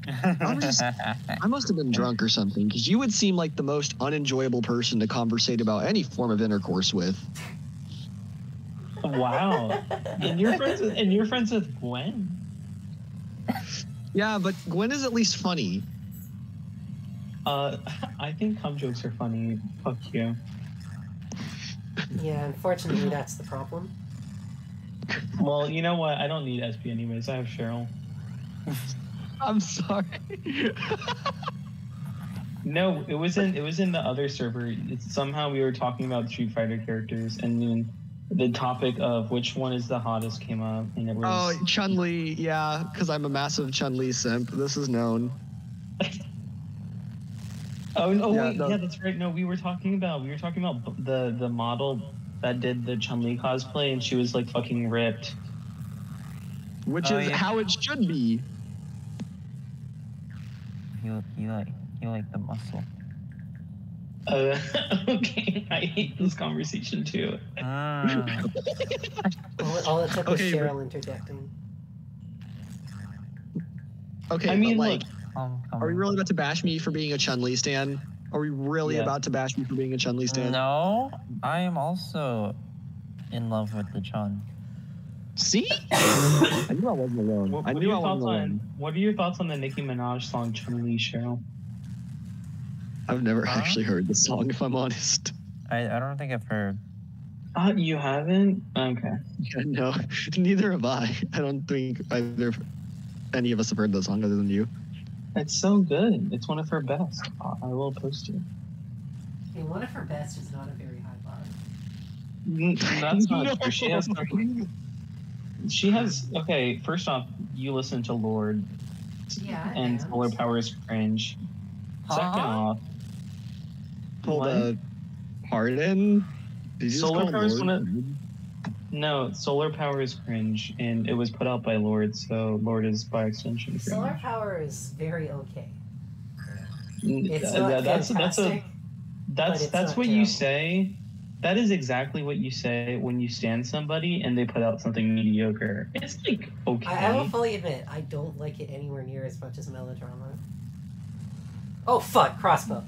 I must have been drunk or something, because you would seem like the most unenjoyable person to conversate about any form of intercourse with. Wow. And you're friends with Gwen? Yeah, but Gwen is at least funny. I think cum jokes are funny. Fuck you. Yeah, unfortunately, that's the problem. Well, you know what? I don't need SP anyways. I have Cheryl. I'm sorry. No, it was in the other server. Somehow we were talking about Street Fighter characters, and then the topic of which one is the hottest came up, and it was. Oh, Chun-Li, yeah, because I'm a massive Chun-Li simp. This is known. Oh no! Yeah, Wait, no. yeah, that's right. No, we were talking about the model that did the Chun-Li cosplay, and she was like fucking ripped. Which is yeah. how it should be. You like the muscle. Okay, I hate this conversation too. All it took was Okay, Cheryl interjecting. Okay, I mean, but like, look, are we really about to bash me for being a Chun-Li stan? Are we really Yeah. about to bash me for being a Chun-Li stan? No, I am also in love with the Chun. See? I knew I wasn't alone. What, I what, are knew I your wasn't thoughts alone. on, what are your thoughts on the Nicki Minaj song Chun-Li, Cheryl? I've never Huh? actually heard the song, if I'm honest. I don't think I've heard. You haven't? Okay. Yeah, no, neither have I. I don't think any of us have heard the song other than you. It's so good. It's one of her best. I will post it. I mean, one of her best is not a very high bar. That's not No. true. She has. Okay, first off, you listen to Lord, Yeah, and Solar Power is cringe. Second Huh? off, pull What? the pardon? Did you just Solar call Power is Lord? one of. No, solar power is cringe, and it was put out by Lord, so Lord is by extension cringe. Solar power is very okay. Mm, It's th- not th- that's fantastic. but it's that's not what you terrible. say. That is exactly what you say when you stand somebody and they put out something mediocre. It's like okay. I will fully admit, I don't like it anywhere near as much as melodrama. Oh fuck, crossbow.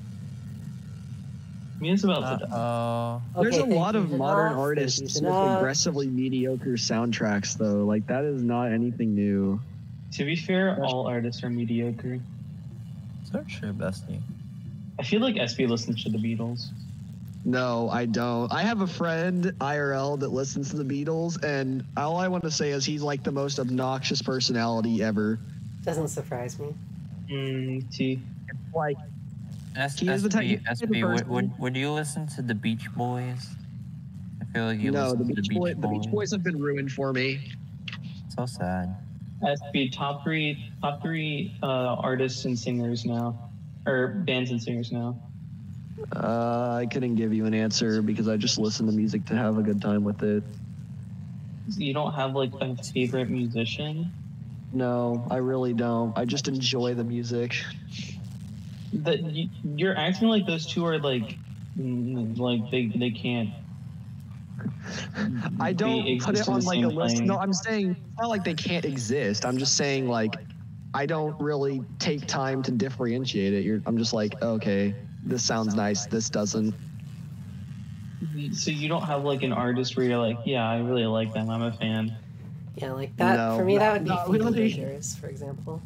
Mia's about to die. Oh. There's Okay, a thank lot you, of modern Janaf. artists Thank with you, Janaf. aggressively mediocre soundtracks, though. Like, that is not anything new. To be fair, all artists are mediocre. So true, bestie. I feel like SB listens to the Beatles. No, I don't. I have a friend, IRL, that listens to the Beatles, and all I want to say is he's like the most obnoxious personality ever. Doesn't surprise me. T. Like, SB, is the type of SB, person- would you listen to the Beach Boys? I feel like you no, listen the to Beach, the Beach Boys have been ruined for me. So sad. SB top three artists and singers now, or bands and singers now. I couldn't give you an answer because I just listen to music to have a good time with it. You don't have like a favorite musician? No, I really don't. I just enjoy the music. That you're acting like those two are like they can't. I don't put exist it in on the like a same list. plane. No, I'm saying it's not like they can't exist. I'm just saying like I don't really take time to differentiate it. I'm just like, okay, this sounds nice. This doesn't. So you don't have like an artist where you're like, yeah, I really like them. I'm a fan. Yeah, like that. No, for me, that would be not Phoebe really. Bridgers, for example.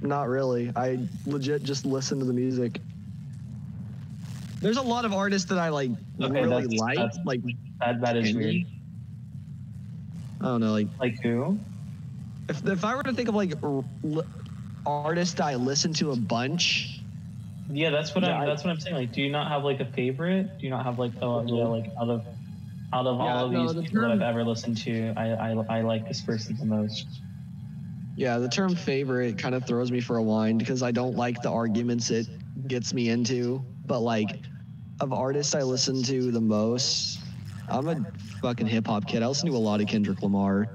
Not really. I legit just listen to the music. There's a lot of artists that I like really like. Like That is weird. Kenny. I don't know, Like who? if I were to think of like artists I listen to a bunch. Yeah, that's what Yeah, I'm saying. Like, do you not have like a favorite? Do you not have like oh yeah, like out of all of these people that I've ever listened to, I like this person the most. Yeah, the term favorite kind of throws me for a wind because I don't like the arguments it gets me into. But like, of artists I listen to the most, I'm a fucking hip hop kid. I listen to a lot of Kendrick Lamar.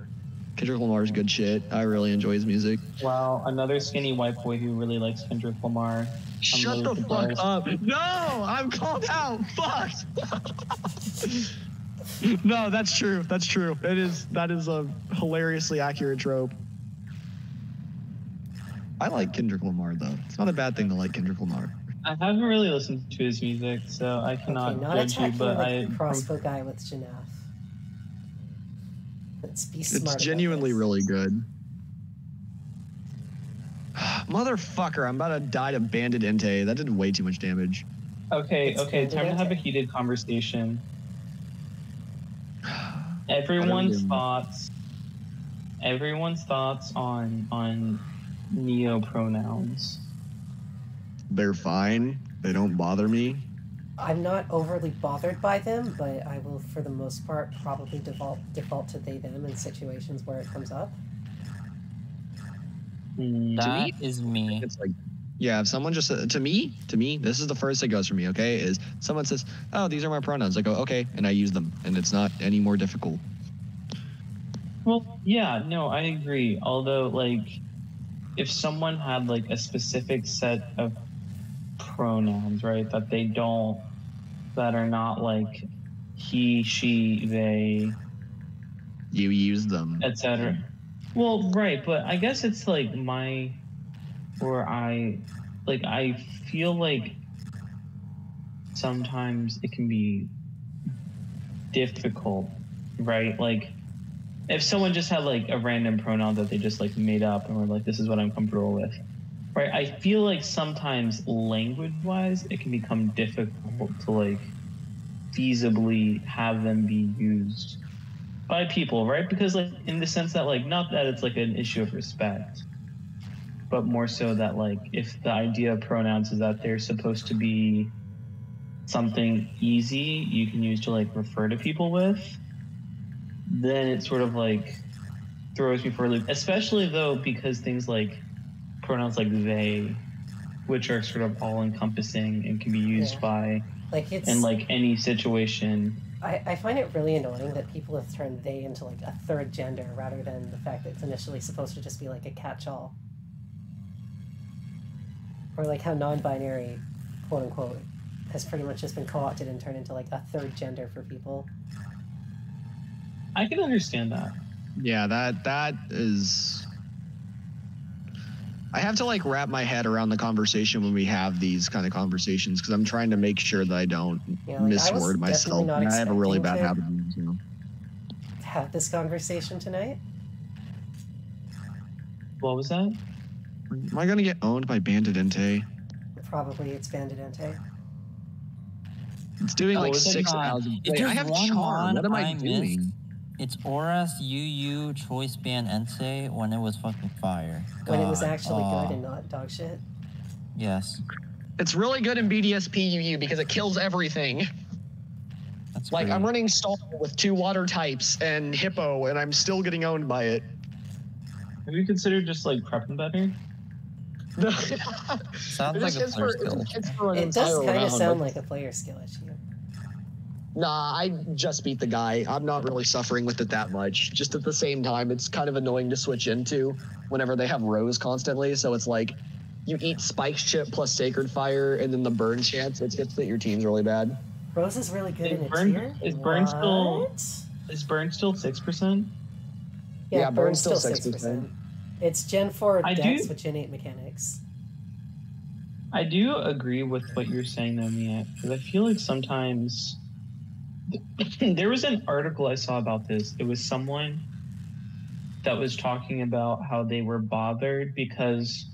Kendrick Lamar's good shit. I really enjoy his music. Wow, another skinny white boy who really likes Kendrick Lamar. Shut the fuck up. No, I'm called out. Fuck. No, that's true. That's true. That is a hilariously accurate trope. I like Kendrick Lamar though. It's not a bad thing to like Kendrick Lamar. I haven't really listened to his music, so I cannot Okay, not judge you. attacking But like the crossbow guy with Janaf. Let's be smart. It's about genuinely this. really good. Motherfucker, I'm about to die to Bandit Entei. That did way too much damage. Okay, It's time to have a Bandit. heated conversation. Everyone's thoughts on neo pronouns. They're fine. They don't bother me. I'm not overly bothered by them, but I will, for the most part, probably default to they them in situations where it comes up. That is me. It's like, yeah, if someone just to me, this is the first that goes for me. Okay, is someone says, "Oh, these are my pronouns." I go, "Okay," and I use them, and it's not any more difficult. Well, yeah, no, I agree. Although, like, if someone had like a specific set of pronouns, right, that are not like he, she, they, You use them. etc. Well, right, but I guess it's like I feel like sometimes it can be difficult, right? Like if someone just had like a random pronoun that they just like made up and were like, this is what I'm comfortable with, right? I feel like sometimes language-wise, it can become difficult to like feasibly have them be used by people, right? Because like in the sense that like not that it's like an issue of respect, but more so that like if the idea of pronouns is that they're supposed to be something easy you can use to like refer to people with, then it sort of like throws me for a loop. Especially though because things like pronouns like they which are sort of all-encompassing and can be used by like it's in like any situation. I find it really annoying that people have turned they into like a third gender rather than the fact that it's initially supposed to just be like a catch-all. Or like how non-binary, quote unquote, has pretty much just been co-opted and turned into like a third gender for people. I can understand that. Yeah, that is. I have to like wrap my head around the conversation when we have these kind of conversations because I'm trying to make sure that I don't misword myself. And I have a really bad habit. Have this conversation tonight? What was that? Am I gonna get owned by Bandit Entei? Probably it's Bandit Entei. It's doing like 6,000. Wait, I have charm. What am I doing? It's Oras UU Choice Band Entei when it was fucking fire. When it was actually good and not dog shit? Yes. It's really good in BDSP UU because it kills everything. That's like, great. I'm running Stall with 2 water types and Hippo, and I'm still getting owned by it. Have you considered just like prepping better? Sounds like a player skill. It does kind of sound like a player skill issue. Nah, I just beat the guy. I'm not really suffering with it that much. Just at the same time, it's kind of annoying to switch into whenever they have Rose constantly. So it's like you eat Spike's chip plus Sacred Fire, and then the burn chance. It gets that your team's really bad. Rose is really good in a tier? Is burn still 6%? Yeah, burn's still 6%. It's Gen 4 Dex with Gen 8 mechanics. I do agree with what you're saying though, Mia, because I feel like sometimes there was an article I saw about this. It was someone that was talking about how they were bothered because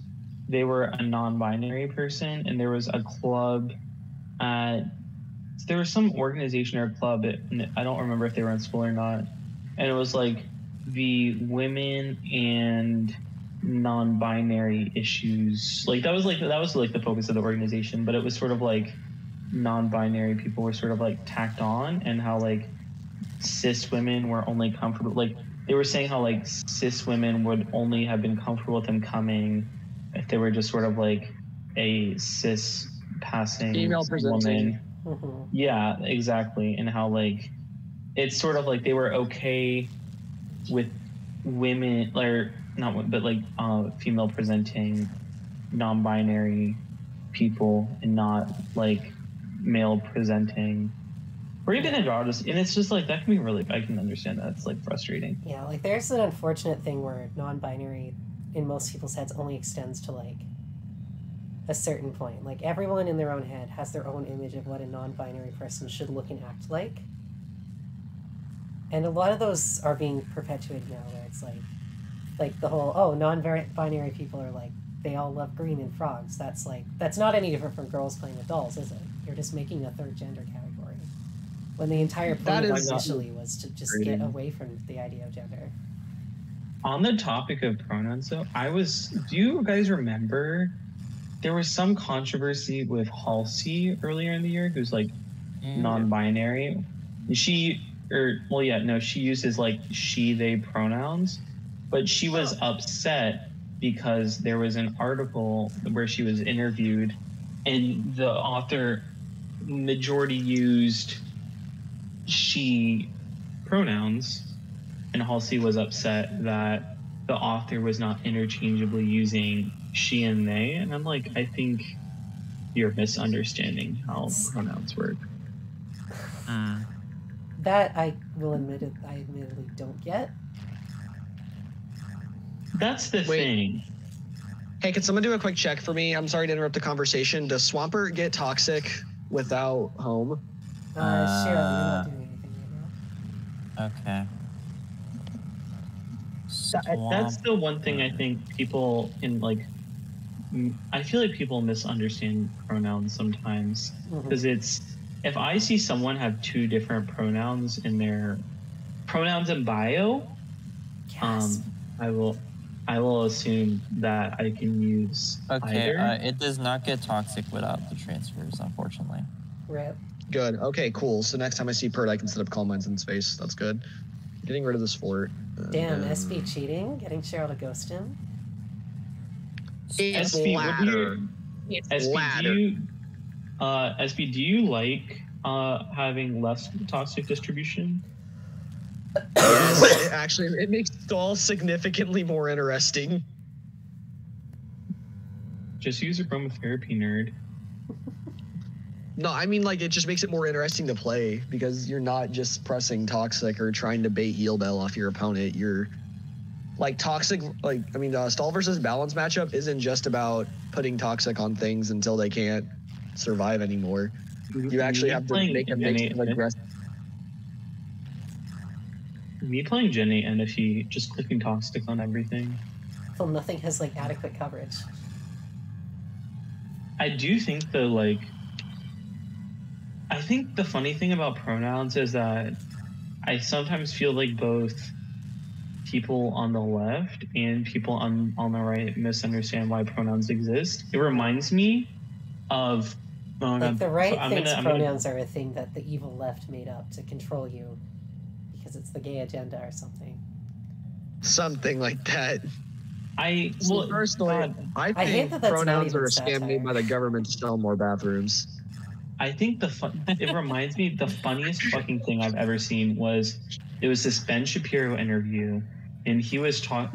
they were a non-binary person and there was a club there was some organization or club I don't remember if they were in school or not, and it was like the women and non-binary issues, like that was the focus of the organization, but it was sort of like non-binary people were sort of like tacked on, and how like cis women were only comfortable, like they were saying how like cis women would only have been comfortable with them coming if they were just sort of like a cis passing female woman. Mm-hmm. Yeah, exactly. And how like it's sort of like they were okay with women, or not, but like female presenting non-binary people and not like male presenting, or even androgynous. And it's just like that can be really, I can understand that. It's like frustrating. Yeah, like there's an unfortunate thing where non-binary in most people's heads only extends to like a certain point. Like everyone in their own head has their own image of what a non-binary person should look and act like. And a lot of those are being perpetuated now, where it's like the whole, non-binary people are like, they all love green and frogs. That's not any different from girls playing with dolls, is it? You're just making a third gender category. When the entire point initially was to just get away from the idea of gender. On the topic of pronouns though, do you guys remember there was some controversy with Halsey earlier in the year, who's like non-binary. She uses like she, they pronouns, but she was upset because there was an article where she was interviewed and the author majority used she pronouns, and Halsey was upset that the author was not interchangeably using she and they. And I'm like, I think you're misunderstanding how pronouns work. That I admittedly don't get. That's the thing. Hey, can someone do a quick check for me? I'm sorry to interrupt the conversation. Does Swampert get toxic without home? Cheryl, you're not doing anything right now. Okay. That's the one thing I think people in like. I feel like people misunderstand pronouns sometimes, because if I see someone have 2 different pronouns in their pronouns in bio, Yes. I will assume that I can use either. It does not get toxic without the transfers, unfortunately. Rip. Good. Okay, cool. So next time I see Pert, I can set up calm minds in space. That's good. Getting rid of this fort. Damn, SB cheating, getting Cheryl to ghost him. It's SB, ladder. SB, do you like having less toxic distribution? Yes, it makes Stall significantly more interesting. Just use aromatherapy, nerd. No, I mean, like, it just makes it more interesting to play because you're not just pressing toxic or trying to bait heal bell off your opponent. You're like toxic, stall versus balance matchup isn't just about putting toxic on things until they can't survive anymore. You actually have to make a mix of aggressive. Me playing Jenny and if he just clicking toxic on everything. Well, nothing has like adequate coverage. I do think I think the funny thing about pronouns is that I sometimes feel like both people on the left and people on the right misunderstand why pronouns exist. It reminds me of the right thinks pronouns are a thing that the evil left made up to control you because it's the gay agenda or something. Something like that. Personally, I think pronouns are a scam made by the government to sell more bathrooms. I think it reminds me, the funniest fucking thing I've ever seen was this Ben Shapiro interview, and he was Ben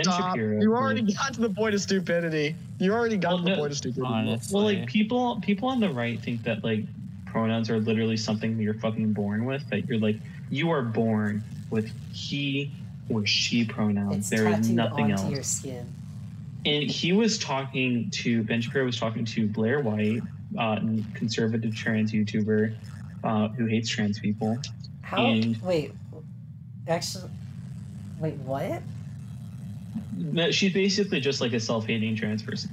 Shapiro. You already got to the point of stupidity. Well, like people on the right think that like pronouns are literally something that you're fucking born with. That you're like you are born with he or she pronouns. There is nothing else. Your skin. And Ben Shapiro was talking to Blair White, conservative trans YouTuber who hates trans people. Wait, what? No, she's basically just like a self-hating trans person.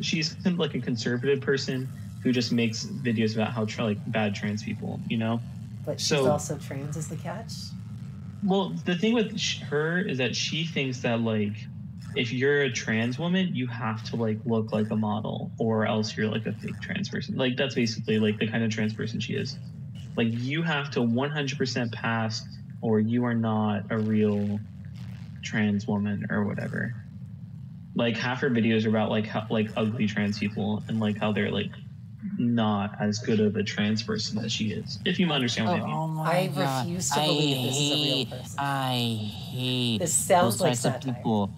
She's like a conservative person who just makes videos about how bad trans people, you know. But she's also trans, is the catch. Well, the thing with her is that she thinks that like if you're a trans woman, you have to like look like a model, or else you're like a fake trans person. Like that's basically like the kind of trans person she is. Like you have to 100% pass, or you are not a real trans woman or whatever. Like half her videos are about like how, like ugly trans people and like how they're like not as good of a trans person as she is. If you understand what I mean. Oh my God. Refuse to believe this is a real person. I hate this sounds those like types satire. of people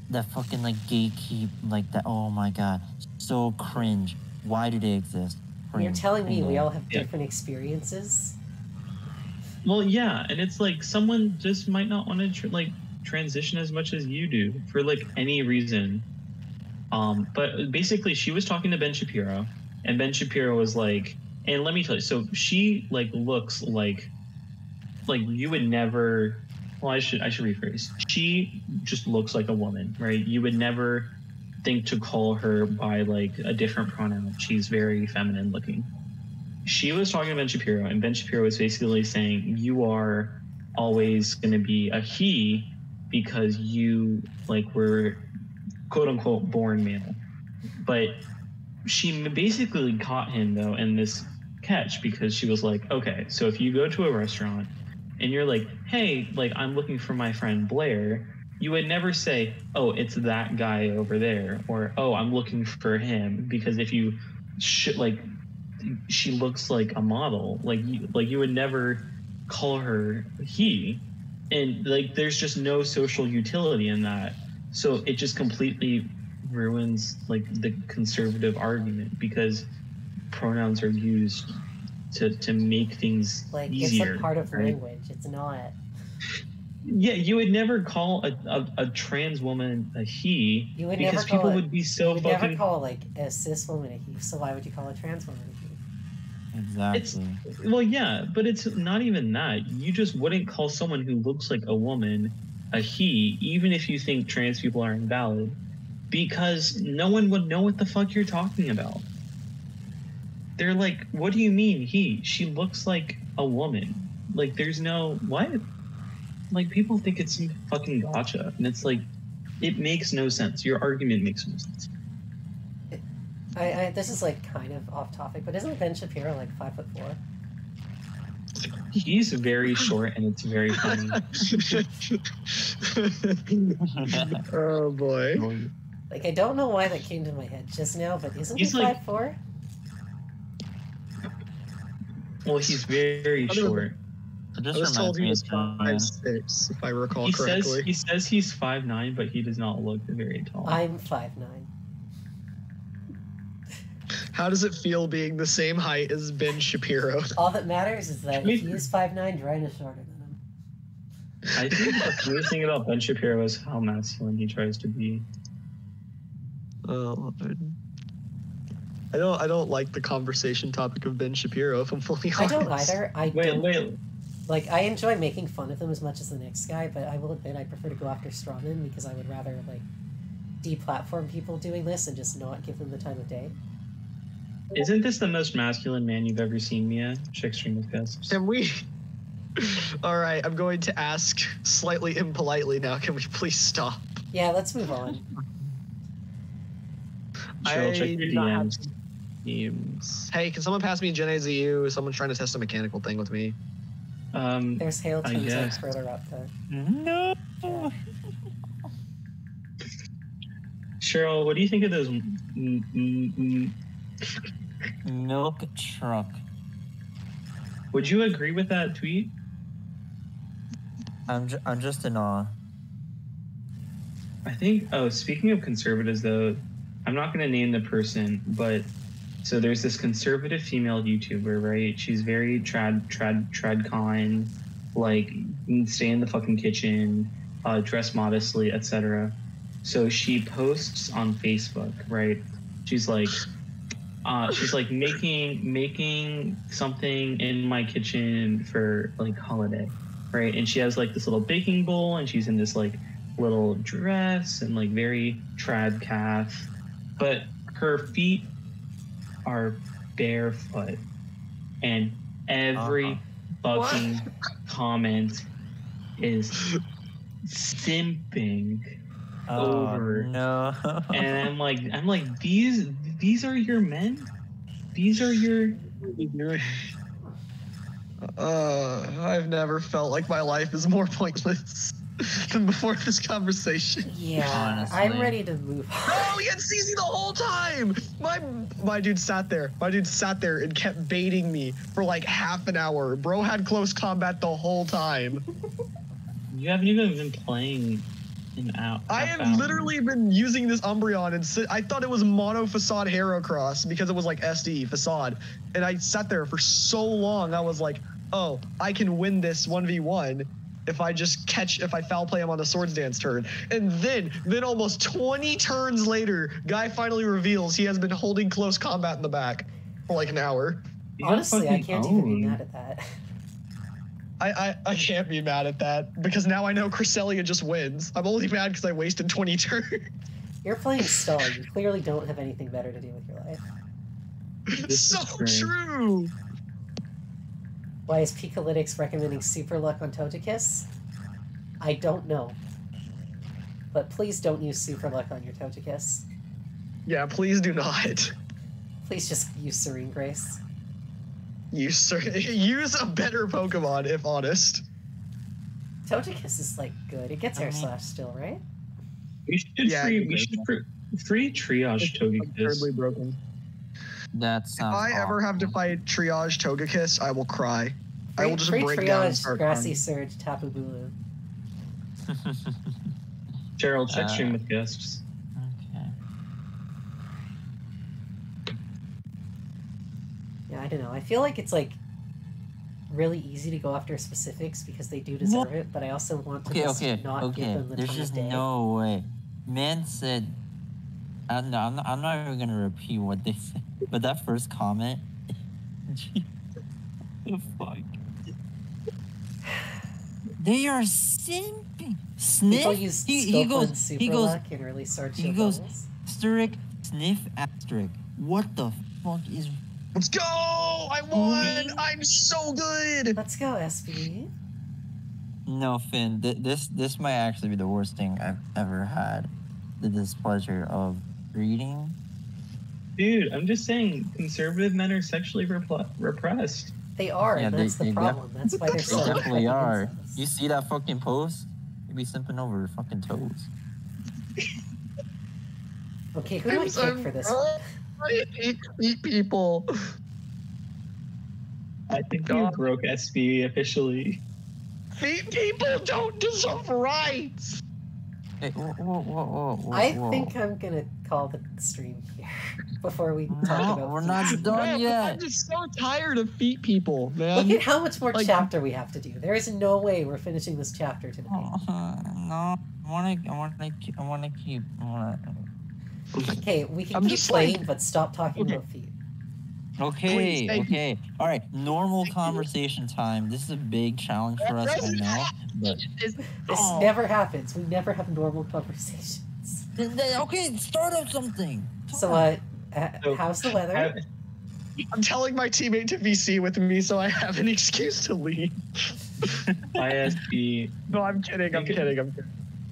that fucking like gatekeep like that. Oh my God, so cringe. Why do they exist? You're telling me we all have different experiences? Well, yeah, and it's like someone just might not want to transition as much as you do for like any reason. But basically, she was talking to Ben Shapiro, and Ben Shapiro was like, and let me tell you, so she like looks like you would never. Well, I should rephrase. She just looks like a woman, right? You would never think to call her by like a different pronoun. She's very feminine looking. She was talking to Ben Shapiro, and Ben Shapiro was basically saying you are always going to be a he because you like were quote unquote born male. But she basically caught him though in this catch because she was like, okay, so if you go to a restaurant and you're like, hey, like I'm looking for my friend Blair, you would never say, oh, it's that guy over there, or oh, I'm looking for him, because if you she looks like a model, like you would never call her he, and like there's just no social utility in that, so it just completely ruins like the conservative argument because pronouns are used to make things like easier. It's a part of language. It's not. Yeah, you would never call a trans woman a he because people would be so fucking. You would never call like a cis woman a he. So why would you call a trans woman a he? Exactly. Well, yeah, but it's not even that. You just wouldn't call someone who looks like a woman a he, even if you think trans people are invalid, because no one would know what the fuck you're talking about. They're like, what do you mean he? She looks like a woman. Like, there's no, what? Like, people think it's some fucking gotcha. And it's like, it makes no sense. Your argument makes no sense. This is like kind of off topic, but isn't Ben Shapiro like 5'4"? He's very short and it's very funny. Oh boy. Like, I don't know why that came to my head just now, but isn't He's he like- 5'4"? Well, he's very short. It I just was told reminds he me was of Batman. 5'6", if I recall He correctly. says he's 5'9", but he does not look very tall. I'm 5'9". How does it feel being the same height as Ben Shapiro? All that matters is that if he is 5'9", Ryan is shorter than him. I think the funniest thing about Ben Shapiro is how masculine he tries to be. Oh, I don't like the conversation topic of Ben Shapiro, if I'm fully honest. I don't either. Wait. Like, I enjoy making fun of them as much as the next guy, but I will admit I prefer to go after strawmen because I would rather, like, deplatform people doing this and just not give them the time of day. Isn't this the most masculine man you've ever seen, Mia? Check stream with guests. Can we... Alright, I'm going to ask slightly impolitely now. Can we please stop? Yeah, let's move on. Cheryl, check your do not have DMs. teams. Hey, can someone pass me Gen A ZU? Someone's trying to test a mechanical thing with me. There's hail I tunes like guess. further up though. No. Cheryl, what do you think of those? Milk truck. Would you agree with that tweet? I'm just in awe. I think. Oh, speaking of conservatives, though, I'm not going to name the person, but so there's this conservative female YouTuber, right? She's very tradcon, like stay in the fucking kitchen, dress modestly, etc. So she posts on Facebook, right? She's like making something in my kitchen for like holiday, right? And she has like this little baking bowl, and she's in this like little dress and like very trad calf, but her feet are barefoot, and every fucking comment is simping over. No. And I'm like, these are your men? These are your... I've never felt like my life is more pointless than before this conversation. Yeah, Honestly. I'm ready to move on. No, he had CC the whole time. My dude sat there. My dude sat there and kept baiting me for like half an hour. Bro had close combat the whole time. You haven't even been playing an hour. I have literally been using this Umbreon and I thought it was mono facade Heracross because it was like SD facade. And I sat there for so long. I was like, oh, I can win this 1v1 if I foul play him on the Swords Dance turn. And then almost 20 turns later, guy finally reveals he has been holding close combat in the back for like an hour. Honestly, I can't even be mad at that. I can't be mad at that because now I know Cresselia just wins. I'm only mad because I wasted 20 turns. You're playing Stall. You clearly don't have anything better to do with your life. This So is true. Why is Picolytics recommending Super Luck on Togekiss? I don't know. But please don't use Super Luck on your Togekiss. Yeah, please do not. Please just use Serene Grace. Use a better Pokemon, if honest. Togekiss is, like, good. It gets Air Slash still, right? We should free triage Togekiss. Terribly broken. That If sounds I ever have to awful. fight Triage Togekiss, I will cry. I will just Free break down and Triage, start Grassy crying. Surge, Tapu Bulu. Cheryl, check stream with guests. Okay. Yeah, I don't know. I feel like it's, like, really easy to go after specifics because they do deserve it, but I also want to just not give them the There's time just of day. no way. Man said, no, I'm not even gonna repeat what they said, but that first comment, the fuck. They are simping. Sniff. People use he goes. Super He goes. Luck and really Sword He Shield goes. bubbles. Asterisk. Sniff. Asterisk. What the fuck is? Let's go! I won! I'm so good! Let's go, SB. No, Finn. This might actually be the worst thing I've ever had. The displeasure of reading. Dude, I'm just saying, conservative men are sexually repressed. They are, Yeah, and that's the problem. That's why they're They so definitely are. incels. You see that fucking post? You be simping over your fucking toes. Okay, who do I pick for this one? I hate feet people. I think you God. broke SB officially. Feet people don't deserve rights. Hey, whoa. I think I'm gonna call the stream here before we talk about we're feet. not done Man, yet. I'm just so tired of feet people, man. Look at how much more Like- chapter we have to do. There is no way we're finishing this chapter today. No, I wanna keep. Okay, we can I'm keep just playing, like- but stop talking Okay. about feet. Please, thank you. Okay. All right. Normal conversation time. This is a big challenge for us, I know. But This Oh. never happens. We never have normal conversations. okay, start up something. So, So, how's the weather? I'm telling my teammate to VC with me so I have an excuse to leave. ISB. No, I'm kidding. I'm kidding.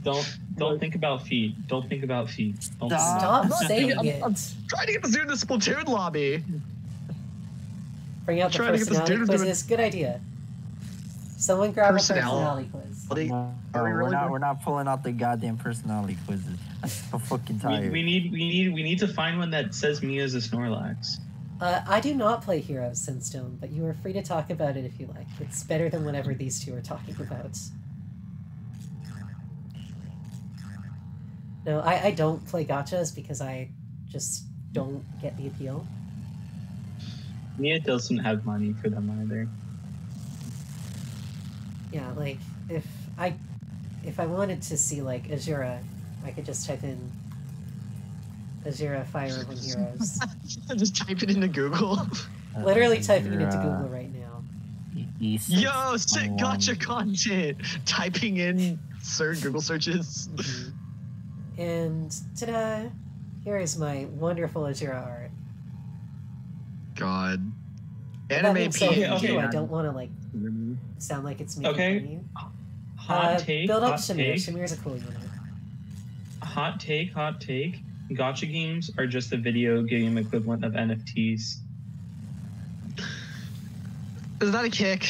Don't think about feet. Don't think about feet. Don't think Stop. about Stop not saying thinking- it. I'm trying to get this dude in the Splatoon lobby. Bring out the trying to get this personality dude to do quizzes. Good idea. Someone grab a Personality. personality quiz. Are we really we're not pulling out the goddamn personality quizzes. I'm so fucking tired. We need to find one that says me as a Snorlax. I do not play Heroes Sunstone, but you are free to talk about it if you like. It's better than whatever these two are talking about. No, I don't play gachas because I just don't get the appeal. Mia doesn't have money for them either. Yeah, like if I wanted to see like Azura, I could just type in Azura Fire Emblem Heroes. just type it into Google? Literally typing it into Google right now. Yo, sick gotcha content. Typing in Google searches. And ta-da! Here is my wonderful Azura art. God. That Anime being said, Okay, too, okay. I don't want to like sound like it's making Okay. fun of you. Hot take. Build up hot Shamir. take. Shamir's a cool unit. Hot take. Hot take. Gotcha games are just the video game equivalent of NFTs. Is that a kick?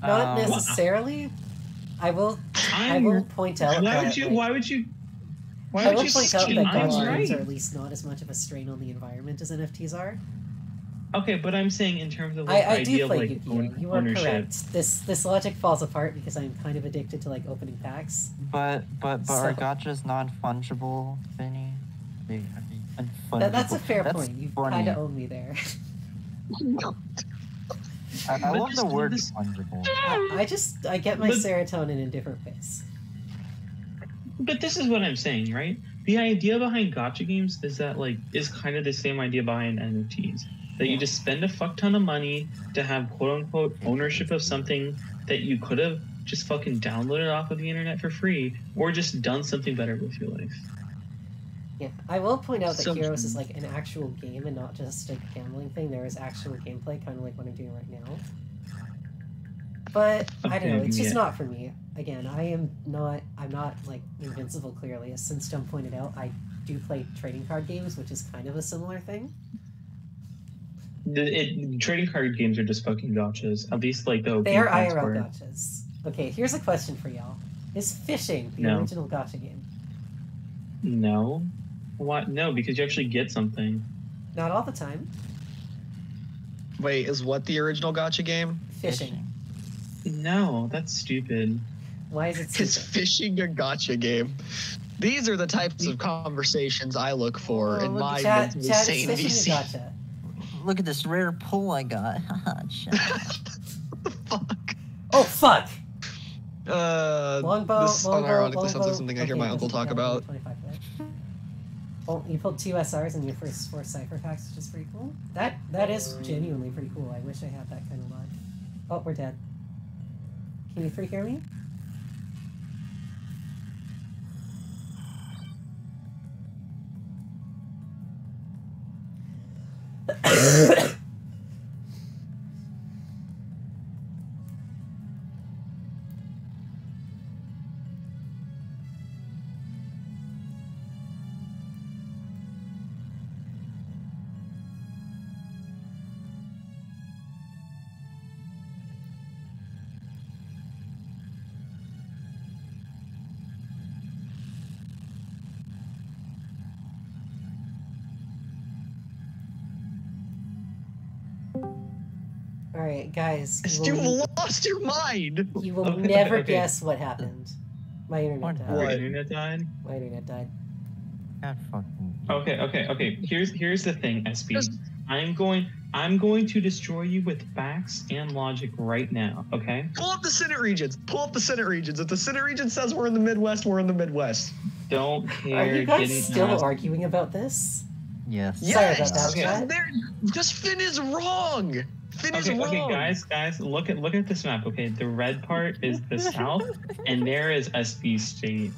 Not Um, necessarily. I will I'm- point out Why that would you? like, Why would you? Why I would will you point out say that I'm gotcha games right? are at least not as much of a strain on the environment as NFTs are. Okay, but I'm saying in terms of like, I idea do of play like Yu-Gi-Oh! You are ownership. correct. This logic falls apart because I'm kind of addicted to like opening packs. But are So- gotchas non-fungible, Vinny? That's a fair That's point. You funny. kind of own me there. I But love the this- word this- fungible. I get my But- serotonin in different ways. But this is what I'm saying, right? The idea behind gotcha games is that like is kind of the same idea behind NFTs. That you just spend a fuck ton of money to have quote unquote ownership of something that you could have just fucking downloaded off of the internet for free or just done something better with your life. Yeah, I will point out that So- Heroes is like an actual game and not just a gambling thing. There is actual gameplay, kind of like what I'm doing right now. But I don't know, Okay, it's just yeah. not for me. Again, I'm not like invincible. Clearly, as Sinstone pointed out, I do play trading card games, which is kind of a similar thing. Trading card games are just fucking gotchas. At least like the They opening are packs IRL were. gotchas. Okay, here's a question for y'all: is fishing the No. original gotcha game? No. Why? No, because you actually get something. Not all the time. Wait, is what the original gotcha game? Fishing. No, that's stupid. Why is it? Is stupid? fishing a gotcha game? These are the types of conversations I look for Oh, in look, my chat, mentally chat, sane it's fishing a VC. gotcha. Look at this rare pull I got. Shut up. Fuck. Oh fuck! Longbow, This longbow, unironically sounds longbow. like something I hear my Okay, uncle doesn't talk count, about. 25 for that. Oh, you pulled 2 SRs in your first 4 cipher packs, which is pretty cool. That is genuinely pretty cool. I wish I had that kind of luck. Oh, we're dead. Can you 3 hear me? Alright, guys. You've lost your mind. You will Okay, never okay. guess what happened. My internet died. Your internet died? My internet died. God fucking. Okay. Here's the thing, SB. I'm going to destroy you with facts and logic right now, okay? Pull up the Senate regions. If the Senate region says we're in the Midwest, we're in the Midwest. Don't care. Are you guys didn't still ask. arguing about this? Yes. Sorry about Yes, that, chat. just Finn is wrong. Finn is wrong. Okay, guys, look at this map. Okay, the red part is the South, and there is SB State.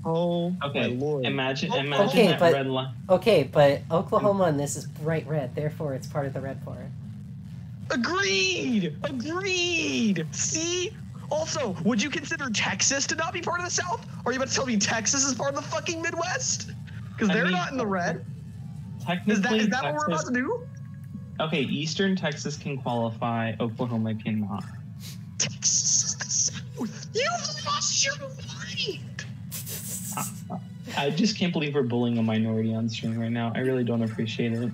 Oh Okay, my lord. imagine Okay, that but- red line. Okay, but Oklahoma and this is bright red, therefore it's part of the red part. Agreed. See? Also, would you consider Texas to not be part of the South? Are you about to tell me Texas is part of the fucking Midwest? Because they're not in the red. Technically, Is that what we're about Texas, to do? okay, Eastern Texas can qualify. Oklahoma cannot. Texas is the South. You've lost your mind. I just can't believe we're bullying a minority on stream right now. I really don't appreciate it.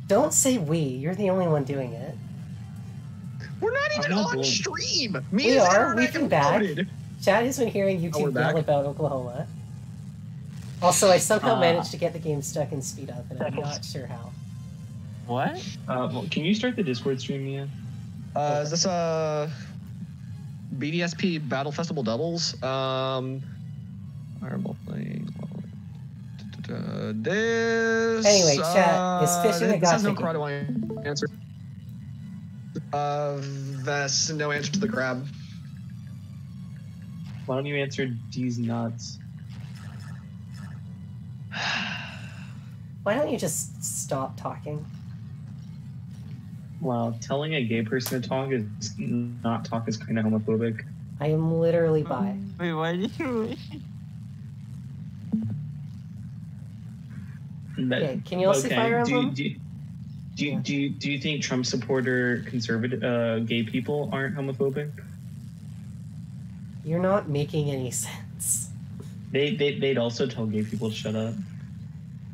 Don't say we, you're the only one doing it. We're not even not on bullying. stream. We are, we've been back. Loaded. Chad has been hearing we're YouTube back. yell about Oklahoma. Also, I somehow Ah. managed to get the game stuck in speed up, and I'm not sure how. What? Well, can you start the Discord stream, Mia? Is this BDSP Battle Festival doubles? Fireball playing. This. Anyway, chat, is fishing a this has no gotcha karate answer. Vest, no answer to the crab. Why don't you answer D's nuts? Why don't you just stop talking? Wow, telling a gay person to talk is not talk is kind of homophobic. I am literally bi. Wait, why did you? Okay, can you all see Fire Emblem? Do you think Trump supporter conservative gay people aren't homophobic? You're not making any sense. They'd also tell gay people to shut up.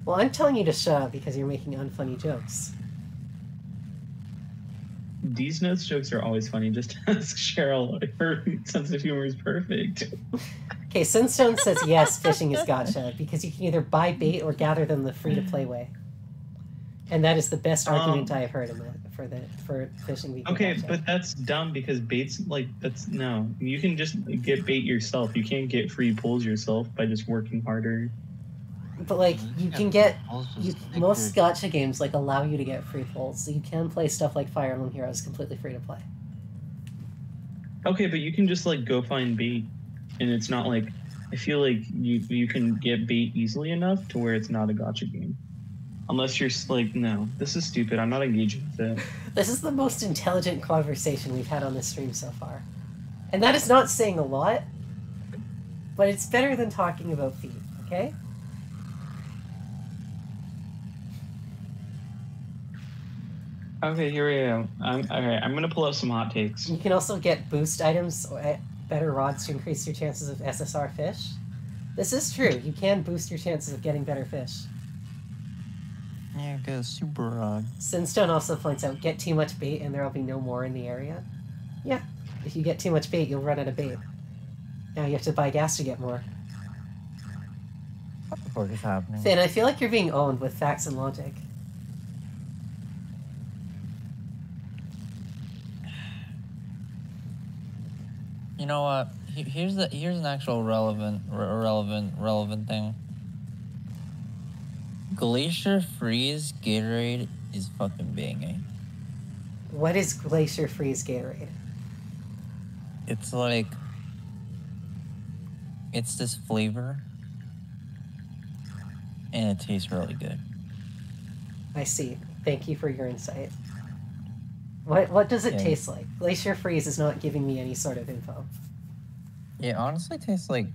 Well, I'm telling you to shut up because you're making unfunny jokes. These notes jokes are always funny. Just ask Cheryl. Her sense of humor is perfect. Okay, Sunstone says yes, fishing is gotcha, because you can either buy bait or gather them the free-to-play way. And that is the best argument I have heard for fishing being Okay, gotcha. but that's dumb because bait's like no. You can just get bait yourself. You can't get free pulls yourself by just working harder. But like you can get most gotcha games like allow you to get free pulls, so you can play stuff like Fire Emblem Heroes completely free to play. Okay, but you can just like go find bait, and it's not like I feel like you can get bait easily enough to where it's not a gotcha game, unless you're like no, this is stupid. I'm not engaging with it. This is the most intelligent conversation we've had on this stream so far, and that is not saying a lot, but it's better than talking about feet. Okay. Okay, here we go. I'm gonna pull up some hot takes. You can also get boost items or better rods to increase your chances of SSR fish. This is true. You can boost your chances of getting better fish. Yeah, get a super rod. Sinstone also points out, get too much bait and there will be no more in the area. Yeah, if you get too much bait, you'll run out of bait. Now you have to buy gas to get more. What the fuck is happening? Finn, I feel like you're being owned with facts and logic. You know what? Here's an actual relevant thing. Glacier Freeze Gatorade is fucking banging. What is Glacier Freeze Gatorade? It's like it's this flavor, and it tastes really good. I see. Thank you for your insight. What does it Yeah. taste like? Glacier Freeze is not giving me any sort of info. It honestly tastes like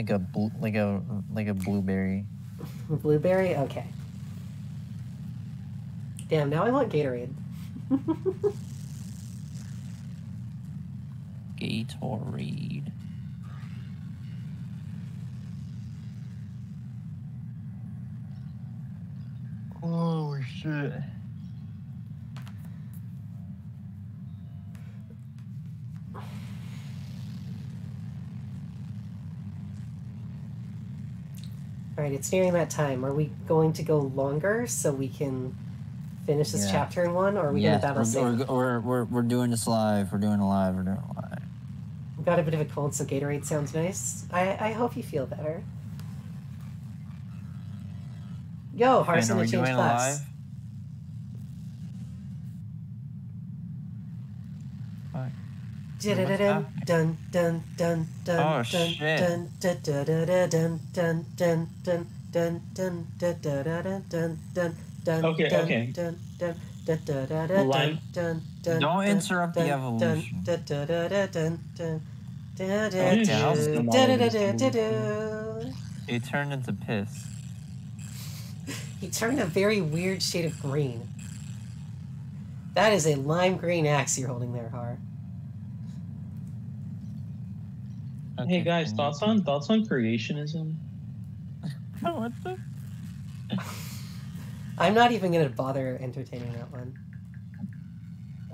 a blueberry. Blueberry? Okay. Damn, now I want Gatorade. Gatorade. Oh shit. Alright, it's nearing that time. Are we going to go longer so we can finish this chapter in one, or are we going to battle soon? We're doing this live. We're doing it live. We're doing it live. I've got a bit of a cold, so Gatorade sounds nice. I hope you feel better. Yo, Harson, to change class. Dun dun dun dun dun. Oh shit! Dun dun dun dun dun dun dun dun dun dun dun dun dun dun. Okay. Don't interrupt the evolution. He turned into piss. He turned a very weird shade of green. That is a lime green axe you're holding there, Har. Okay, hey guys, thoughts on creationism? What the? I'm not even gonna bother entertaining that one.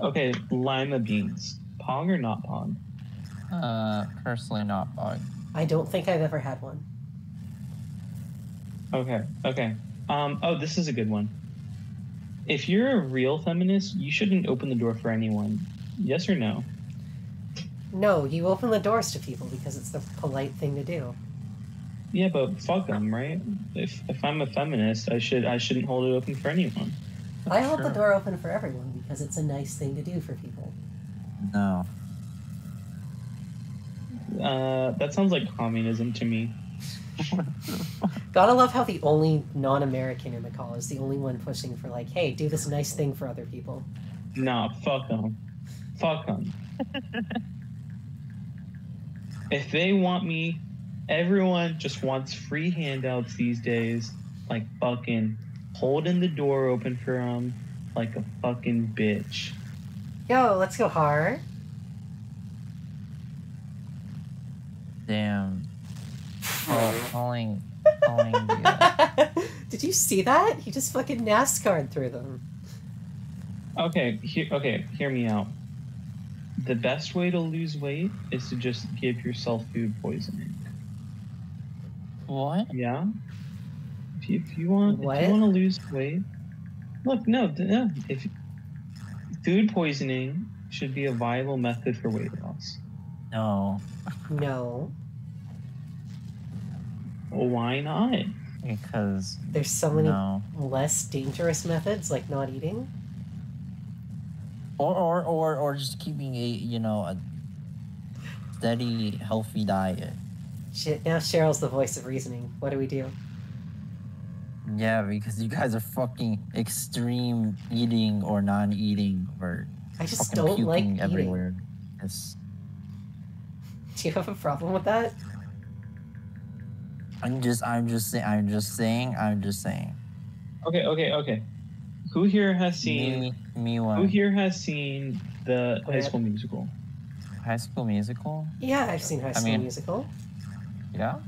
Okay, lima beans. Pog or not pog? Personally not pog. I don't think I've ever had one. Okay. Oh, this is a good one. If you're a real feminist, you shouldn't open the door for anyone. Yes or no? No, you open the doors to people because it's the polite thing to do. Yeah, but fuck them, right? If I'm a feminist, I shouldn't hold it open for anyone. I hold the door open for everyone because it's a nice thing to do for people. No. That sounds like communism to me. Gotta love how the only non-American in the call is the only one pushing for like, hey, do this nice thing for other people. Nah, fuck them. Fuck them. If they want me, everyone just wants free handouts these days. Like fucking holding the door open for them like a fucking bitch. Yo, let's go hard. Damn. Oh, calling the, Did you see that? He just fucking NASCAR'd through them. Okay, hear me out. The best way to lose weight is to just give yourself food poisoning. What? Yeah. If you want to lose weight, look, no. If food poisoning should be a viable method for weight loss. No. No. Well, why not? Because there's so many less dangerous methods, like not eating. Or just keeping a steady, healthy diet. Shit, now Cheryl's the voice of reasoning. What do we do? Yeah, because you guys are fucking extreme eating or non-eating or I just fucking don't puking like everywhere. Eating. Do you have a problem with that? I'm just saying. Okay. Who here has seen me one? Who here has seen the High School Musical? High School Musical? Yeah, I've seen High School Musical. Yeah.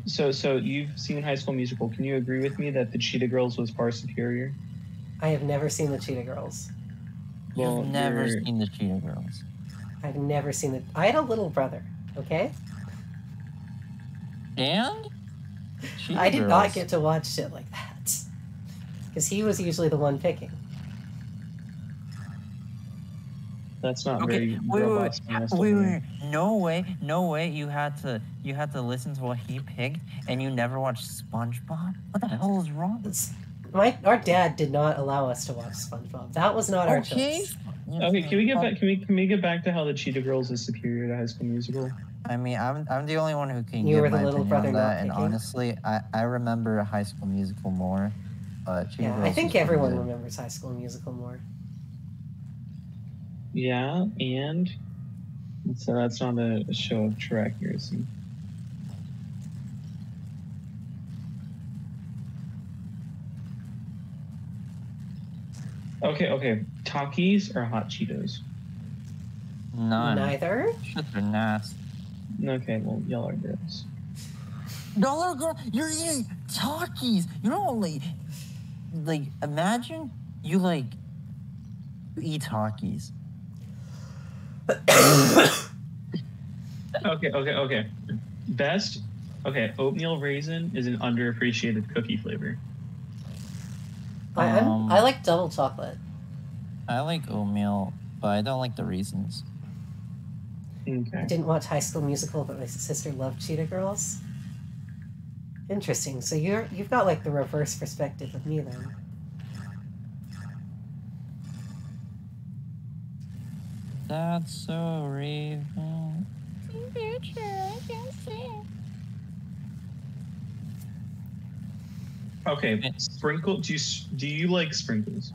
So you've seen High School Musical. Can you agree with me that the Cheetah Girls was far superior? I have never seen the Cheetah Girls. Well, You've never seen the Cheetah Girls. I've never seen it. I had a little brother. Okay. And I did not get to watch shit like that because he was usually the one picking. That's not very robust. Wait. No way. You had to listen to what he picked, and you never watched SpongeBob. What the hell is wrong? Our dad did not allow us to watch SpongeBob. That was not our choice. Okay, can we get back to how the Cheetah Girls is superior to High School Musical? I mean, I'm the only one who can give my the little opinion brother on that, and picking. honestly, I remember High School Musical more. Yeah, I think everyone remembers High School Musical more. Yeah, and so that's not a show of true accuracy. Okay. Takis or hot Cheetos? None. Neither? Shit, they're nasty. Okay, well, y'all are girls. You're eating Takis. You know, like imagine you eat Takis. Okay. Best Okay, oatmeal raisin is an underappreciated cookie flavor. I like double chocolate. I like oatmeal, but I don't like the raisins. I Okay. didn't watch High School Musical, but my sister loved Cheetah Girls. Interesting. So you've got like the reverse perspective of me then. That's so Raven. Okay, sprinkle. Do you like sprinkles?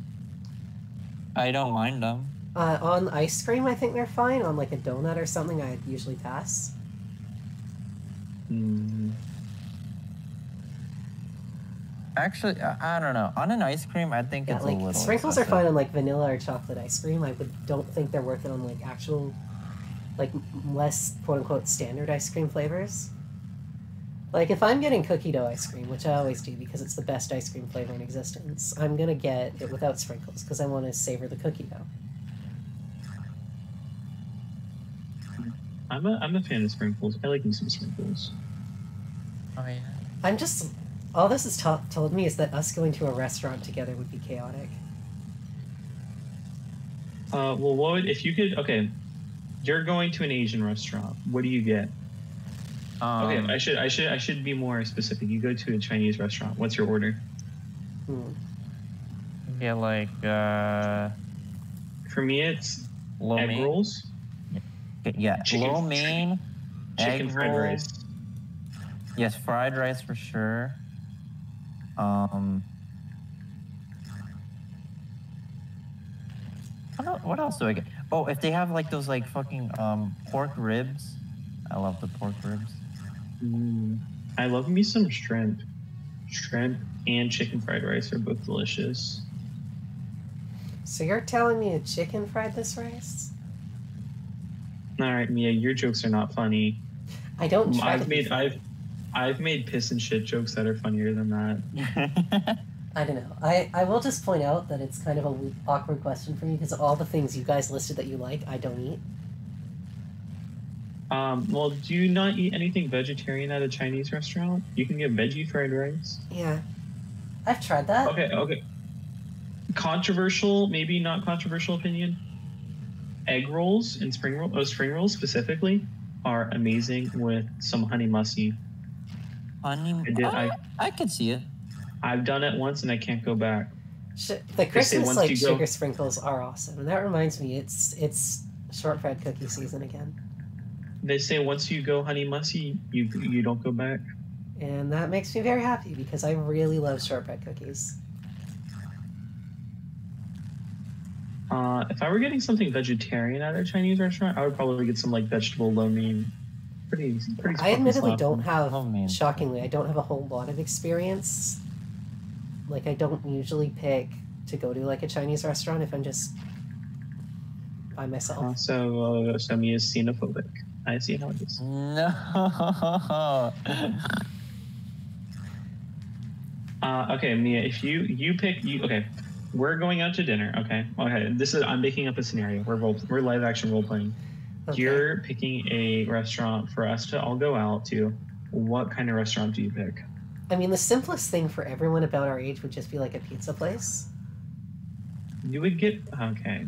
I don't mind them. On ice cream, I think they're fine. On like a donut or something, I'd usually pass. Actually, I don't know. On an ice cream, I think Yeah, it's like a little sprinkles are excessive. fine on like vanilla or chocolate ice cream. I don't think they're worth it on like actual, like less quote unquote standard ice cream flavors. Like if I'm getting cookie dough ice cream, which I always do because it's the best ice cream flavor in existence, I'm gonna get it without sprinkles because I want to savor the cookie dough. I'm a fan of sprinkles. I like me some sprinkles. Oh yeah. I'm just all this has told me is that us going to a restaurant together would be chaotic. Well, what would if you could? Okay, you're going to an Asian restaurant. What do you get? Okay, I should be more specific. You go to a Chinese restaurant. What's your order? Get like For me, it's lo egg mein. rolls, Yeah, Chicken- lo mein, chicken egg fried rolls. rice. Yes, fried rice for sure. What else do I get? Oh, if they have like those like fucking pork ribs, I love the pork ribs. I love me some shrimp. Shrimp and chicken fried rice are both delicious. So you're telling me a chicken fried this rice? All right, Mia, your jokes are not funny. I don't try to I've be made funny. I've made piss and shit jokes that are funnier than that. I don't know. I will just point out that it's kind of a awkward question for me because all the things you guys listed that you like, I don't eat. Well, do you not eat anything vegetarian at a Chinese restaurant? You can get veggie fried rice. Yeah. I've tried that. Okay. Controversial, maybe not controversial opinion. Egg rolls and spring rolls specifically are amazing with some honey mussy. I could see it. I've done it once and I can't go back. The Christmas once like you go- sugar sprinkles are awesome, and that reminds me, it's shortbread cookie season again, They say once you go honey mussy, you don't go back. and that makes me very happy because I really love shortbread cookies. If I were getting something vegetarian at a Chinese restaurant, I would probably get some like vegetable lo mein. Pretty. I admittedly fucking don't have, Oh, man. shockingly, I don't have a whole lot of experience. Like, I don't usually pick to go to like a Chinese restaurant if I'm just by myself. So Mia is xenophobic. I see how it is. No. Okay, Mia, if you pick okay, we're going out to dinner. Okay, I'm making up a scenario. We're live action role playing. Okay. You're picking a restaurant for us to all go out to. What kind of restaurant do you pick? I mean, the simplest thing for everyone about our age would just be like a pizza place. You would get okay.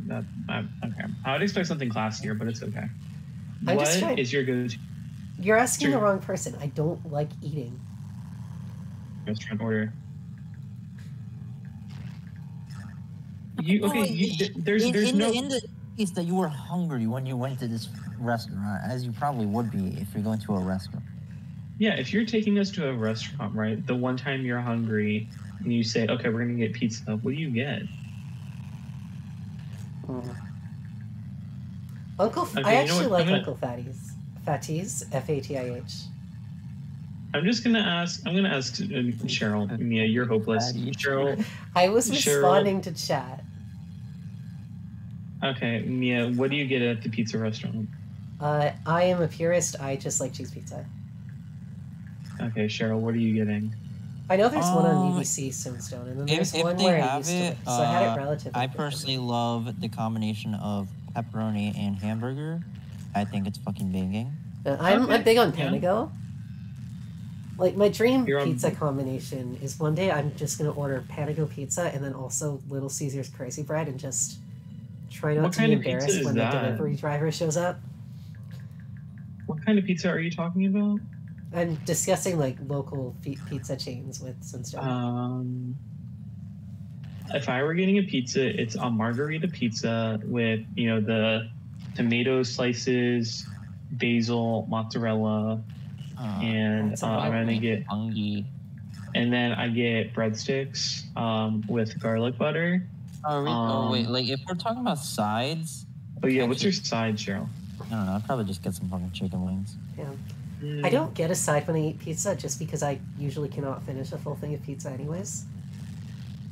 Okay. I would expect something classier, but it's okay. I'm What just trying- is your go-to You're asking Sure. the wrong person. I don't like eating. restaurant order? There's in no. the case that you were hungry when you went to this restaurant, as you probably would be if you're going to a restaurant. Yeah, if you're taking us to a restaurant, right? The one time you're hungry and you say, "Okay, we're gonna get pizza," what do you get? Uncle, Okay, I you know actually what? like I'm gonna- Uncle Fatty's. Fatty's, Fatih. I'm gonna ask Cheryl. Mia, you're hopeless. Cheryl. I was Cheryl. responding to chat. Okay, Mia, what do you get at the pizza restaurant? I am a purist. I just like cheese pizza. Okay, Cheryl, what are you getting? I know there's one on UBC Stone, and then there's If one they where I have used to it, live, so I had it relatively. I frequently. personally love the combination of pepperoni and hamburger. I think it's fucking banging. I'm Okay, big on yeah. Panago. Like, my dream You're on- pizza combination is one day I'm just going to order Panago pizza and then also Little Caesar's Crazy Bread and just try not What to be kind of pizza embarrassed is when the that? delivery driver shows up. What kind of pizza are you talking about? I'm discussing, like, local pizza chains with Sunstone. If I were getting a pizza, it's a margarita pizza with, you know, the tomato slices, basil, mozzarella, and That's a I'm lot. gonna get, Hungry. and then I get breadsticks with garlic butter. Wait, like if we're talking about sides, Oh yeah, what's your side, Cheryl? I don't know. I'd probably just get some fucking chicken wings. Yeah. Mm. I don't get a side when I eat pizza just because I usually cannot finish a full thing of pizza anyways.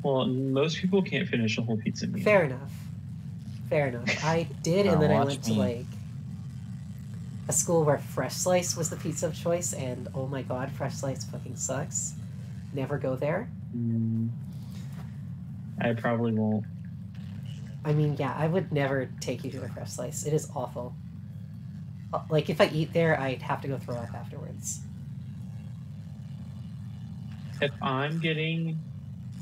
Well, most people can't finish a whole pizza meal. Fair enough. Fair enough. I did, and then I Watch went to, me. like, a school where Fresh Slice was the pizza of choice, and oh my god, Fresh Slice fucking sucks. Never go there. I probably won't. I mean, yeah, I would never take you to a Fresh Slice. It is awful. Like, if I eat there, I'd have to go throw up afterwards. If I'm getting,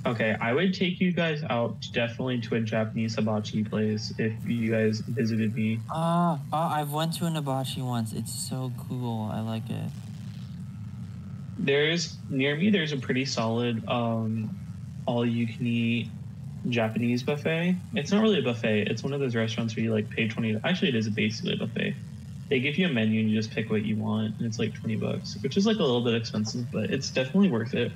okay, I would take you guys out definitely to a Japanese hibachi place if you guys visited me. I've went to an hibachi once. It's so cool. I like it. There's near me. There's a pretty solid all-you-can-eat Japanese buffet. It's not really a buffet. It's one of those restaurants where you like pay 20. Actually, it is basically a buffet. They give you a menu and you just pick what you want, and it's like $20, which is like a little bit expensive, but it's definitely worth it.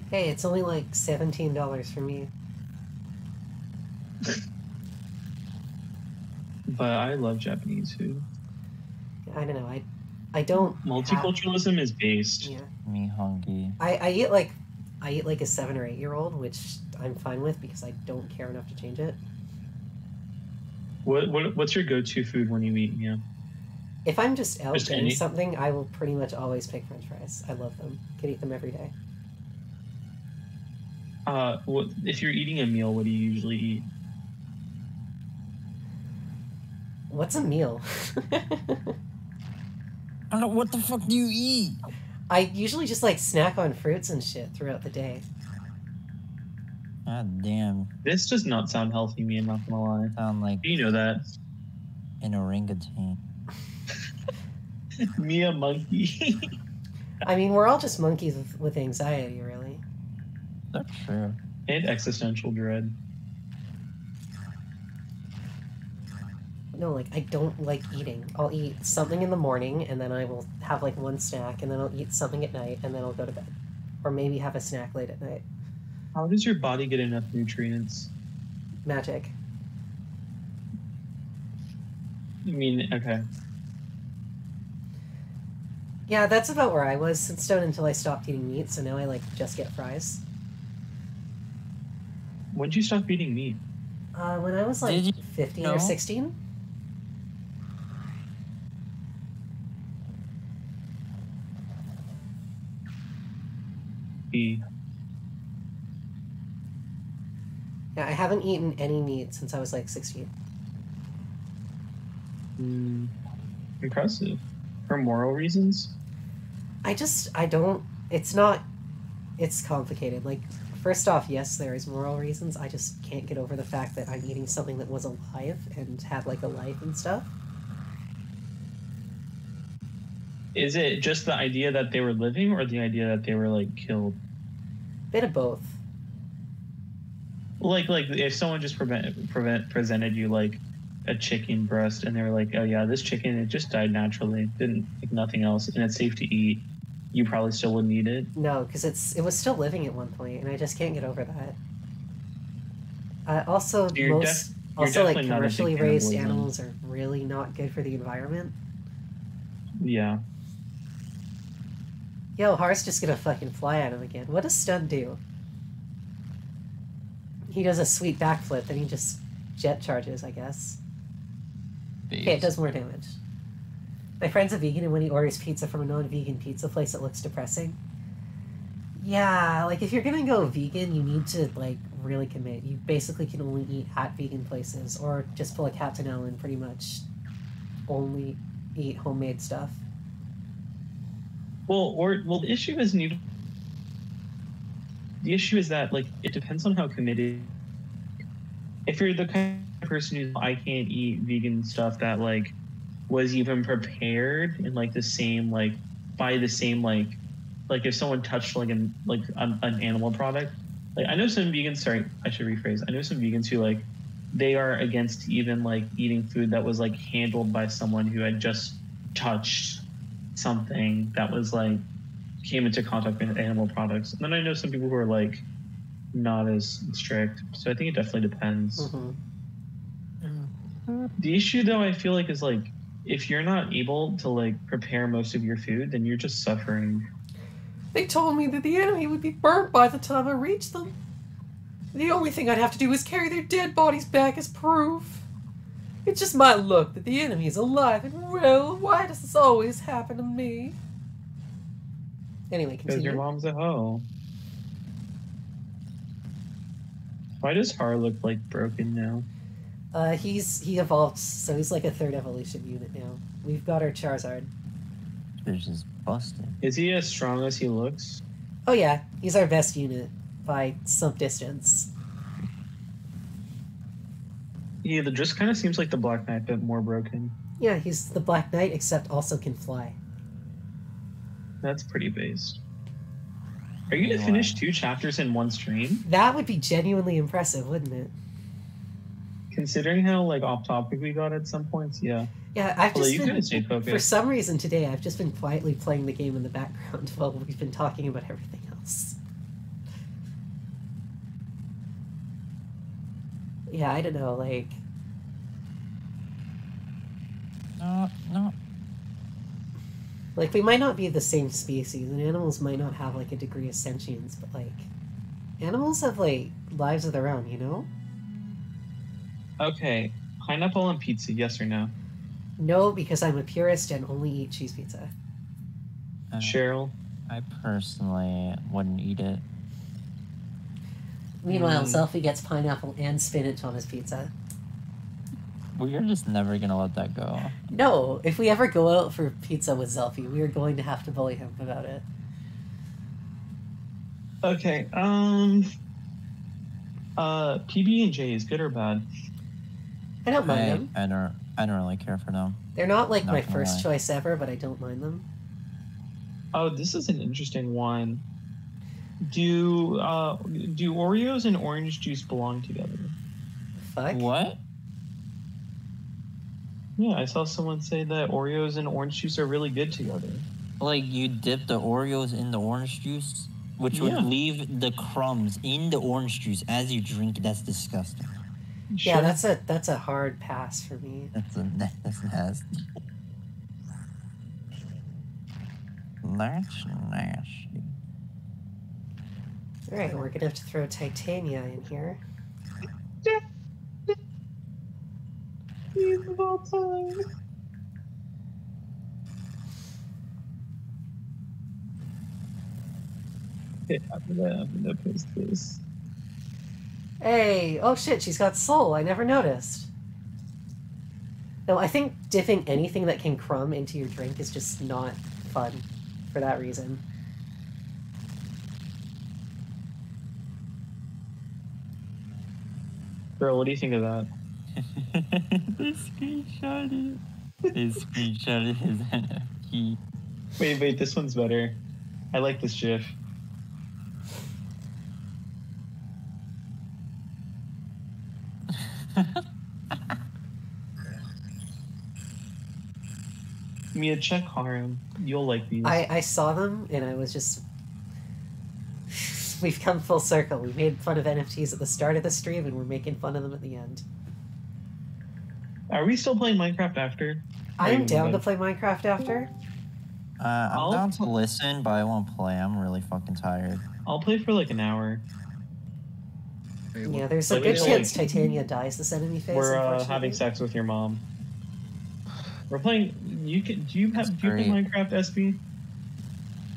Hey, it's only like $17 for me. But I love Japanese food. I don't know. I don't. Multiculturalism is based. Yeah. Me hungry. I eat like a 7 or 8 year old, which I'm fine with because I don't care enough to change it. What's your go-to food when you eat? Yeah. If I'm just out Just doing any? something, I will pretty much always pick French fries. I love them. Could eat them every day. If you're eating a meal, what do you usually eat? What's a meal? I don't know. What the fuck do you eat? I usually just like snack on fruits and shit throughout the day. God damn. This does not sound healthy, me. I'm not gonna lie. Sound like You know that. an orangutan. Me a monkey. I mean, we're all just monkeys with anxiety, really. That's true. And existential dread. No, like, I don't like eating. I'll eat something in the morning, and then I will have, like, one snack, and then I'll eat something at night, and then I'll go to bed. Or maybe have a snack late at night. How does your body get enough nutrients? Magic. I mean, okay. Yeah, that's about where I was since stone until I stopped eating meat, so now I, like, just get fries. When'd you stop eating meat? When I was, like, Did you 15 know? or 16? E. Yeah, I haven't eaten any meat since I was, like, 16. Impressive. For moral reasons? I don't, it's complicated. Like, first off, yes, there is moral reasons. I just can't get over the fact that I'm eating something that was alive and had, like, a life and stuff. Is it just the idea that they were living or the idea that they were, like, killed? Bit of both. Like if someone just presented you, like, a chicken breast and they were like, oh yeah, this chicken, it just died naturally, didn't like nothing else, and it's safe to eat, you probably still wouldn't eat it. No, because it was still living at one point, and I just can't get over that. Also, You're like, definitely not a big commercially fan of raised poison. animals are really not good for the environment. Yeah. Yo, Har's just gonna fucking fly at him again. What does Stun do? He does a sweet backflip, then he just jet charges, I guess. Okay, it does more damage. My friend's a vegan, and when he orders pizza from a non-vegan pizza place, it looks depressing. Yeah, like, if you're gonna go vegan, you need to, like, really commit. You basically can only eat at vegan places, or just pull a Captain L and pretty much only eat homemade stuff. Well, the issue is the issue is that like it depends on how committed. If you're the kind of person who's I can't eat vegan stuff that like was even prepared in like the same like by the same like if someone touched like an animal product, like I know some vegans. Sorry, I should rephrase. I know some vegans who like they are against even like eating food that was like handled by someone who had just touched something that was like came into contact with animal products. And then I know some people who are like not as strict. So I think it definitely depends. Mm-hmm. The issue though I feel like is like if you're not able to like prepare most of your food, then you're just suffering. They told me that the enemy would be burnt by the time I reached them. The only thing I'd have to do is carry their dead bodies back as proof. It's just my luck that the enemy is alive and well. Why does this always happen to me? Anyway, Because continue. your mom's a hoe. Why does Har look like broken now? He evolved, so he's like a 3rd evolution unit now. We've got our Charizard. They're just busted. Is he as strong as he looks? Oh yeah, he's our best unit by some distance. Yeah, the just kind of seems like the Black Knight, but more broken. Yeah, he's the Black Knight, except also can fly. That's pretty based. Are you gonna finish 2 chapters in one stream? That would be genuinely impressive, wouldn't it? Considering how like off topic we got at some points, yeah. Yeah, I've Although just you been, couldn't stay focused. for some reason today, I've just been quietly playing the game in the background while we've been talking about everything else. Yeah, I don't know, like... No. Like, we might not be the same species, and animals might not have, like, a degree of sentience, but, like... Animals have, like, lives of their own, you know? Okay, pineapple on pizza, yes or no? No, because I'm a purist and only eat cheese pizza. Cheryl? I personally wouldn't eat it. Meanwhile, Zelfie gets pineapple and spinach on his pizza. We're just never gonna let that go. No, if we ever go out for pizza with Zelfie, we are going to have to bully him about it. Okay, PB&J is good or bad? I don't mind them. I don't really care for them. They're not like Not my gonna first lie. choice ever, but I don't mind them. Oh, this is an interesting one. Do Oreos and orange juice belong together? Fuck. What? Yeah, I saw someone say that Oreos and orange juice are really good together. Like you dip the Oreos in the orange juice, which would Yeah. leave the crumbs in the orange juice as you drink it. That's disgusting. Yeah, that's a hard pass for me. That's nasty. That's nasty. Alright, we're gonna have to throw Titania in here. Of all time. Okay, I'm gonna post this. Hey! Oh shit, she's got soul. I never noticed. No, I think dipping anything that can crumb into your drink is just not fun for that reason. Girl, what do you think of that? They screenshotted his NFT. Wait, this one's better. I like this GIF. Mia, check Harem. You'll like these. I saw them and I was just... We've come full circle. We made fun of NFTs at the start of the stream and we're making fun of them at the end. Are we still playing Minecraft after? I am down to play Minecraft after. I'm down to listen, but I won't play. I'm really fucking tired. I'll play for like an hour. Yeah, there's a Like, good it's chance like- Titania dies this enemy phase. We're unfortunately. having sex with your mom. We're playing. Do you play great. Minecraft, SB?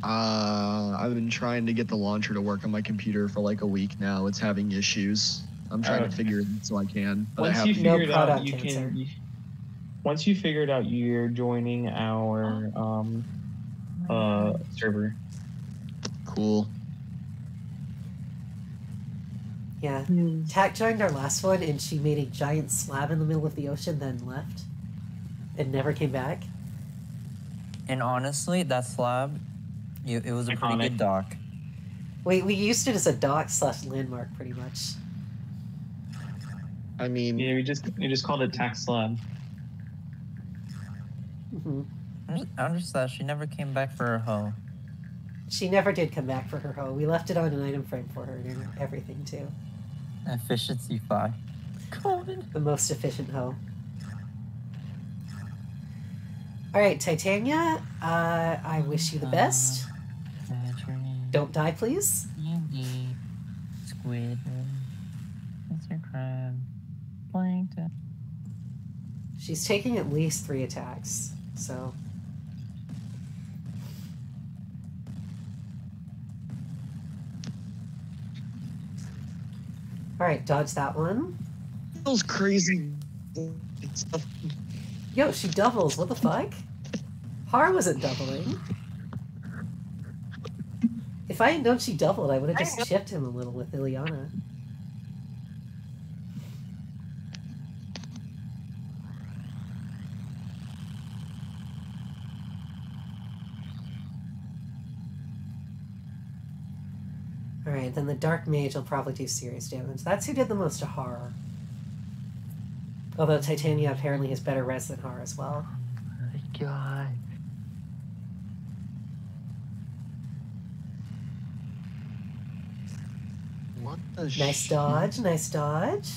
I've been trying to get the launcher to work on my computer for like a week now. It's having issues. I'm trying to Okay. figure it out so I can. But I Once have you No figure it out, product you cancer. can. Once you figure it out, you're joining our server. Cool. Yeah. Tak joined our last one, and she made a giant slab in the middle of the ocean, then left, and never came back. And honestly, that slab, it was a pretty good dock. We used it as a dock / landmark, pretty much. I mean, Yeah, we just called it tax slab. Hmm. I'm just sad she never came back for her hoe. She never did come back for her hoe. We left it on an item frame for her and everything, too. Efficiency 5. The most efficient hoe. Alright, Titania, I wish you the best. Don't die, please. Squid, Mr. Crab, Plankton. She's taking at least 3 attacks, so... Alright, dodge that one. feels crazy. Yo, she doubles. What the fuck? Har wasn't doubling. If I had known she doubled, I would have just chipped him a little with Ileana. Alright, then the Dark Mage will probably do serious damage. That's who did the most to Har. Although Titania apparently has better res than Har as well. Oh my god. What the Nice dodge, nice dodge.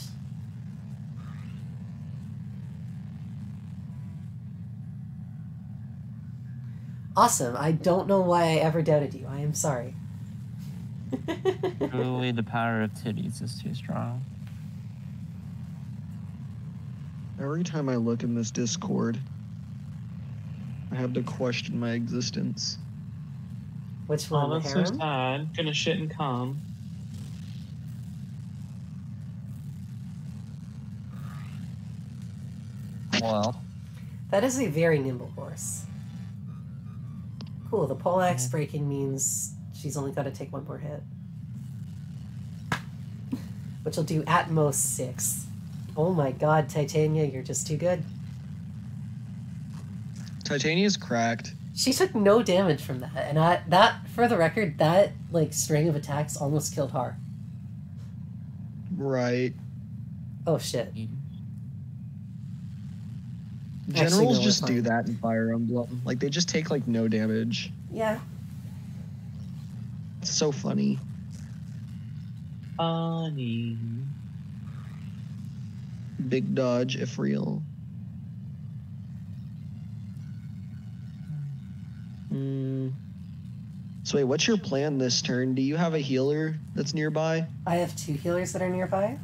Awesome. I don't know why I ever doubted you. I am sorry. Truly, the power of titties is too strong. Every time I look in this Discord, I have to question my existence. Which Oh, one? The that's so harem? sad. Gonna shit and come. Well, That is a very nimble horse. Cool. The poleaxe breaking means she's only got to take 1 more hit. Which will do at most 6. Oh my god, Titania, you're just too good. Titania's cracked. She took no damage from that, and that, for the record, that like string of attacks almost killed Har. Right. Oh shit. Generals no, just we're do fine. that in Fire Emblem. Like, they just take, like, no damage. Yeah. It's so funny. Funny. Big dodge, if real. So wait, what's your plan this turn? Do you have a healer that's nearby? I have 2 healers that are nearby.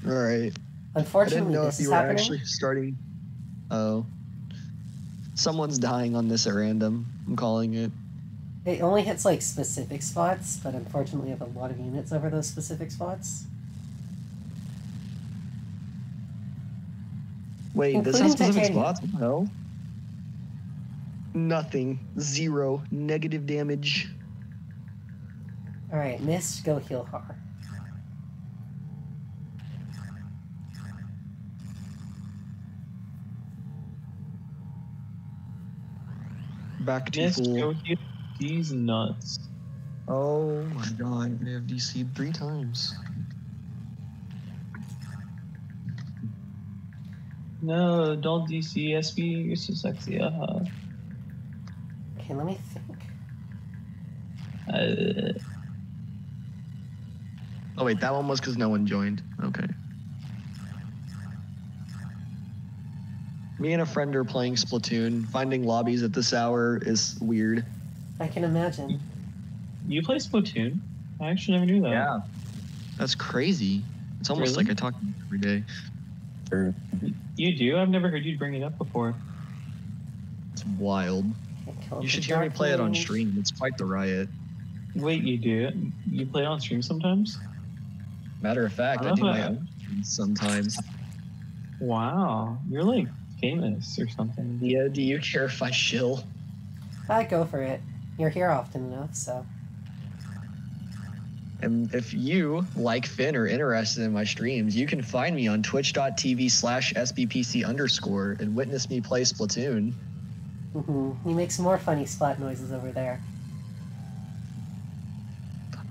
Alright. I didn't Unfortunately, know this if you is were happening. actually starting. Oh. Someone's dying on this at random. I'm calling it. It only hits like specific spots, but unfortunately, I have a lot of units over those specific spots. Wait, this Including has specific Titania. spots? What the hell? Nothing. 0. Negative damage. All right, Mist, go heal Har. Back to Mist, full. go hit these nuts. Oh my god, they have DC'd 3 times. No, don't DC SB. You're so sexy. Okay, let me think. Oh wait, that one was because no one joined. Okay. Me and a friend are playing Splatoon. Finding lobbies at this hour is weird. I can imagine. You play Splatoon? I actually never knew that. Yeah. That's crazy. It's almost Really? like I talk to you every day. You do? I've never heard you bring it up before. It's wild. Okay, kill You the should hear me Dark play it on Mage. stream. It's quite the riot. Wait, you do? You play it on stream sometimes? Matter of fact, I I love do my that. own streams sometimes. Wow. You're like famous or something. Yeah, do you care if I shill? Go for it. You're here often enough, so. And if you, like Finn, are interested in my streams, you can find me on twitch.tv/SBPC_ and witness me play Splatoon. He makes more funny splat noises over there.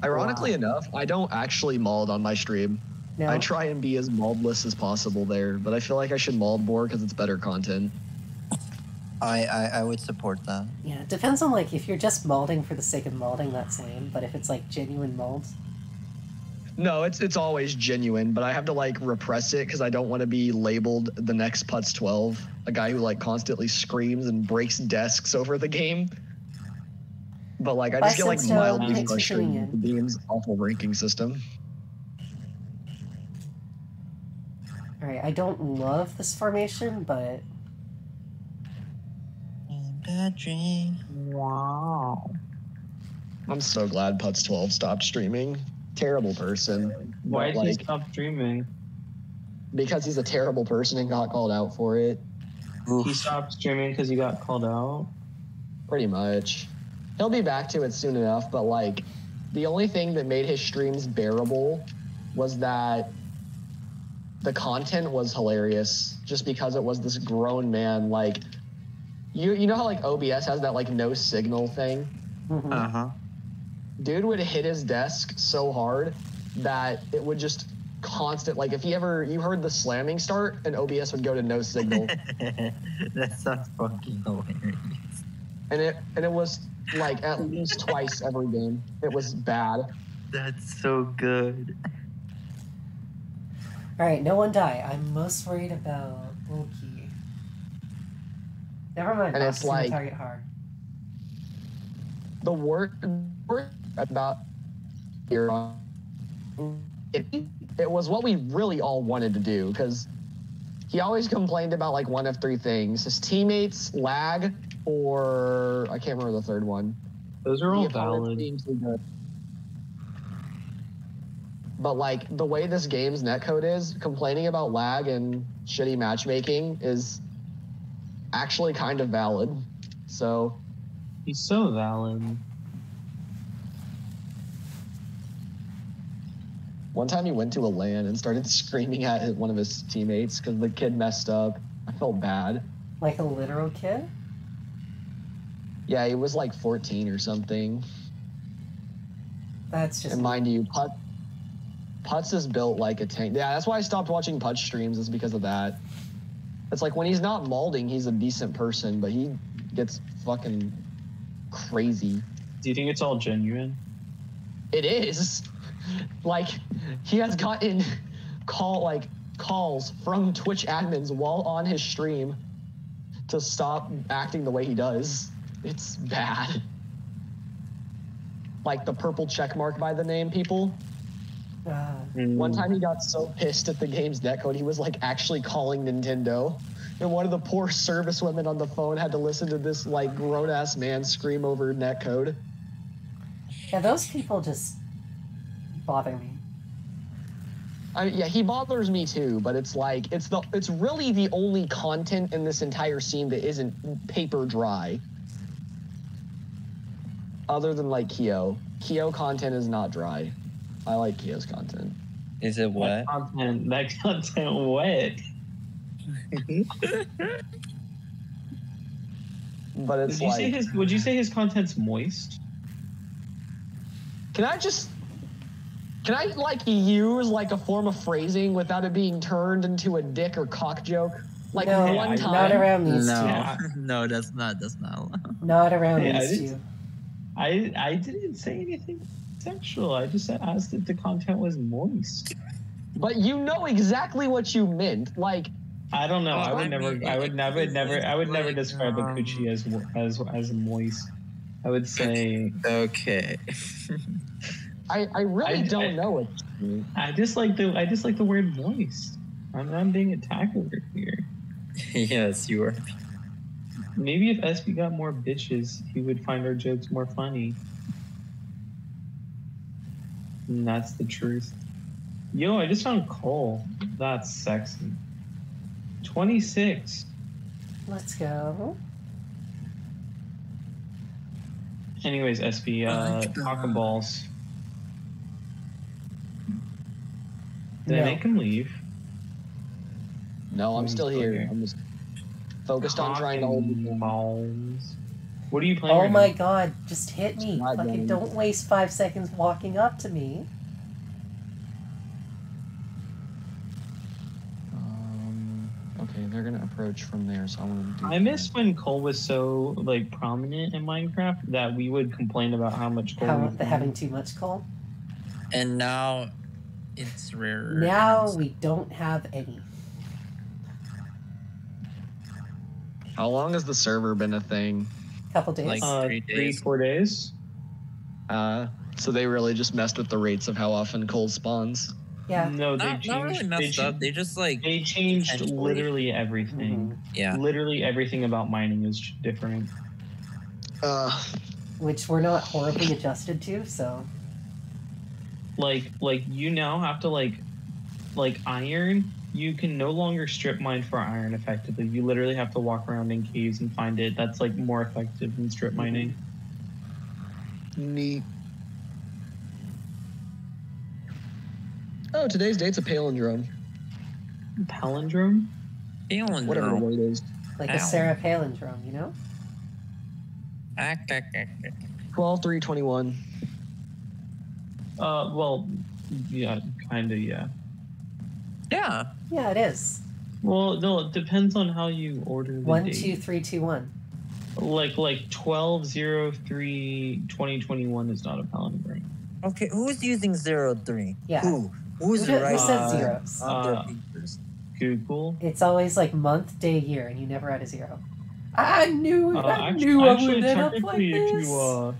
Ironically enough, I don't actually mauled on my stream. No? I try and be as mauldless as possible there, but I feel like I should mauld more because it's better content. I would support that. Yeah, it depends on, like, if you're just maulding for the sake of maulding, that's lame, but if it's, like, genuine molds. No, it's always genuine, but I have to, like, repress it because I don't want to be labeled the next Putz 12, a guy who, like, constantly screams and breaks desks over the game. But, like, I just get, like, mildly frustrated with the game's awful ranking system. Alright, I don't love this formation, but... Bad dream. Wow. I'm so glad Putz 12 stopped streaming. Terrible person. Why did he like, stop streaming? Because he's a terrible person and got called out for it. Oof. He stopped streaming because he got called out? Pretty much. He'll be back to it soon enough, but like the only thing that made his streams bearable was that the content was hilarious just because it was this grown man. Like you know how like OBS has that like no signal thing? Uh-huh. Dude would hit his desk so hard that it would just constant, like if you heard the slamming start and OBS would go to no signal. That sounds fucking hilarious. And it was like at least twice every game. It was bad. That's so good. Alright, no one die. I'm most worried about Loki. Never mind, And it's like target hard. the worst about here on it was what we really all wanted to do, because he always complained about like one of three things: his teammates, lag, or I can't remember the third one. Those are all valid. But like the way this game's netcode is, complaining about lag and shitty matchmaking is actually kind of valid. So He's so valid. one time he went to a LAN and started screaming at one of his teammates because the kid messed up. I felt bad. Like a literal kid? Yeah, he was like 14 or something. That's just... And mind you, Putz is built like a tank. Yeah, that's why I stopped watching Putz streams, is because of that. It's like when he's not maulding, he's a decent person, but he gets fucking crazy. Do you think it's all genuine? It is. Like, he has gotten calls from Twitch admins while on his stream to stop acting the way he does. It's bad. Like the purple check mark by the name people. One time he got so pissed at the game's netcode, he was like actually calling Nintendo. And one of the poor service women on the phone had to listen to this like grown-ass man scream over netcode. Yeah, those people just bother me. Yeah, he bothers me too, but it's like it's really the only content in this entire scene that isn't paper dry. Other than like Kyo. Kyo content is not dry. I like Kyo's content. Is it wet? That content wet. But it's like... Would you say his content's moist? Can I like use like a form of phrasing without it being turned into a dick or cock joke? Like no, one time. Not around these No, two. no, that's not allowed. Not around these two. I didn't say anything sexual. I just asked if the content was moist. But you know exactly what you meant. Like, I don't know. I would never describe a coochie as moist. I would say okay. I really don't know it. I just like the word moist. I'm being attacked over here. Yes, you are. Maybe if SB got more bitches, he would find our jokes more funny. And that's the truth. Yo, I just found coal. That's sexy. 26. Let's go. Anyways, SB, Taco Balls. Did I make him leave? No, I'm still here. I'm just focused on trying to hold you down. Balls. What are you playing? Oh right my now? god, just hit me. Not Fucking going. don't waste 5 seconds walking up to me. Okay, they're gonna approach from there, so I want to do I miss when coal was so like prominent in Minecraft that we would complain about how much coal. we found. Having too much coal. And now it's rarer. Now we don't have any. How long has the server been a thing? Couple days. Like 3 days. 3-4 days. So they really just messed with the rates of how often coal spawns. Yeah. No, they Not changed. really messed up. They just like They changed intentionally- literally everything. Yeah. Literally everything about mining is different. Which we're not horribly adjusted to, so. Like you now have to like iron. You can no longer strip mine for iron effectively. You literally have to walk around in caves and find it. That's like more effective than strip mining. Neat. Oh, today's date's a palindrome. Palindrome? Palindrome. Whatever the word is. Like Ow. a Sarah Palindrome, you know? 12/3/21. Well, yeah, kinda, yeah. Yeah. Yeah, it is. Well, no, it depends on how you order the 1, date. 2, 3, 2, 1. Like 12/03/2021 is not a palindrome. Okay, who's using 03? Yeah. Who's Who right said Uh, zeros? on their papers? Google. It's always like month, day, year, and you never had a 0. I knew I Actually, would end up like technically, this. if you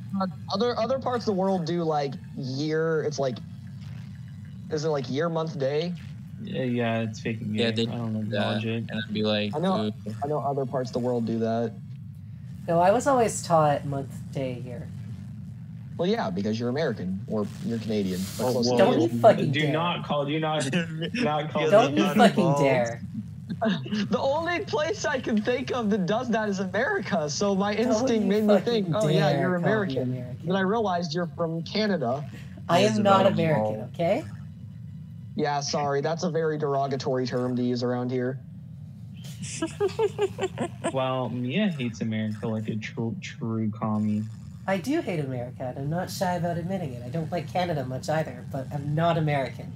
Other parts of the world do like year. It's like, is it like year, month, day? yeah, it's faking. Yeah, Game. they I don't know the that, logic. and then be like, I know. ooh. I know other parts of the world do that. No, I was always taught month, day, year. Well, yeah, because you're American or you're Canadian. But close Don't enough. you fucking do dare. not call not call Don't me you not fucking involved. dare. The only place I can think of that does that is America. So my Don't instinct you made me fucking think, oh yeah, dare you're call me American. American. Then I realized you're from Canada. I Yes, am not but- American, okay? Yeah, sorry, that's a very derogatory term to use around here. Well, Mia hates America like a true commie. I do hate America, and I'm not shy about admitting it. I don't like Canada much either, but I'm not American.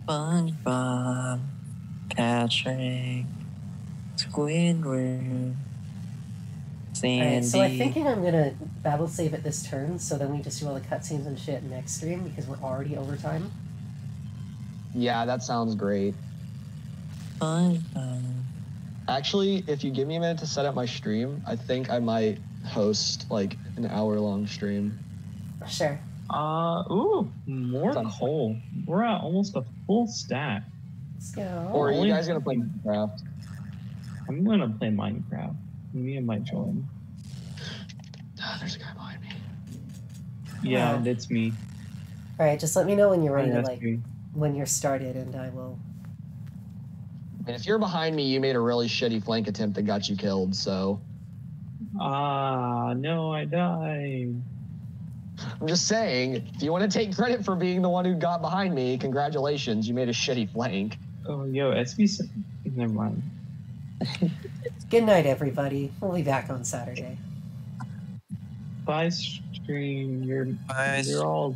SpongeBob, Patrick, Squidward, Sandy. Alright, so I'm thinking I'm gonna babble save it this turn, so then we just do all the cutscenes and shit next stream, because we're already over time. Yeah, that sounds great. SpongeBob. Actually, if you give me a minute to set up my stream, I think I might host like an hour-long stream. Sure. Ooh, more coal. We're at almost a full stack. Let's go. Or are you only- guys gonna play Minecraft? I'm gonna play Minecraft. Mia might join. There's a guy behind me. Yeah, Wow. it's me. Alright, just let me know when you're ready to, That's like, me. when you're started, and I will... And if you're behind me, you made a really shitty flank attempt that got you killed, so... No, I died. I'm just saying, if you want to take credit for being the one who got behind me, congratulations, you made a shitty flank. Oh, yo, SB. Never mind. Good night, everybody. We'll be back on Saturday. Bye, stream. You're Bye, all